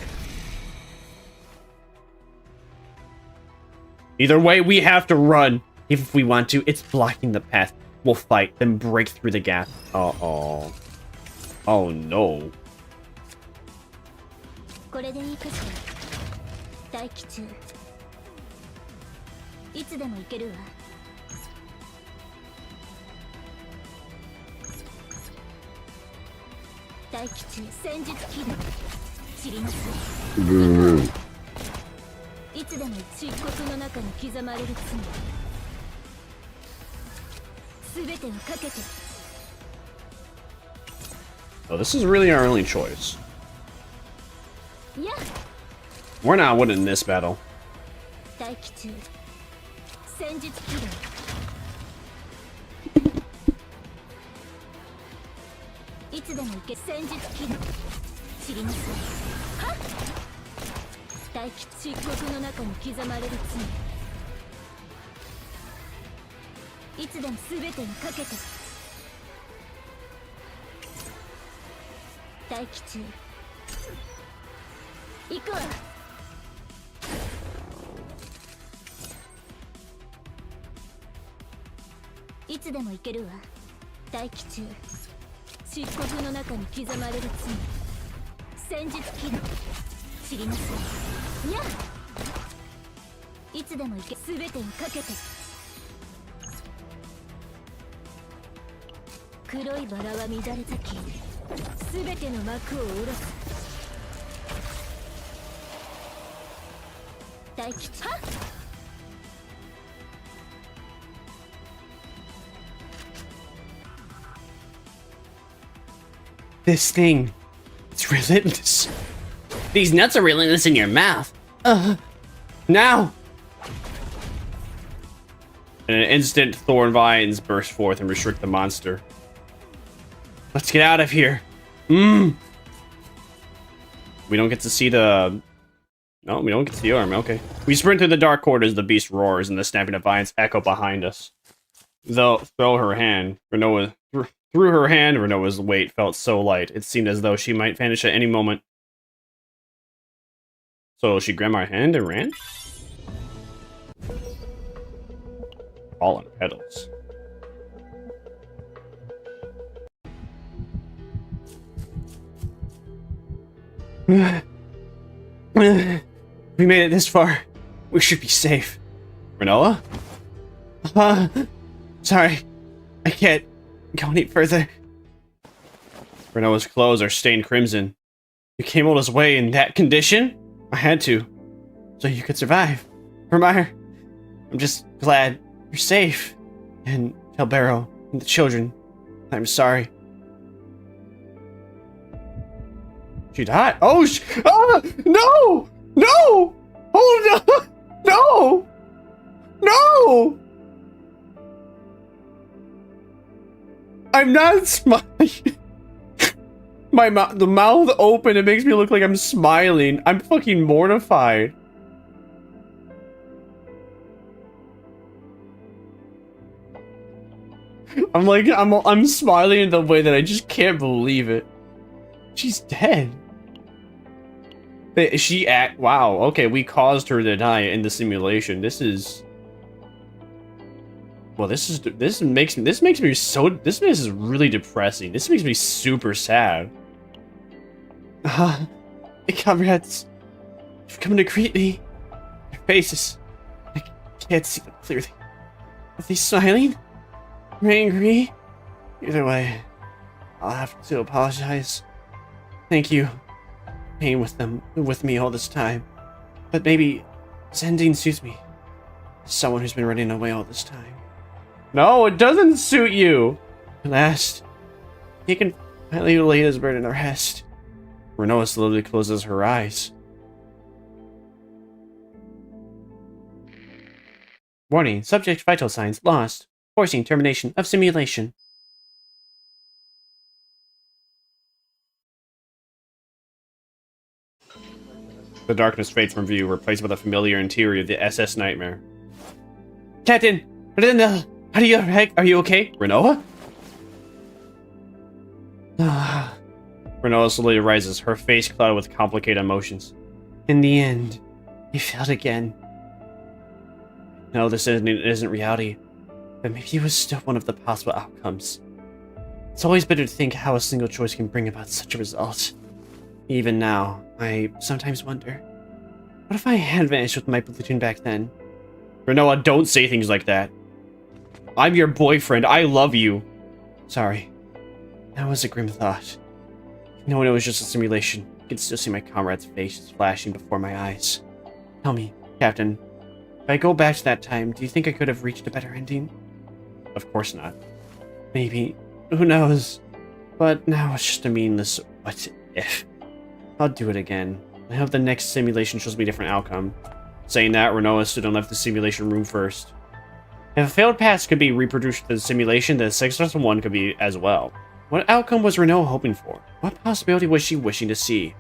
Either way, we have to run. If we want to, it's blocking the path. We'll fight, then break through the gap. Uh-oh. Oh no. Oh, this is really our only choice. We're not winning this battle. つでも行けるわ。待機中。漆黒の中に刻まれる罪。戦術起動。知りなさい。にゃ。いつでも行け。全てをかけて。黒いバラは乱れ咲き、全ての幕を下ろす。大吉。はっ。This thing, it's relentless. These nuts are relentless in your mouth. Now! In an instant, thorn vines burst forth and restrict the monster. Let's get out of here. We don't get to see the... No, we don't get to see the arm. Okay. We sprint through the dark corridors, the beast roars, and the snapping of vines echo behind us. Through her hand, Renoa's weight felt so light, it seemed as though she might vanish at any moment. So she grabbed my hand and ran? Fallen petals. We made it this far. We should be safe. Renoa? Sorry. I can't go any further. Renoa's clothes are stained crimson. You came all this way in that condition? I had to. So you could survive. Vermire, I'm just glad you're safe. And tell Barrow and the children, I'm sorry. She died? Oh, no! No! Hold on! No! No! I'm not smiling. The mouth open, it makes me look like I'm smiling. I'm fucking mortified. I'm smiling in the way that I just can't believe it. She's dead. Wow, okay, we caused her to die in the simulation. This makes me so, this is really depressing. This makes me super sad. The comrades have come to greet me. Their faces, I can't see them clearly. Are they smiling? Or angry? Either way, I'll have to apologize. Thank you for being with me all this time. But maybe this ending suits me. As someone who's been running away all this time. No, it doesn't suit you. At last, he can finally lay his burden to rest. Renoa slowly closes her eyes. Warning, subject vital signs lost. Forcing termination of simulation. The darkness fades from view, replaced by the familiar interior of the SS Nightmare. Captain! Are you okay? Renoa? Renoa slowly rises, her face clouded with complicated emotions. In the end, he failed again. No, this isn't reality, but maybe it was still one of the possible outcomes. It's always bitter to think how a single choice can bring about such a result. Even now, I sometimes wonder, what if I had vanished with my platoon back then? Renoa, don't say things like that. I'm your boyfriend. I love you. Sorry. That was a grim thought. Knowing it was just a simulation, I could still see my comrade's face flashing before my eyes. Tell me, Captain, if I go back to that time, do you think I could have reached a better ending? Of course not. Maybe. Who knows? But now it's just a meaningless what if. I'll do it again. I hope the next simulation shows me a different outcome. Saying that, Renoa stood and left the simulation room first. If a failed pass could be reproduced in the simulation, then a successful one could be as well. What outcome was Renoa hoping for? What possibility was she wishing to see?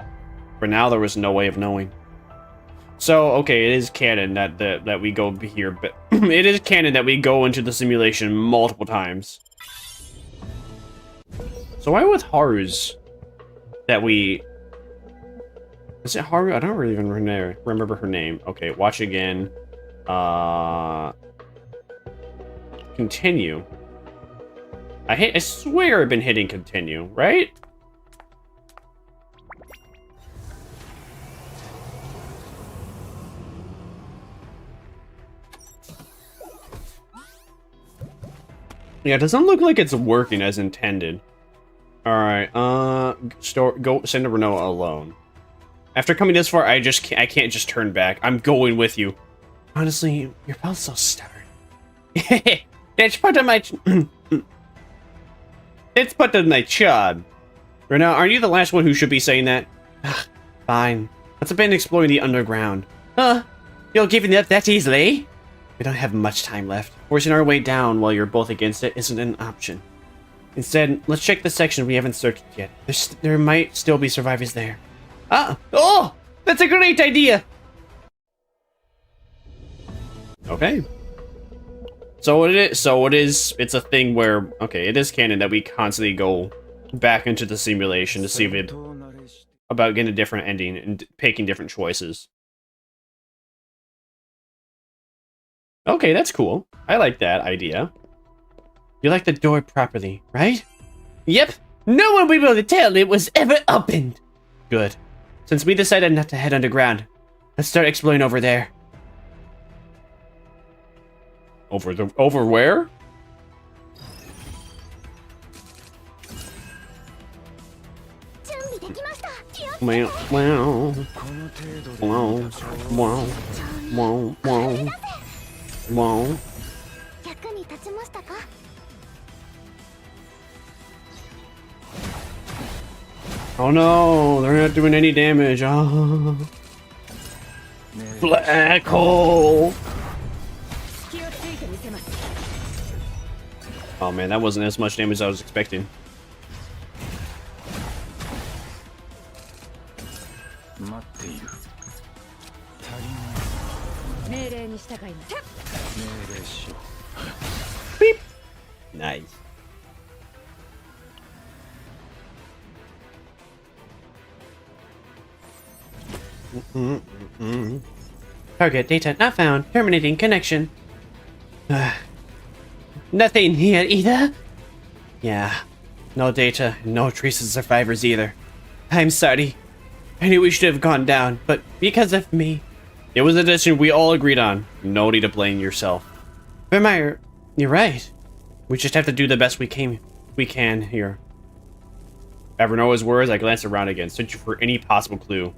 For now, there was no way of knowing. So, okay, it is canon that we go here, but it is canon that we go into the simulation multiple times. So why with Haru's that we... Is it Haru? I don't really even remember her name. Okay, watch again. Continue. I swear I've been hitting continue, right? Yeah, it doesn't look like it's working as intended. Alright, go send to Renoa alone. After coming this far, I can't just turn back. I'm going with you. Honestly, you're both so stubborn. That's part of my it's part of my job. Renoa, aren't you the last one who should be saying that? Fine. Let's abandon exploring the underground. You're giving up that easily? We don't have much time left. Forcing our way down while you're both against it isn't an option. Instead, let's check the section we haven't searched yet. There might still be survivors there. Oh! That's a great idea! Okay. It's a thing where, okay, it is canon that we constantly go back into the simulation to see if it, about getting a different ending and picking different choices. Okay, that's cool. I like that idea. You like the door properly, right? Yep. No one will be able to tell it was ever opened. Good. Since we decided not to head underground, let's start exploring over there. Over where? Wow. Oh no, they're not doing any damage. Oh. Black hole. Oh man, that wasn't as much damage as I was expecting. Beep. Nice. Target data not found. Terminating connection. Nothing here either. Yeah. No data. No traces of survivors either. I'm sorry. I knew we should have gone down, but because of me. It was a decision we all agreed on. No need to blame yourself. Vermire, you're right. We just have to do the best we can here. At Renoa's words, I glanced around again, searching for any possible clue.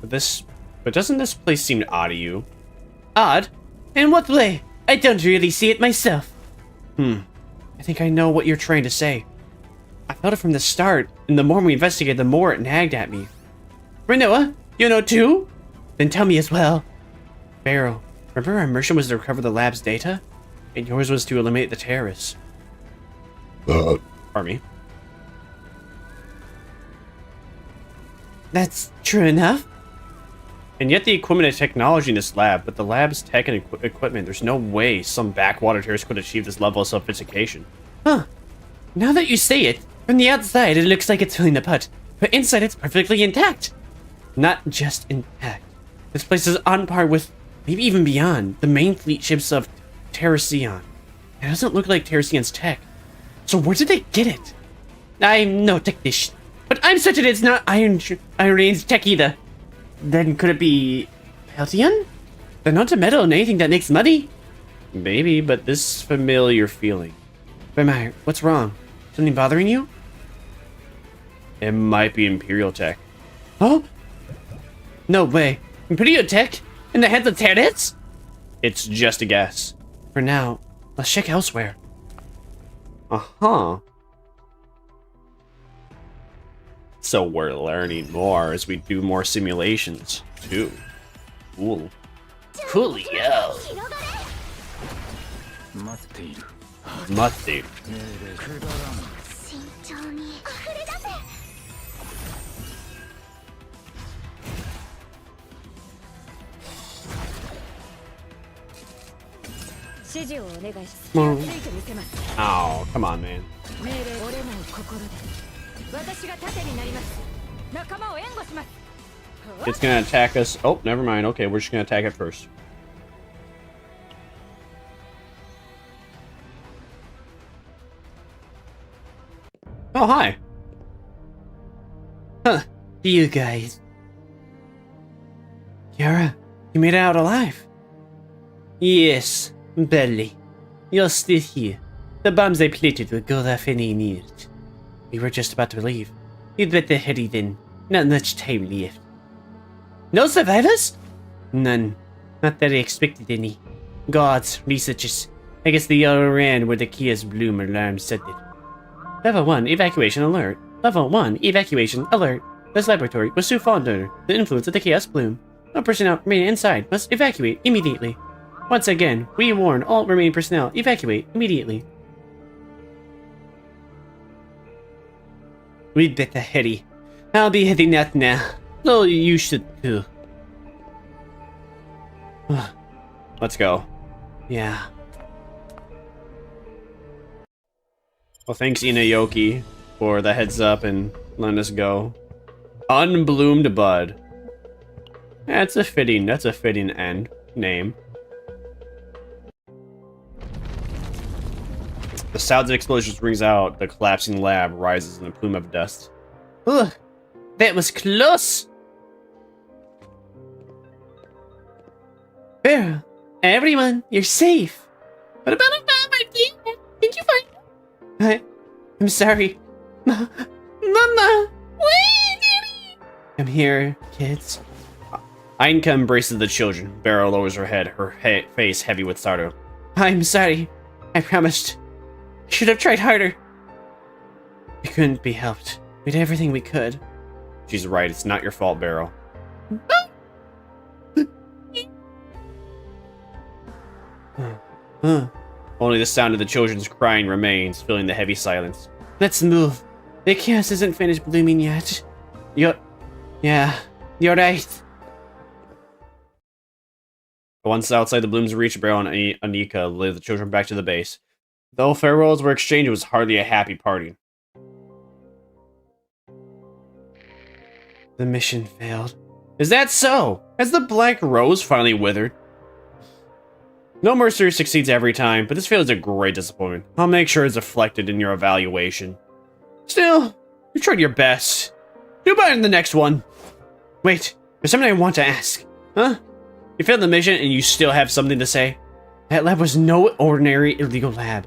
But doesn't this place seem odd to you? Odd? In what way? I don't really see it myself. I think I know what you're trying to say. I felt it from the start, and the more we investigated, the more it nagged at me. Renoa, you know too? Then tell me as well. Pharaoh, remember our mission was to recover the lab's data? And yours was to eliminate the terrorists. Pardon me. That's true enough. And yet the equipment and technology in this lab, but the lab's tech and equipment, there's no way some backwater terrorists could achieve this level of sophistication. Huh. Now that you say it, from the outside it looks like it's falling apart, but inside it's perfectly intact. Not just intact. This place is on par with, maybe even beyond, the main fleet ships of Terracion. It doesn't look like Terracion's tech. So where did they get it? I'm no technician, but I'm certain it's not Iron Reign's tech either. Then could it be Peltion? They're not to meddle in anything that makes money. Maybe, but this familiar feeling. Vermire, what's wrong? Something bothering you? It might be Imperial tech. Oh? No way. Imperial tech? In the hands of terrorists? It's just a guess. For now, let's check elsewhere. Uh-huh. So we're learning more as we do more simulations, too. Cool. Coolio. Mate. Oh, come on, man. It's gonna attack us. Oh, never mind. Okay, we're just gonna attack it first. Oh, hi. Huh. You guys. Yara, you made it out alive. Yes, barely. You're still here. The bombs they planted will go off any minute. We were just about to leave. You'd better hurry then. Not much time left. No survivors? None. Not that I expected any. Guards, researchers. I guess they all ran where the Kia's bloom alarm set it. Level 1 evacuation alert. Level 1 evacuation alert. This laboratory was too fond under the influence of the chaos bloom. All personnel remaining inside must evacuate immediately. Once again, we warn all remaining personnel, evacuate immediately. We'd better hurry. I'll be heading out now. So you should too. Let's go. Yeah. Well, thanks Inayoki for the heads up and letting us go. Unbloomed Bud. That's a fitting end name. The sounds of explosions rings out. The collapsing lab rises in a plume of dust. Ugh, that was close. Barrel, everyone, you're safe. What about a mom, my dear? Did you find her? I'm sorry. Mama! Wait, Daddy! I'm here, kids. Ainka embraces the children. Beryl lowers her head, her face heavy with sorrow. I'm sorry. I promised. I should have tried harder. We couldn't be helped. We did everything we could. She's right, it's not your fault, Beryl. Only the sound of the children's crying remains, filling the heavy silence. Let's move. The chaos isn't finished blooming yet. You're right. Once outside the blooms reached, Beryl and Anika led the children back to the base. Though farewells were exchanged, it was hardly a happy party. The mission failed. Is that so? Has the black rose finally withered? No mercenary succeeds every time, but this feels a great disappointment. I'll make sure it's reflected in your evaluation. Still, you tried your best. Do better in the next one. Wait, there's something I want to ask. Huh? You failed the mission and you still have something to say? That lab was no ordinary illegal lab.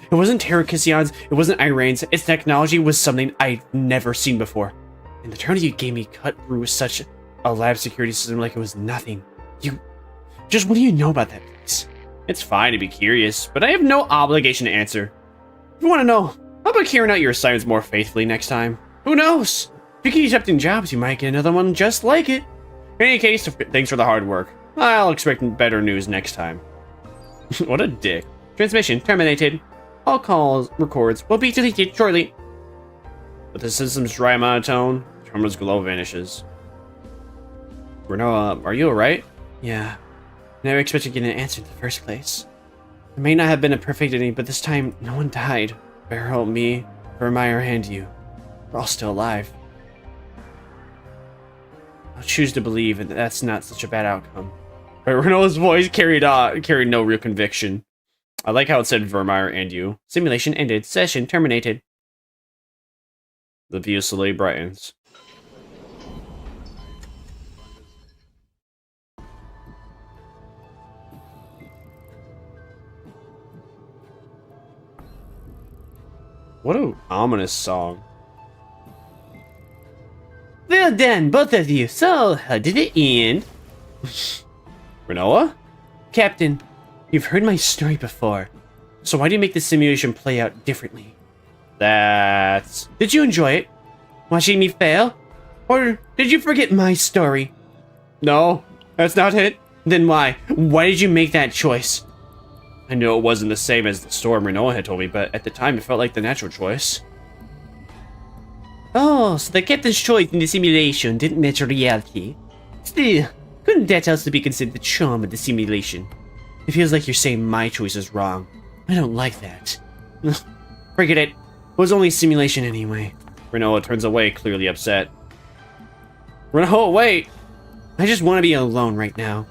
It wasn't Terrakissian's, it wasn't Iran's, its technology was something I'd never seen before. And the turn you gave me cut through such a lab security system like it was nothing. Just what do you know about that place? It's fine to be curious, but I have no obligation to answer. If you want to know, how about carrying out your assignments more faithfully next time? Who knows? If you keep accepting jobs, you might get another one just like it. In any case, thanks for the hard work. I'll expect better news next time. What a dick. Transmission terminated. All calls, records will be deleted shortly. With the system's dry monotone, Trama's glow vanishes. Renoa, are you alright? Yeah. Never expected to get an answer in the first place. It may not have been a perfect ending, but this time, no one died. Beryl, me, Vermire, and you. We're all still alive. I'll choose to believe that that's not such a bad outcome. But Renoa's voice carried no real conviction. I like how it said Vermire and you. Simulation ended. Session terminated. The view slowly brightens. What an ominous song. Well done, both of you. So, how did it end? Renoa? Captain, you've heard my story before. So why do you make the simulation play out differently? That's... Did you enjoy it? Watching me fail? Or did you forget my story? No, that's not it. Then why? Why did you make that choice? I knew it wasn't the same as the story Renoa had told me, but at the time it felt like the natural choice. Oh, so the captain's choice in the simulation didn't match reality. Still, couldn't that also be considered the charm of the simulation? It feels like you're saying my choice is wrong. I don't like that. Forget it. It was only simulation anyway. Renoa turns away, clearly upset. Renoa, wait! I just want to be alone right now.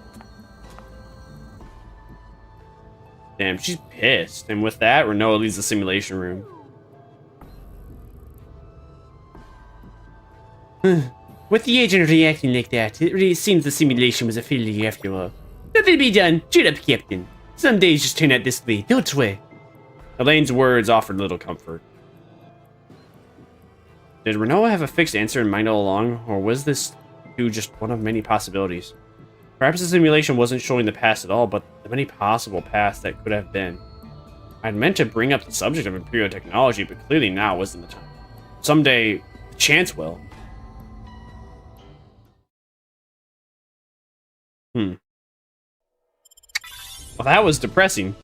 Damn, she's pissed. And with that, Renoa leaves the simulation room. With the agent reacting like that, it really seems the simulation was a failure after all. Nothing to be done. Cheer up, Captain. Some days just turn out this way, don't we? Elaine's words offered little comfort. Did Renoa have a fixed answer in mind all along, or was this just one of many possibilities? Perhaps the simulation wasn't showing the past at all, but the many possible paths that could have been. I'd meant to bring up the subject of Imperial technology, but clearly now wasn't the time. Someday, the chance will. Well, that was depressing.